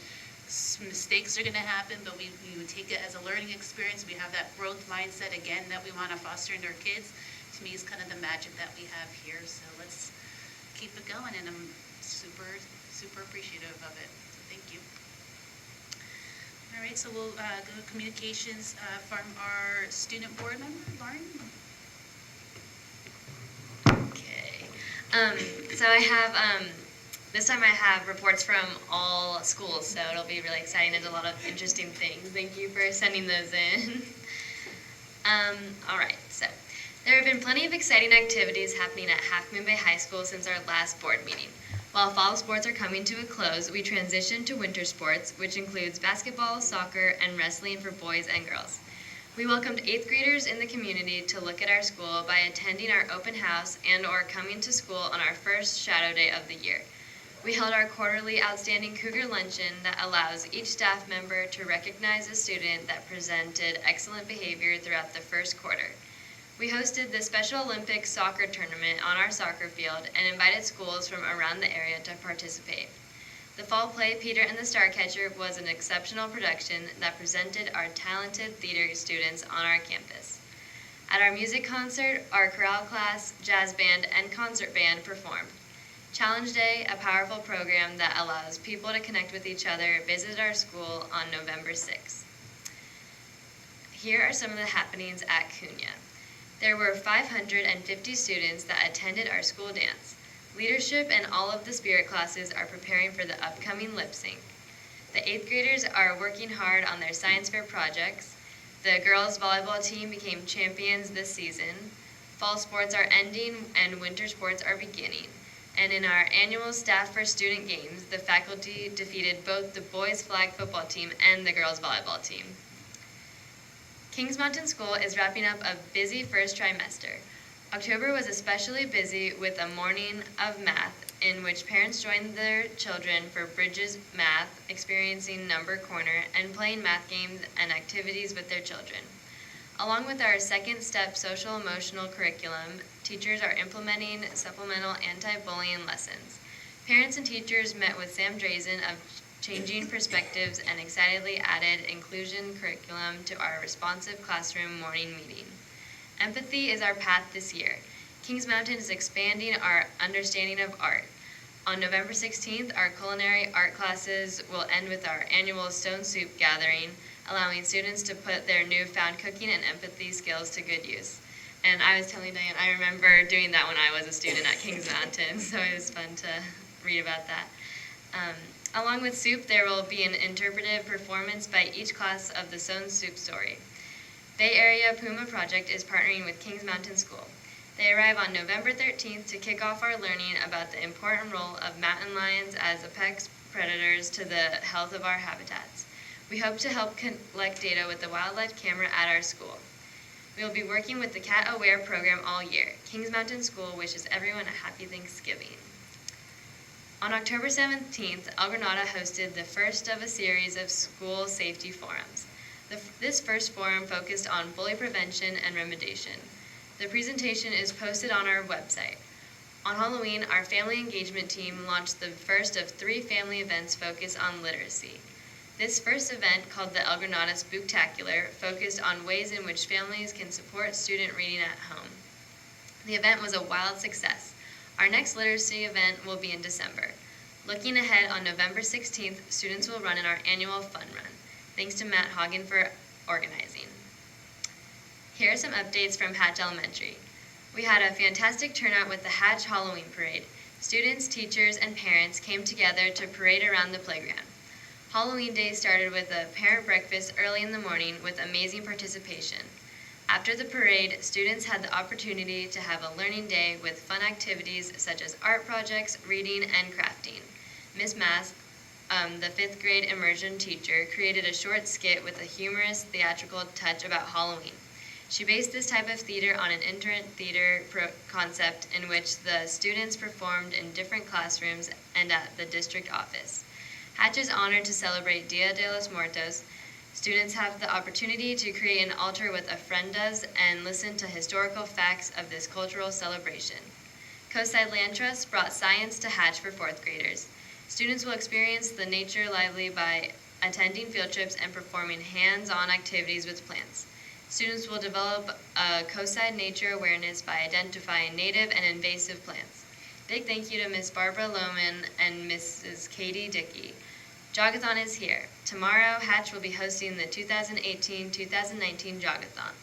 S1: mistakes are going to happen, but we would take it as a learning experience. We have that growth mindset, again, that we want to foster in our kids. To me, is kind of the magic that we have here, so let's keep it going, and I'm super, super appreciative of it, so thank you. All right, so we'll go to communications from our student board member, Lauren.
S14: Okay. So I have, this time I have reports from all schools, so it'll be really exciting. There's a lot of interesting things. Thank you for sending those in. All right, so there have been plenty of exciting activities happening at Half Moon Bay High School since our last board meeting. While fall sports are coming to a close, we transitioned to winter sports, which includes basketball, soccer, and wrestling for boys and girls. We welcomed 8th graders in the community to look at our school by attending our open house and/or coming to school on our first shadow day of the year. We held our quarterly Outstanding Cougar Luncheon that allows each staff member to recognize a student that presented excellent behavior throughout the first quarter. We hosted the Special Olympics soccer tournament on our soccer field and invited schools from around the area to participate. The fall play, Peter and the Starcatcher, was an exceptional production that presented our talented theater students on our campus. At our music concert, our chorale class, jazz band, and concert band performed. Challenge Day, a powerful program that allows people to connect with each other, visited our school on November 6th. Here are some of the happenings at Cunha. There were 550 students that attended our school dance. Leadership and all of the spirit classes are preparing for the upcoming lip sync. The 8th graders are working hard on their science fair projects. The girls volleyball team became champions this season. Fall sports are ending and winter sports are beginning. And in our annual Staff for Student Games, the faculty defeated both the boys flag football team and the girls volleyball team. Kings Mountain School is wrapping up a busy first trimester. October was especially busy with a morning of math in which parents joined their children for Bridges Math, experiencing Number Corner, and playing math games and activities with their children. Along with our second step social emotional curriculum, teachers are implementing supplemental anti-bullying lessons. Parents and teachers met with Sam Drazen of Changing Perspectives and excitedly added inclusion curriculum to our responsive classroom morning meeting. Empathy is our path this year. Kings Mountain is expanding our understanding of art. On November 16th, our culinary art classes will end with our annual Stone Soup gathering, allowing students to put their newfound cooking and empathy skills to good use. And I was telling Diane, I remember doing that when I was a student at Kings Mountain, so it was fun to read about that. Along with soup, there will be an interpretive performance by each class of the Sown Soup story. Bay Area Puma Project is partnering with Kings Mountain School. They arrive on November 13th to kick off our learning about the important role of mountain lions as apex predators to the health of our habitats. We hope to help collect data with the wildlife camera at our school. We will be working with the Cat Aware program all year. Kings Mountain School wishes everyone a happy Thanksgiving. On October 17th, El Granada hosted the first of a series of school safety forums. This first forum focused on bully prevention and remediation. The presentation is posted on our website. On Halloween, our family engagement team launched the first of 3 family events focused on literacy. This first event, called the El Granada Spooktacular, focused on ways in which families can support student reading at home. The event was a wild success. Our next literacy event will be in December. Looking ahead, on November 16th, students will run in our annual fun run. Thanks to Matt Hagen for organizing. Here are some updates from Hatch Elementary. We had a fantastic turnout with the Hatch Halloween Parade. Students, teachers, and parents came together to parade around the playground. Halloween Day started with a parent breakfast early in the morning with amazing participation. After the parade, students had the opportunity to have a learning day with fun activities such as art projects, reading, and crafting. Ms. Mass, the 5th grade immersion teacher, created a short skit with a humorous theatrical touch about Halloween. She based this type of theater on an itinerant theater concept in which the students performed in different classrooms and at the district office. Hatch is honored to celebrate Dia de los Muertos. Students have the opportunity to create an altar with ofrendas and listen to historical facts of this cultural celebration. Coastside Land Trust brought science to Hatch for 4th graders. Students will experience the nature lively by attending field trips and performing hands-on activities with plants. Students will develop a coastside nature awareness by identifying native and invasive plants. Big thank you to Ms. Barbara Lohman and Mrs. Katie Dickey. Jogathon is here. Tomorrow, Hatch will be hosting the 2018-2019 Jogathon.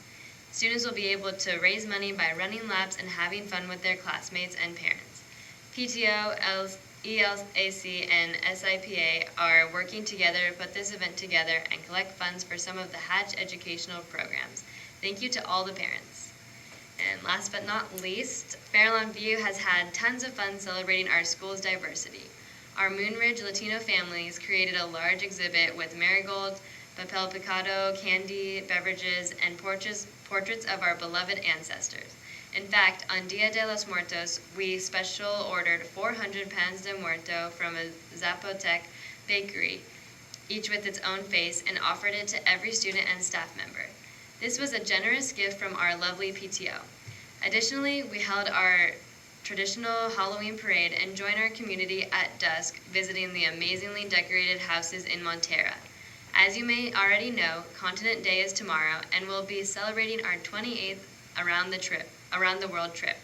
S14: Students will be able to raise money by running laps and having fun with their classmates and parents. PTO, ELAC, and SIPA are working together to put this event together and collect funds for some of the Hatch educational programs. Thank you to all the parents. And last but not least, Fairlawn View has had tons of fun celebrating our school's diversity. Our Moonridge Latino families created a large exhibit with marigold, papel picado, candy, beverages, and portraits of our beloved ancestors. In fact, on Dia de los Muertos, we special ordered 400 pans de muerto from a Zapotec bakery, each with its own face, and offered it to every student and staff member. This was a generous gift from our lovely PTO. Additionally, we held our traditional Halloween parade and joined our community at dusk, visiting the amazingly decorated houses in Montera. As you may already know, Continent Day is tomorrow, and we'll be celebrating our 28th around the world trip.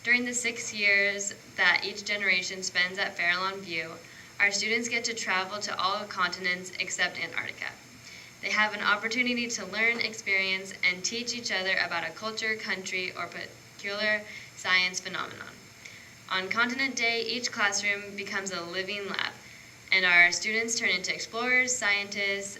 S14: During the 6 years that each generation spends at Fairlawn View, our students get to travel to all continents except Antarctica. They have an opportunity to learn, experience, and teach each other about a culture, country, or particular science phenomenon. On Continent Day, each classroom becomes a living lab, and our students turn into explorers, scientists,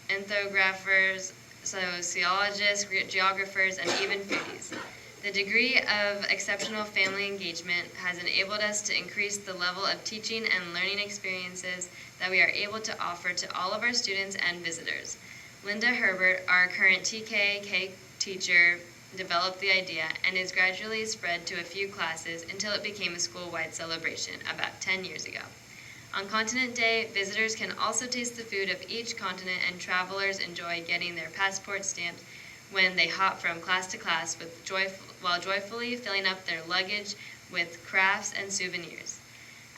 S14: ethnographers, sociologists, geographers, and even foodies. The degree of exceptional family engagement has enabled us to increase the level of teaching and learning experiences that we are able to offer to all of our students and visitors. Linda Herbert, our current TK teacher, developed the idea and is gradually spread to a few classes until it became a school-wide celebration about 10 years ago. On Continent Day, visitors can also taste the food of each continent, and travelers enjoy getting their passport stamped when they hop from class to class while joyfully filling up their luggage with crafts and souvenirs.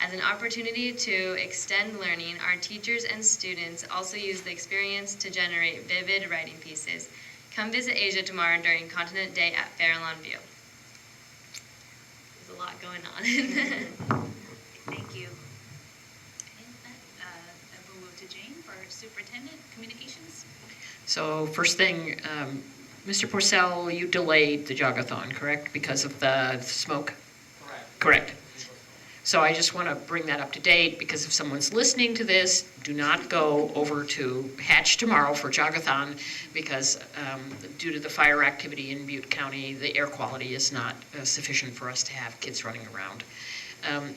S14: As an opportunity to extend learning, our teachers and students also use the experience to generate vivid writing pieces. Come visit Asia tomorrow during Continent Day at Fairlawn View. There's a lot going on.
S1: Thank you. We'll move to to Jane for Superintendent Communications.
S4: So first thing, Mr. Porcel, you delayed the jogathon, correct, because of the smoke? Correct. So I just want to bring that up to date, because if someone's listening to this, do not go over to Hatch tomorrow for jogathon, because due to the fire activity in Butte County, the air quality is not sufficient for us to have kids running around.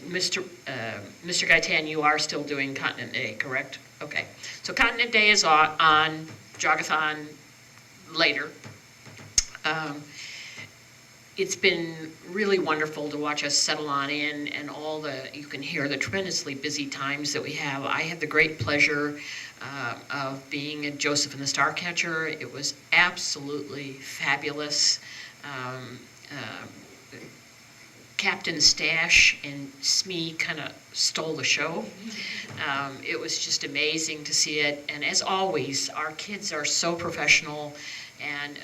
S4: Mr. Gaitan, you are still doing Continent Day, correct? Okay. So Continent Day is on jogathon later. It's been really wonderful to watch us settle on in, and you can hear the tremendously busy times that we have. I had the great pleasure of being at Joseph and the Starcatcher. It was absolutely fabulous. Captain Stash and Smee kind of stole the show. It was just amazing to see it. And as always, our kids are so professional, and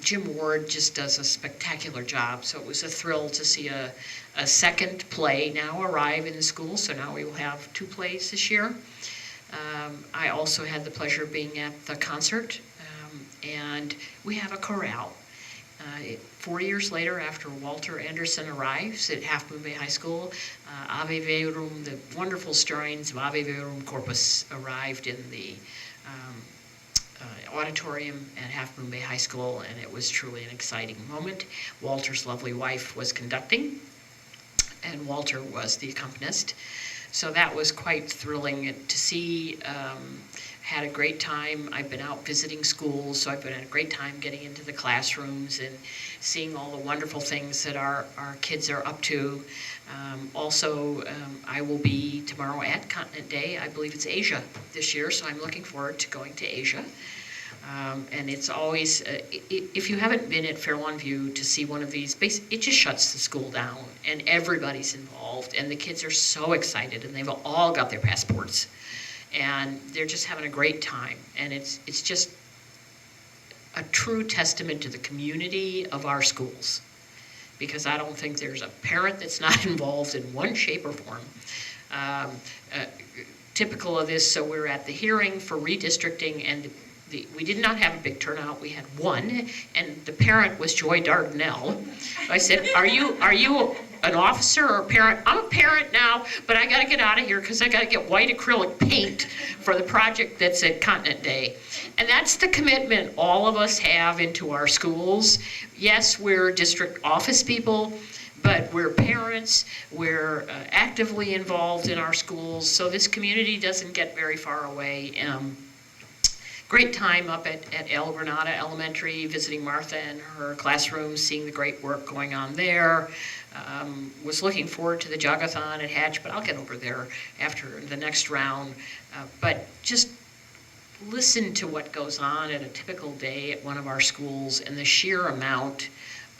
S4: Jim Ward just does a spectacular job. So it was a thrill to see a second play now arrive in the school. So now we will have 2 plays this year. I also had the pleasure of being at the concert, and we have a chorale. 4 years later, after Walter Anderson arrives at Half Moon Bay High School, Ave Verum, the wonderful strains of Ave Verum Corpus arrived in the auditorium at Half Moon Bay High School, and it was truly an exciting moment. Walter's lovely wife was conducting, and Walter was the accompanist. So that was quite thrilling to see. Had a great time. I've been out visiting schools, so I've been had a great time getting into the classrooms and seeing all the wonderful things that our kids are up to. I will be tomorrow at Continent Day. I believe it's Asia this year, so I'm looking forward to going to Asia. And it's always, if you haven't been at Fair Lawn View to see one of these, it just shuts the school down, and everybody's involved, and the kids are so excited, and they've all got their passports, and they're just having a great time. And it's just a true testament to the community of our schools, because I don't think there's a parent that's not involved in one shape or form. Typical of this, so we're at the hearing for redistricting, and we did not have a big turnout. We had one, and the parent was Joy Dardanelle. I said, are you an officer or a parent? I'm a parent now, but I gotta get out of here because I gotta get white acrylic paint for the project that's at Continent Day. And that's the commitment all of us have into our schools. Yes, we're district office people, but we're parents, we're actively involved in our schools, so this community doesn't get very far away. Great time up at El Granada Elementary, visiting Martha and her classroom, seeing the great work going on there. Was looking forward to the jogathon at Hatch, but I'll get over there after the next round. But just listen to what goes on at a typical day at one of our schools, and the sheer amount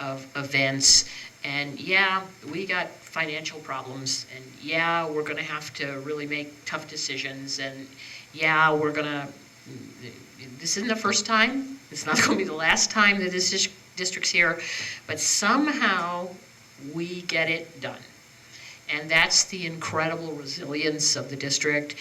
S4: of events. And yeah, we got financial problems, and yeah, we're gonna have to really make tough decisions, and yeah, this isn't the first time, it's not gonna be the last time that this district's here, but somehow we get it done. And that's the incredible resilience of the district.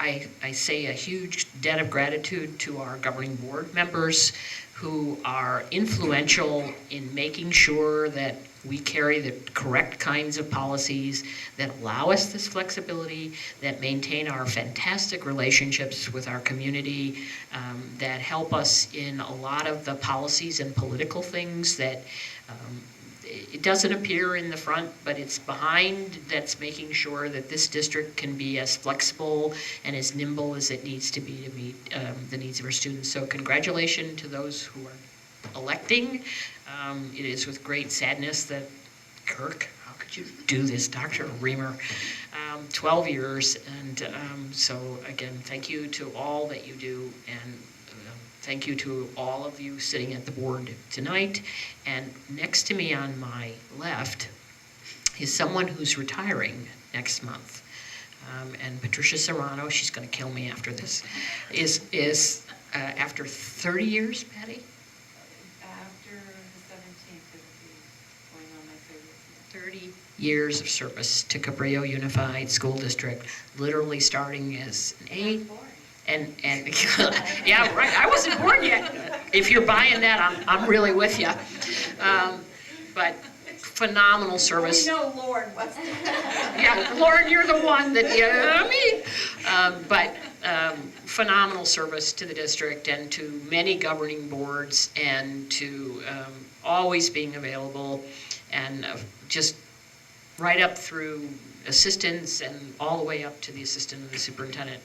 S4: I say a huge debt of gratitude to our governing board members who are influential in making sure that we carry the correct kinds of policies that allow us this flexibility, that maintain our fantastic relationships with our community, that help us in a lot of the policies and political things that it doesn't appear in the front, but it's behind, that's making sure that this district can be as flexible and as nimble as it needs to be to meet the needs of our students. So congratulations to those who are electing. It is with great sadness that, Kirk, how could you do this, Dr. Reamer? 12 years, and so again, thank you to all that you do, and thank you to all of you sitting at the board tonight. And next to me on my left is someone who's retiring next month. And Patricia Serrano, she's going to kill me after this, is after 30 years, Patty?
S7: After the 17th, it will be going on my 30th
S4: 30 years of service to Cabrillo Unified School District, literally starting as an 8. And yeah, right, I wasn't born yet. If you're buying that, I'm really with you. But phenomenal service.
S7: We know Lauren was.
S4: Yeah, Lauren, you're the one that, me. But phenomenal service to the district and to many governing boards and to always being available and just right up through assistants and all the way up to the assistant of the superintendent.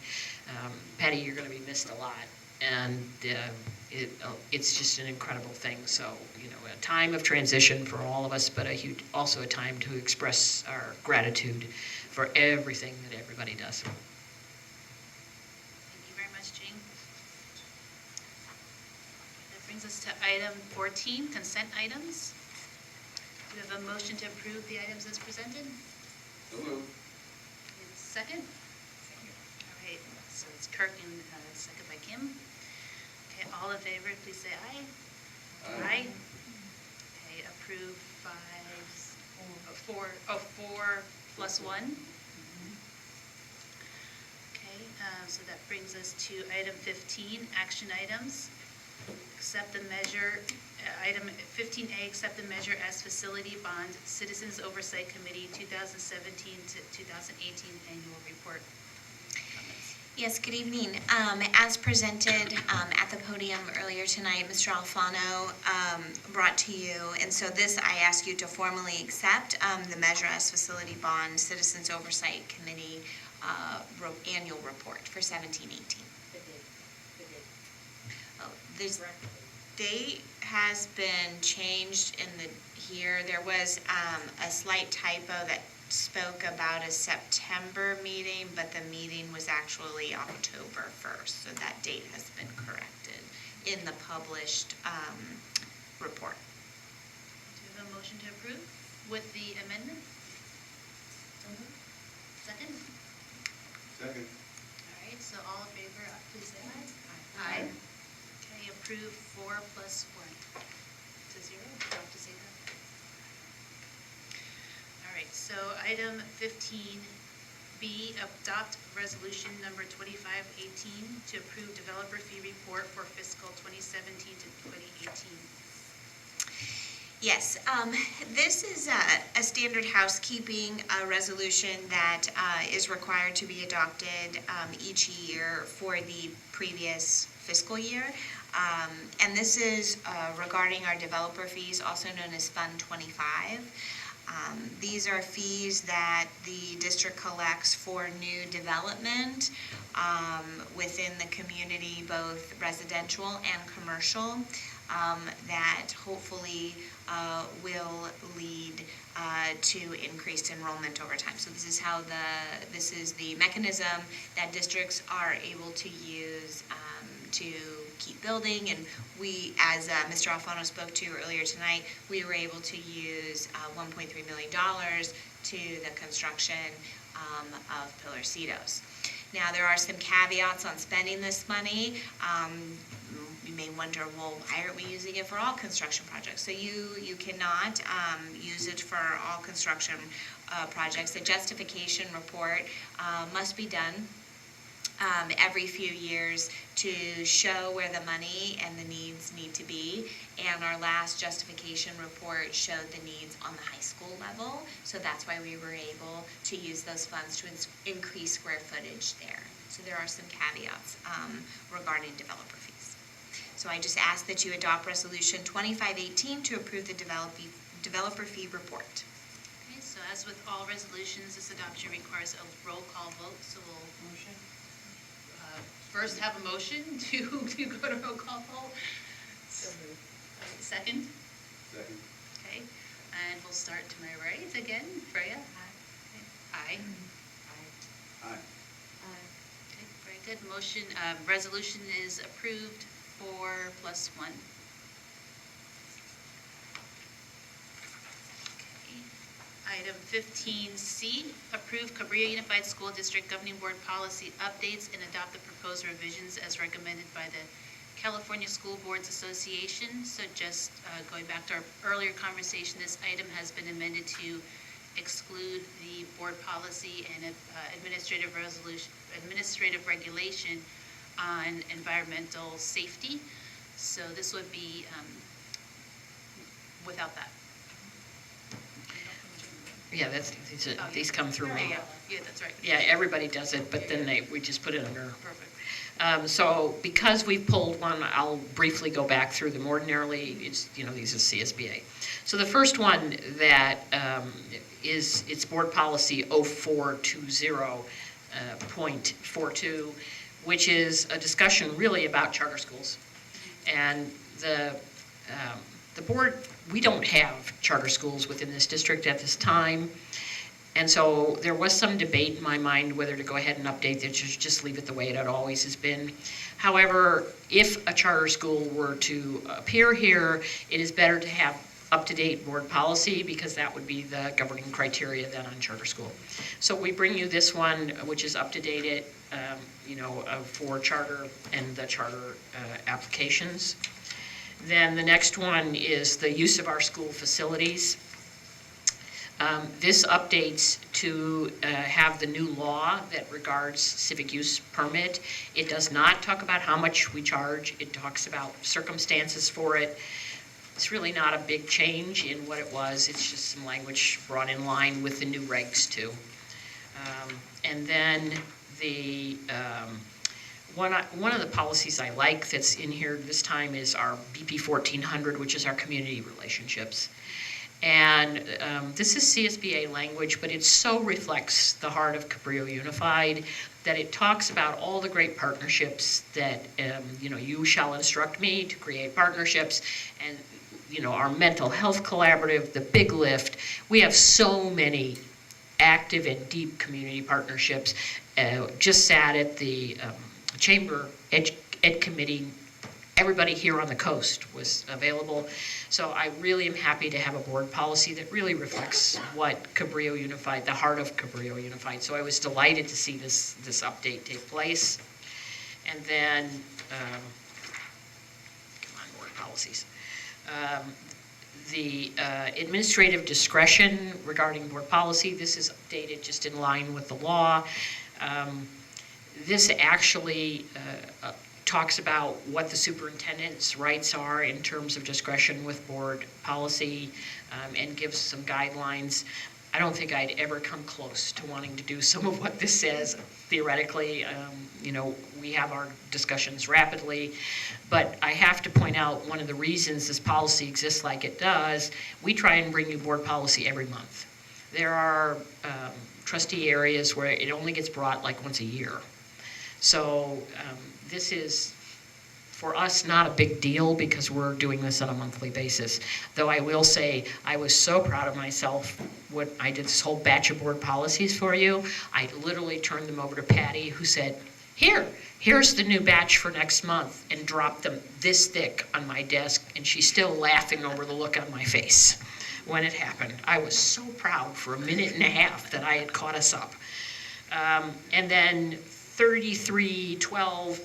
S4: Patty, you're going to be missed a lot. And it's just an incredible thing. So, a time of transition for all of us, but also a time to express our gratitude for everything that everybody does.
S1: Thank you very much, Jane. That brings us to item 14, consent items. Do we have a motion to approve the items as presented?
S5: So moved.
S1: Second? All right, so it's Kirk and second by Kim. Okay, all in favor, please say aye. Aye. Okay, approve 4 plus 1. Okay, so that brings us to item 15, action items. Accept the measure, item 15A, accept the measure as facility bond, Citizens Oversight Committee 2017 to 2018 annual report.
S12: Yes, good evening. As presented at the podium earlier tonight, Mr. Alfano brought to you, and so this I ask you to formally accept the Measure as Facility Bond Citizens Oversight Committee annual report for 17-18. This date has been changed in here. There was a slight typo that spoke about a September meeting, but the meeting was actually October 1st, so that date has been corrected in the published report.
S1: Do you have a motion to approve with the amendment? Second?
S5: Second.
S1: All right, so all in favor, please say aye. Aye. Okay, approve 4 plus 1 to 0. Do you have to say that? All right, so item 15B, adopt resolution number 2518 to approve developer fee report for fiscal 2017 to 2018.
S12: Yes, this is a standard housekeeping resolution that is required to be adopted each year for the previous fiscal year. And this is regarding our developer fees, also known as Fund 25. These are fees that the district collects for new development within the community, both residential and commercial, that hopefully will lead to increased enrollment over time. So this is the mechanism that districts are able to use to keep building, and we, as Mr. Alfano spoke to earlier tonight, we were able to use $1.3 million to the construction of Pillar Cedos. Now, there are some caveats on spending this money. You may wonder, well, why aren't we using it for all construction projects? So you cannot use it for all construction projects. The justification report must be done every few years to show where the money and the needs need to be. And our last justification report showed the needs on the high school level. So that's why we were able to use those funds to increase square footage there. So there are some caveats regarding developer fees. So I just ask that you adopt Resolution 2518 to approve the developer fee report.
S1: Okay, so as with all resolutions, this adoption requires a roll call vote, so we'll first have a motion to go to roll call vote. So moved. Second?
S5: Second.
S1: Okay, and we'll start to my right again. Freya? Aye.
S5: Aye.
S1: Okay, very good. Motion, resolution is approved 4 plus 1. Item 15C, approve Cabrillo Unified School District Governing Board policy updates and adopt the proposed revisions as recommended by the California School Boards Association. So just going back to our earlier conversation, this item has been amended to exclude the board policy and administrative regulation on environmental safety. So this would be without that.
S4: Yeah, these come through me.
S1: Yeah, that's right.
S4: Yeah, everybody does it, but then we just put it under.
S1: Perfect.
S4: So because we've pulled one, I'll briefly go back through them. Ordinarily, it's, these are CSBA. So the first one that it's board policy 0420.42, which is a discussion really about charter schools. And the board, we don't have charter schools within this district at this time. And so there was some debate in my mind whether to go ahead and update it, just leave it the way it always has been. However, if a charter school were to appear here, it is better to have up-to-date board policy because that would be the governing criteria then on charter school. So we bring you this one, which is up-to-date, for charter and the charter applications. Then the next one is the use of our school facilities. This updates to have the new law that regards civic use permit. It does not talk about how much we charge. It talks about circumstances for it. It's really not a big change in what it was. It's just some language brought in line with the new regs too. And then the one of the policies I like that's in here this time is our BP 1400, which is our community relationships. And this is CSBA language, but it so reflects the heart of Cabrillo Unified that it talks about all the great partnerships that, you shall instruct me to create partnerships, and, our mental health collaborative, the Big Lift. We have so many active and deep community partnerships. Just sat at the Chamber Ed Committee. Everybody here on the coast was available. So I really am happy to have a board policy that really reflects what Cabrillo Unified, the heart of Cabrillo Unified. So I was delighted to see this update take place. And then, come on, board policies. The administrative discretion regarding board policy, this is updated just in line with the law. This actually talks about what the superintendent's rights are in terms of discretion with board policy, and gives some guidelines. I don't think I'd ever come close to wanting to do some of what this says theoretically. We have our discussions rapidly, but I have to point out one of the reasons this policy exists like it does, we try and bring you board policy every month. There are trustee areas where it only gets brought like once a year. So this is, for us, not a big deal because we're doing this on a monthly basis. Though I will say, I was so proud of myself when I did this whole batch of board policies for you. I literally turned them over to Patty, who said, here's the new batch for next month, and dropped them this thick on my desk, and she's still laughing over the look on my face when it happened. I was so proud for a minute and a half that I had caught us up. And then 3312,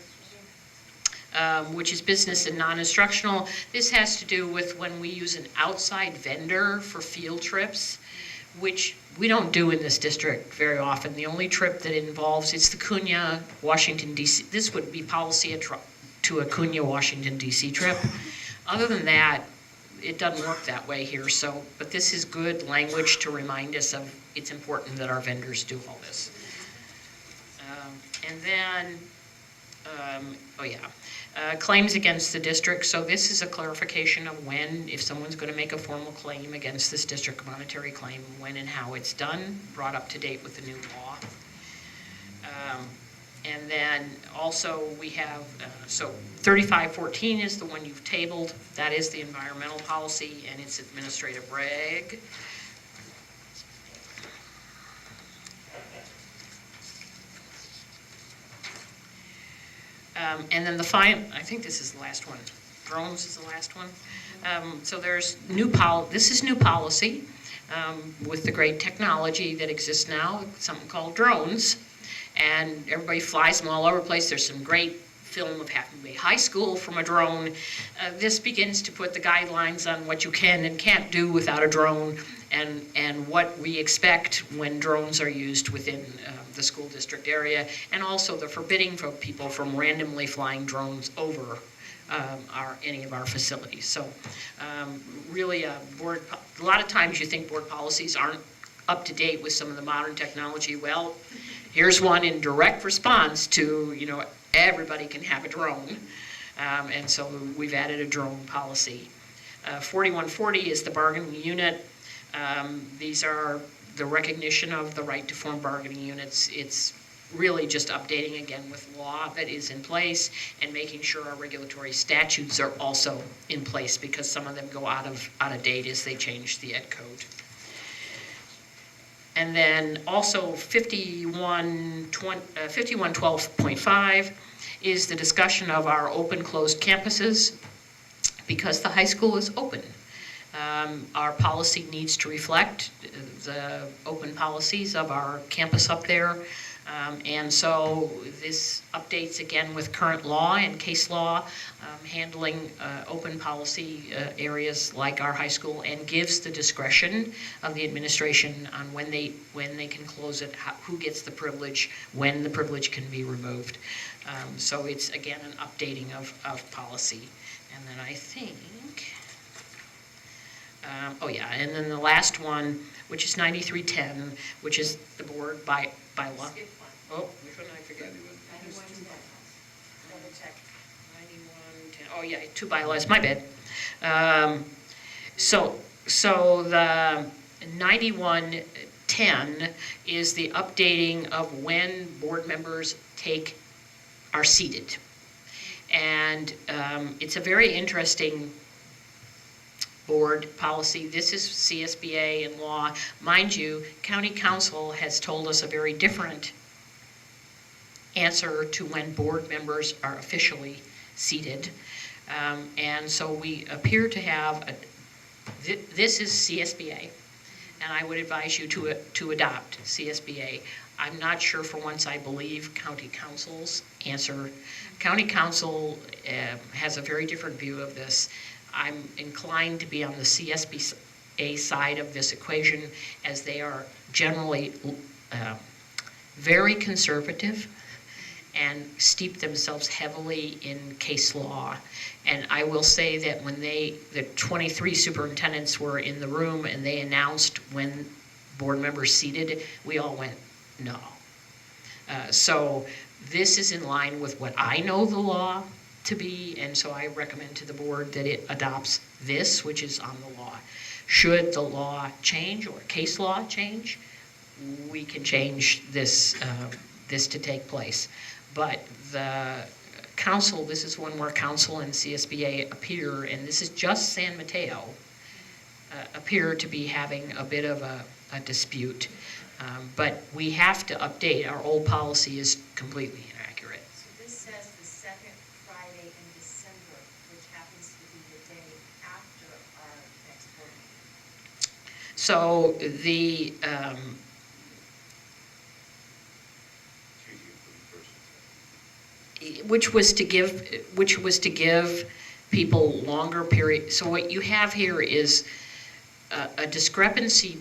S4: which is business and non-instructional. This has to do with when we use an outside vendor for field trips, which we don't do in this district very often. The only trip that involves, it's the Cunha, Washington, D.C. This would be policy to a Cunha, Washington, D.C. trip. Other than that, it doesn't work that way here. So, but this is good language to remind us of it's important that our vendors do all this. And then, claims against the district. So this is a clarification of when, if someone's going to make a formal claim against this district, a monetary claim, when and how it's done, brought up to date with the new law. And then also we have, so 3514 is the one you've tabled. That is the environmental policy and its administrative reg. And then I think this is the last one. Drones is the last one. So there's this is new policy with the great technology that exists now, something called drones. And everybody flies them all over the place. There's some great film of Half Moon Bay High School from a drone. This begins to put the guidelines on what you can and can't do without a drone, and what we expect when drones are used within the school district area, and also the forbidding for people from randomly flying drones over any of our facilities. So really, a lot of times you think board policies aren't up to date with some of the modern technology. Well, here's one in direct response to, everybody can have a drone. And so we've added a drone policy. 4140 is the bargaining unit. These are the recognition of the right to form bargaining units. It's really just updating again with law that is in place and making sure our regulatory statutes are also in place, because some of them go out of date as they change the ed code. And then also 5112.5 is the discussion of our open-closed campuses, because the high school is open. Our policy needs to reflect the open policies of our campus up there. And so this updates again with current law and case law, handling open policy areas like our high school, and gives the discretion of the administration on when they can close it, who gets the privilege, when the privilege can be removed. So it's again an updating of policy. And then I think, and then the last one, which is 9310, which is the board by law. Oh, which one did I forget? 9110. Oh yeah, 2 bylaws, my bad. So the 9110 is the updating of when board members are seated. And it's a very interesting board policy. This is CSBA and law. Mind you, County Council has told us a very different answer to when board members are officially seated. And so we appear to have, this is CSBA, and I would advise you to adopt CSBA. I'm not sure for once I believe County Council's answer. County Council has a very different view of this. I'm inclined to be on the CSBA side of this equation, as they are generally very conservative and steep themselves heavily in case law. And I will say that when the 23 superintendents were in the room and they announced when board members seated, we all went, no. So this is in line with what I know the law to be, and so I recommend to the board that it adopts this, which is on the law. Should the law change or case law change, we can change this to take place. But the council, this is one where council and CSBA appear, and this is just San Mateo, appear to be having a bit of a dispute. But we have to update. Our old policy is completely inaccurate.
S3: So this says the second Friday in December, which happens to be the day after our next board meeting.
S4: So the, which was to give people longer period. So what you have here is a discrepancy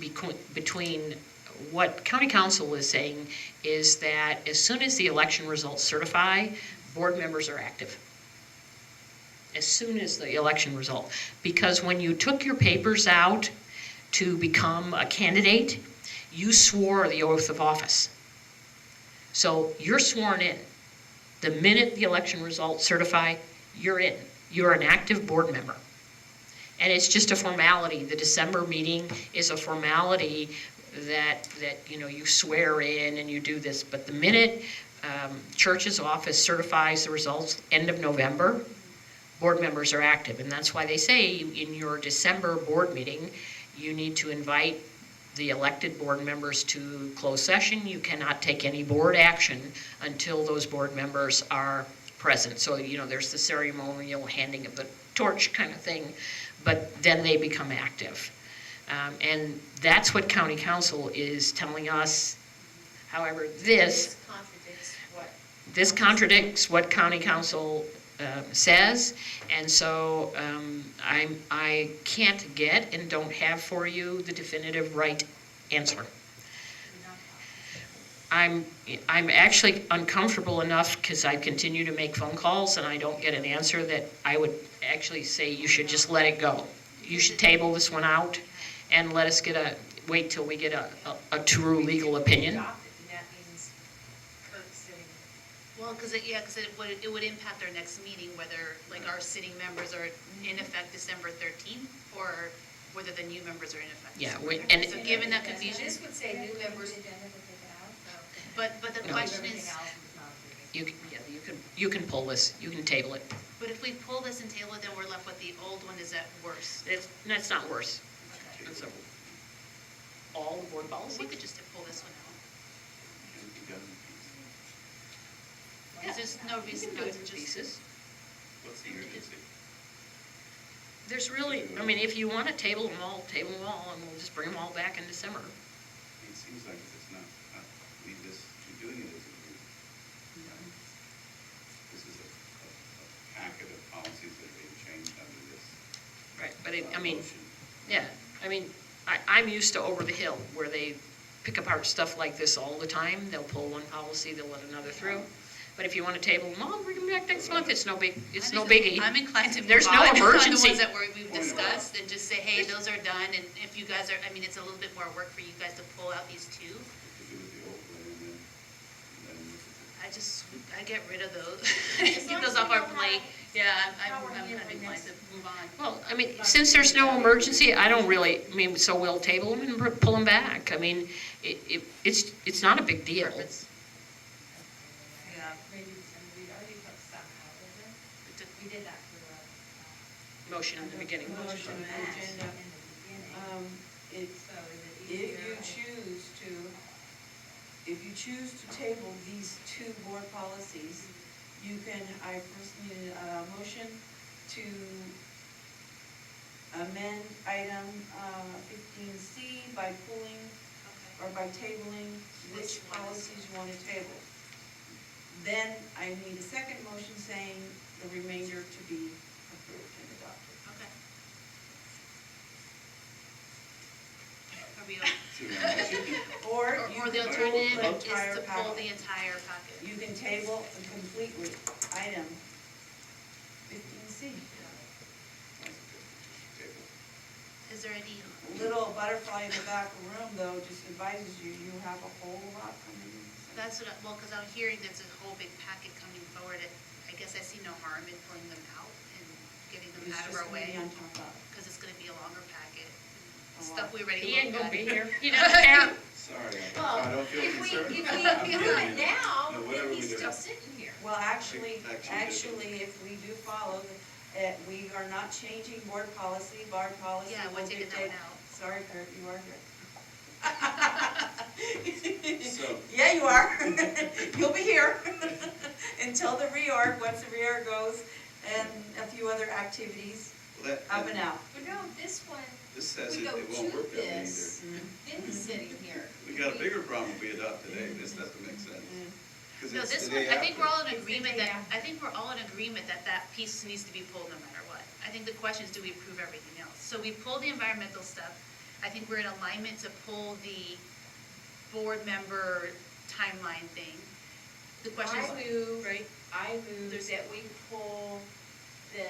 S4: between what County Council is saying is that as soon as the election results certify, board members are active. As soon as the election result. Because when you took your papers out to become a candidate, you swore the oath of office. So you're sworn in. The minute the election results certify, you're in. You're an active board member. And it's just a formality. The December meeting is a formality that you swear in and you do this. But the minute Church's office certifies the results, end of November, board members are active. And that's why they say in your December board meeting, you need to invite the elected board members to closed session. You cannot take any board action until those board members are present. So, there's the ceremonial handing of the torch kind of thing, but then they become active. And that's what County Council is telling us. However, this
S3: contradicts what
S4: this contradicts what county council says, and so I can't get and don't have for you the definitive right answer. I'm actually uncomfortable enough because I continue to make phone calls and I don't get an answer that I would actually say you should just let it go. You should table this one out and let us wait till we get a true legal opinion.
S10: Adopt it, and that means Kirk sitting.
S1: Well, because it would impact our next meeting, whether, like, our sitting members are in effect December 13th, or whether the new members are in effect.
S4: Yeah,
S1: So given that confusion,
S10: This would say new members.
S1: but the
S4: No.
S1: question is,
S4: You can pull this, you can table it.
S1: but if we pull this and table it, then we're left with the old one, is that worse?
S4: That's not worse. That's all the board
S1: Well,
S4: policy?
S1: we could just pull this one out.
S4: Yeah.
S1: There's no
S4: You
S1: reason
S4: can do
S1: not
S4: it
S1: to
S4: in
S1: just.
S4: pieces.
S5: What's the urgency?
S4: There's really, I mean, if you want to table them all, and we'll just bring them all back in December.
S5: It seems like it's not, I mean, doing it is a group. This is a packet of policies that are being changed under this.
S4: Right, but I mean,
S5: motion.
S4: yeah, I mean, I'm used to Over the Hill, where they pick apart stuff like this all the time. They'll pull one policy, they'll let another through. But if you want to table them all, bring them back next month, it's no biggie.
S1: I'm inclined to move
S4: There's no
S1: on
S4: emergency.
S1: the ones that we've discussed and just say, hey, those are done, and if you guys are, I mean, it's a little bit more work for you guys to pull out these two.
S5: To do with the old way and then
S1: I get rid of those, get those off our plate. Yeah, I'm kind of inclined to move on.
S4: Well, I mean, since there's no emergency, I don't really, I mean, so we'll table them and pull them back. I mean, it's not a big deal.
S1: Yeah.
S10: Maybe, and we already took some out of it. We did that for
S4: Motion in the beginning.
S7: Motion and agenda. It's,
S10: So is it
S7: if
S10: easier?
S7: you choose to table these two board policies, you can, I first need a motion to amend item 15C by pulling or by tabling which policies you want to table. Then I need a second motion saying the remainder to be approved and adopted.
S1: Okay. Are we,
S7: Or you
S1: or the
S7: can pull
S1: alternative
S7: the
S1: is
S7: entire
S1: to pull
S7: packet.
S1: the entire packet.
S7: You can table completely item 15C.
S1: Is there any,
S7: Little butterfly in the back room, though, just advises you, you have a whole lot coming in.
S1: that's what, well, because I'm hearing there's a whole big packet coming forward. I guess I see no harm in pulling them out and getting them
S7: It's
S1: out of
S7: just
S1: our
S7: gonna be
S1: way,
S7: on top of.
S1: because it's going to be a longer packet.
S7: A
S1: Stuff
S7: lot.
S1: we already
S4: He ain't
S1: looked
S4: gonna
S1: at.
S4: be here. He doesn't care.
S5: Sorry,
S11: Well,
S5: I don't feel
S11: if we
S5: concerned.
S11: do
S5: I'm
S11: it
S5: kidding.
S11: now,
S5: No,
S11: then
S5: whatever we
S11: he's
S5: do.
S11: still sitting here.
S7: Well, actually,
S5: Actually,
S7: if we do follow, we are not changing board policy
S1: Yeah,
S7: will
S1: we're taking that
S7: dictate.
S1: one out.
S7: Sorry, Kurt, you are here.
S5: So-
S7: Yeah, you are. You'll be here until the reorg, once the reorg goes, and a few other activities
S5: Well,
S7: up and out.
S11: But no, this one,
S5: This says
S11: we
S5: it
S11: go
S5: won't
S11: to
S5: work that way either.
S11: this, then he's sitting here.
S5: We got a bigger problem if we adopt today, this doesn't make sense. 'Cause
S1: No,
S5: it's
S1: this
S5: the
S1: one,
S5: day
S1: I think
S5: after.
S1: we're all in
S11: It's the
S1: agreement
S11: day
S1: that,
S11: after.
S1: I think we're all in agreement that that piece needs to be pulled no matter what. I think the question is, do we approve everything else? So we pull the environmental stuff. I think we're in alignment to pull the board member timeline thing. The question is, right?
S11: I move that we pull the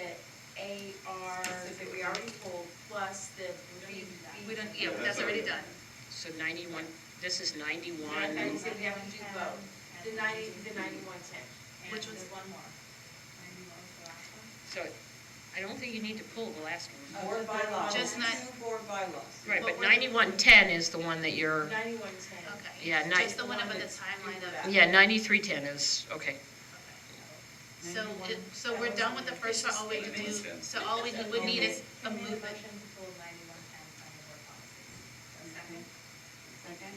S11: AR that we already pulled, plus the
S1: We don't, yeah, that's already done.
S4: So 91, this is 91.
S11: I said we have to do both, the 9110.
S1: Which was
S10: one more.
S4: So I don't think you need to pull the last one.
S7: Board bylaws,
S1: Just not-
S7: two board bylaws.
S4: Right,
S1: But
S4: but
S1: we're-
S4: 9110 is the one that you're,
S11: 9110.
S1: Okay.
S4: Yeah,
S1: Just the one about the timeline of.
S4: yeah, 9310 is, okay.
S1: So, so we're done with the first part, all we have to do, so all we would need is a movement.
S10: Motion to pull 9110 from the board policies.
S7: Second?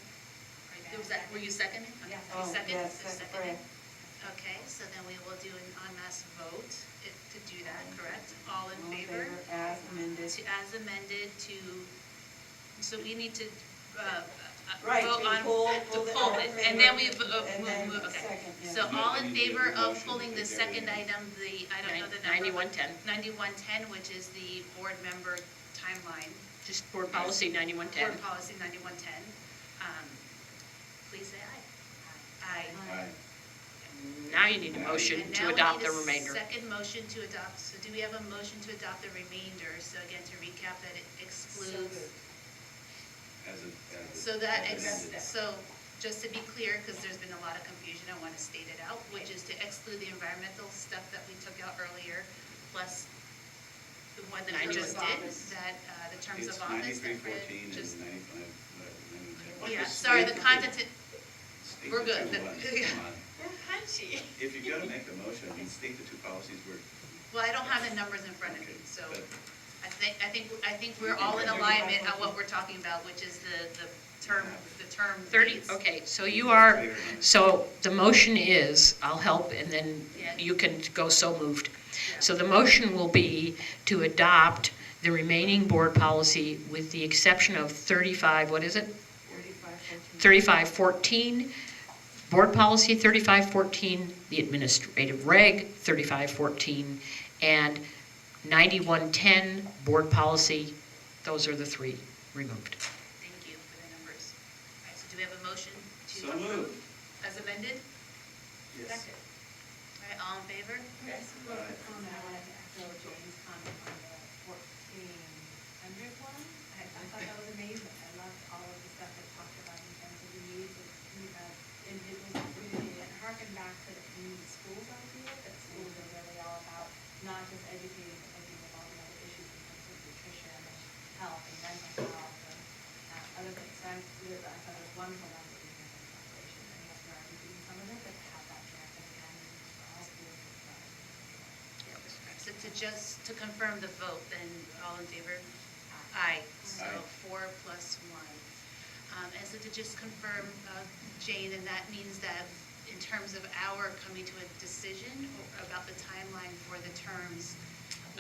S1: Was that, were you seconding? Okay,
S10: Yeah.
S1: you
S7: Oh,
S1: second?
S7: yes,
S1: So
S7: that's
S1: seconded.
S7: correct.
S1: Okay, so then we will do an en masse vote to do that, correct? All in
S7: All in
S1: favor?
S7: as amended.
S1: As amended to, so we need to
S7: Right,
S1: vote
S7: to
S1: on,
S7: pull
S1: to
S7: the
S1: pull it, and then we,
S7: and
S1: we'll
S7: then
S1: move, okay.
S7: second, yeah.
S1: So all in
S5: And you need
S1: favor
S5: a
S1: of
S5: motion
S1: pulling
S5: to
S1: the
S5: take
S1: second
S5: everything.
S1: item, I don't know the number.
S4: 9110.
S1: 9110, which is the board member timeline,
S4: Just board policy 9110.
S1: board policy 9110. Please say aye. Aye.
S5: Aye.
S4: Now you need a motion
S1: And
S4: to
S1: now we
S4: adopt
S1: need
S4: the remainder.
S1: a second motion to adopt, so do we have a motion to adopt the remainder? So again, to recap, that it excludes, so that, so, just to be clear, because there's been a lot of confusion, I want to state it out, which is to exclude the environmental stuff that we took out earlier, plus the one that I just did, that, the terms of office. that Fred
S5: 9314
S1: just-
S5: and 95, whatever.
S1: Yeah,
S5: Just
S1: sorry,
S5: state
S1: the content,
S5: state
S1: we're
S5: the
S1: good.
S5: two ones. Come on.
S11: You're punchy.
S5: If you're gonna make a motion, I mean, state the two policies we're.
S1: well, I don't have the numbers in front of me,
S5: Okay,
S1: so
S5: but-
S1: I think we're all in alignment on what we're talking about, which is the term
S4: 30,
S1: dates.
S4: okay, so you are, so the motion is, I'll help, and then you can go so moved. So the motion will be to adopt the remaining board policy with the exception of 35, what is it? 3514, board policy 3514, the administrative reg 3514, and 9110, board policy, those are the three removed.
S1: Thank you for the numbers. All right, so do we have a motion to
S5: So
S1: approve
S5: moved.
S1: as amended?
S5: Yes.
S1: Second. All right, all in favor?
S7: Yes.
S5: Aye.
S7: Comment, I wanted to echo Jane's comment on the 1400 one. I thought that was amazing. I loved all of the stuff that talked about in terms of the needs of individuals in the community, and harken back to the community schools idea, that schools are really all about not just educating, but looking at all the other issues in terms of nutrition and health and mental health and other things. So I thought it was wonderful that we did that collaboration, and yes, we are doing some of it, but to have that direct understanding for all schools as well.
S1: So to confirm the vote, then all in favor? Aye. So
S5: Aye.
S1: 4 plus 1. And so to just confirm, Jane, and that means that in terms of our coming to a decision about the timeline for the terms,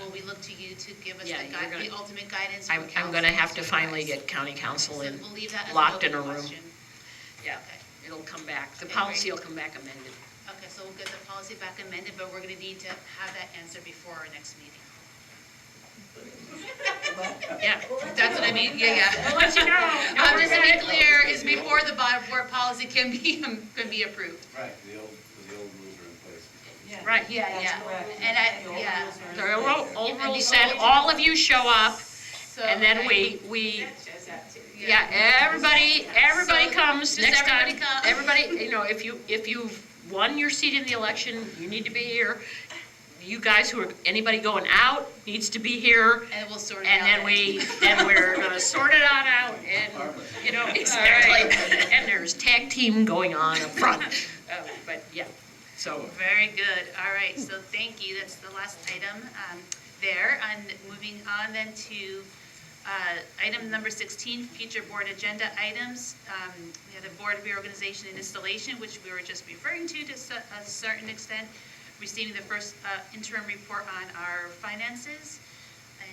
S1: will we look to you to give us
S4: Yeah,
S1: the
S4: you're gonna-
S1: the ultimate guidance from
S4: I'm
S1: council?
S4: going to have to finally
S1: advise?
S4: get county council
S1: So
S4: in,
S1: we'll leave that as an
S4: locked in a
S1: open
S4: room.
S1: question.
S4: Yeah,
S1: Okay.
S4: it'll come back, the
S1: Okay,
S4: policy
S1: great.
S4: will come back amended.
S1: Okay, so we'll get the policy back amended, but we're going to need to have that answer before our next meeting.
S4: Yeah,
S1: That's what I mean, yeah.
S4: I'll let you know.
S1: Just to be clear, is before the board policy can be approved.
S5: Right, the old rules are in place.
S7: Yeah.
S4: Right.
S1: Yeah,
S7: That's
S1: yeah.
S7: correct.
S1: And
S7: The old
S1: yeah.
S7: rules are in
S4: The
S7: place.
S4: old
S1: And
S4: rule
S1: the
S4: said,
S1: old-
S4: all of you show up,
S1: So,
S4: and then
S1: okay.
S4: we,
S11: That shows that too.
S4: yeah, everybody
S1: So,
S4: comes
S1: just
S4: next time.
S1: everybody come.
S4: Everybody, if you won your seat in the election, you need to be here. You guys anybody going out needs to be here.
S1: And we'll sort it
S4: And
S1: out.
S4: then we're gonna sort it on out and, exactly. And there's tag team going on up front. But yeah, so,
S1: Very good, all right, so thank you, that's the last item there. And moving on then to item number 16, future board agenda items. We have the board reorganization and installation, which we were just referring to a certain extent, receiving the first interim report on our finances,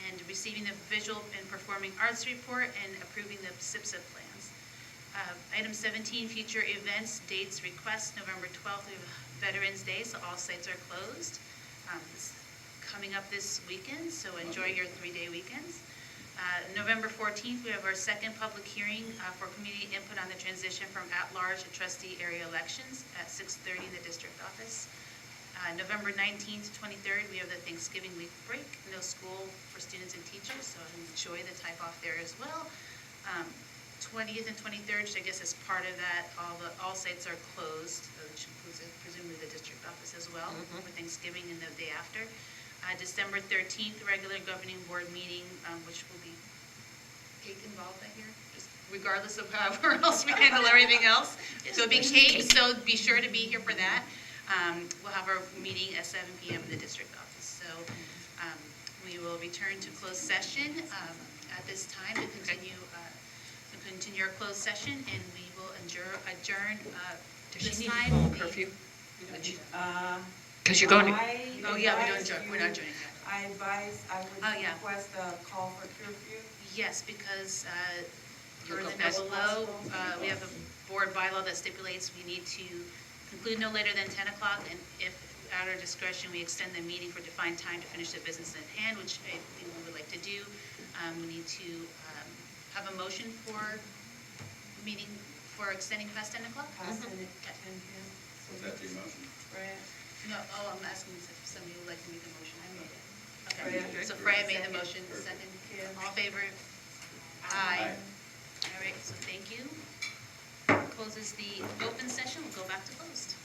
S1: and receiving the visual and performing arts report, and approving the SIPSA plans. Item 17, future events, dates, requests, November 12th, we have Veterans Day, so all sites are closed. It's coming up this weekend, so enjoy your 3-day weekends. November 14th, we have our second public hearing for community input on the transition from at-large to trustee area elections at 6:30 in the district office. November 19th to 23rd, we have the Thanksgiving week break, no school for students and teachers, so enjoy the type off there as well. 20th and 23rd, which I guess is part of that, all sites are closed, which includes presumably the district office as well, for Thanksgiving and the day after. December 13th, regular governing board meeting, which will be cake involved, I hear, just regardless of however else we handle everything else. So it'll be cake, so be sure to be here for that. We'll have our meeting at 7 p.m. in the district office. So we will return to closed session at this time to continue our closed session, and we will adjourn
S4: does
S1: this
S4: she need to
S1: time.
S4: call curfew? Because you're
S7: I
S4: going to,
S1: Oh, yeah, we don't
S7: advise
S1: adjourn, we're
S7: you-
S1: not adjourning yet.
S7: I advise, I
S1: Oh, yeah.
S7: would request a call for curfew.
S1: Yes, because Further below, we have a board bylaw that stipulates we need to conclude no later than 10 o'clock, and if at our discretion, we extend the meeting for defined time to finish the business at hand, which I think we would like to do. We need to have a motion for meeting, for extending past 10 o'clock?
S7: Past 10 at 10 p.m.
S5: Was that your motion?
S7: Right.
S1: No, I'm asking if somebody would like to make a motion. I made it.
S7: Freya.
S1: Okay, so Freya made the motion, second. All in favor? Aye. All right, so thank you. Closes the open session, we'll go back to closed.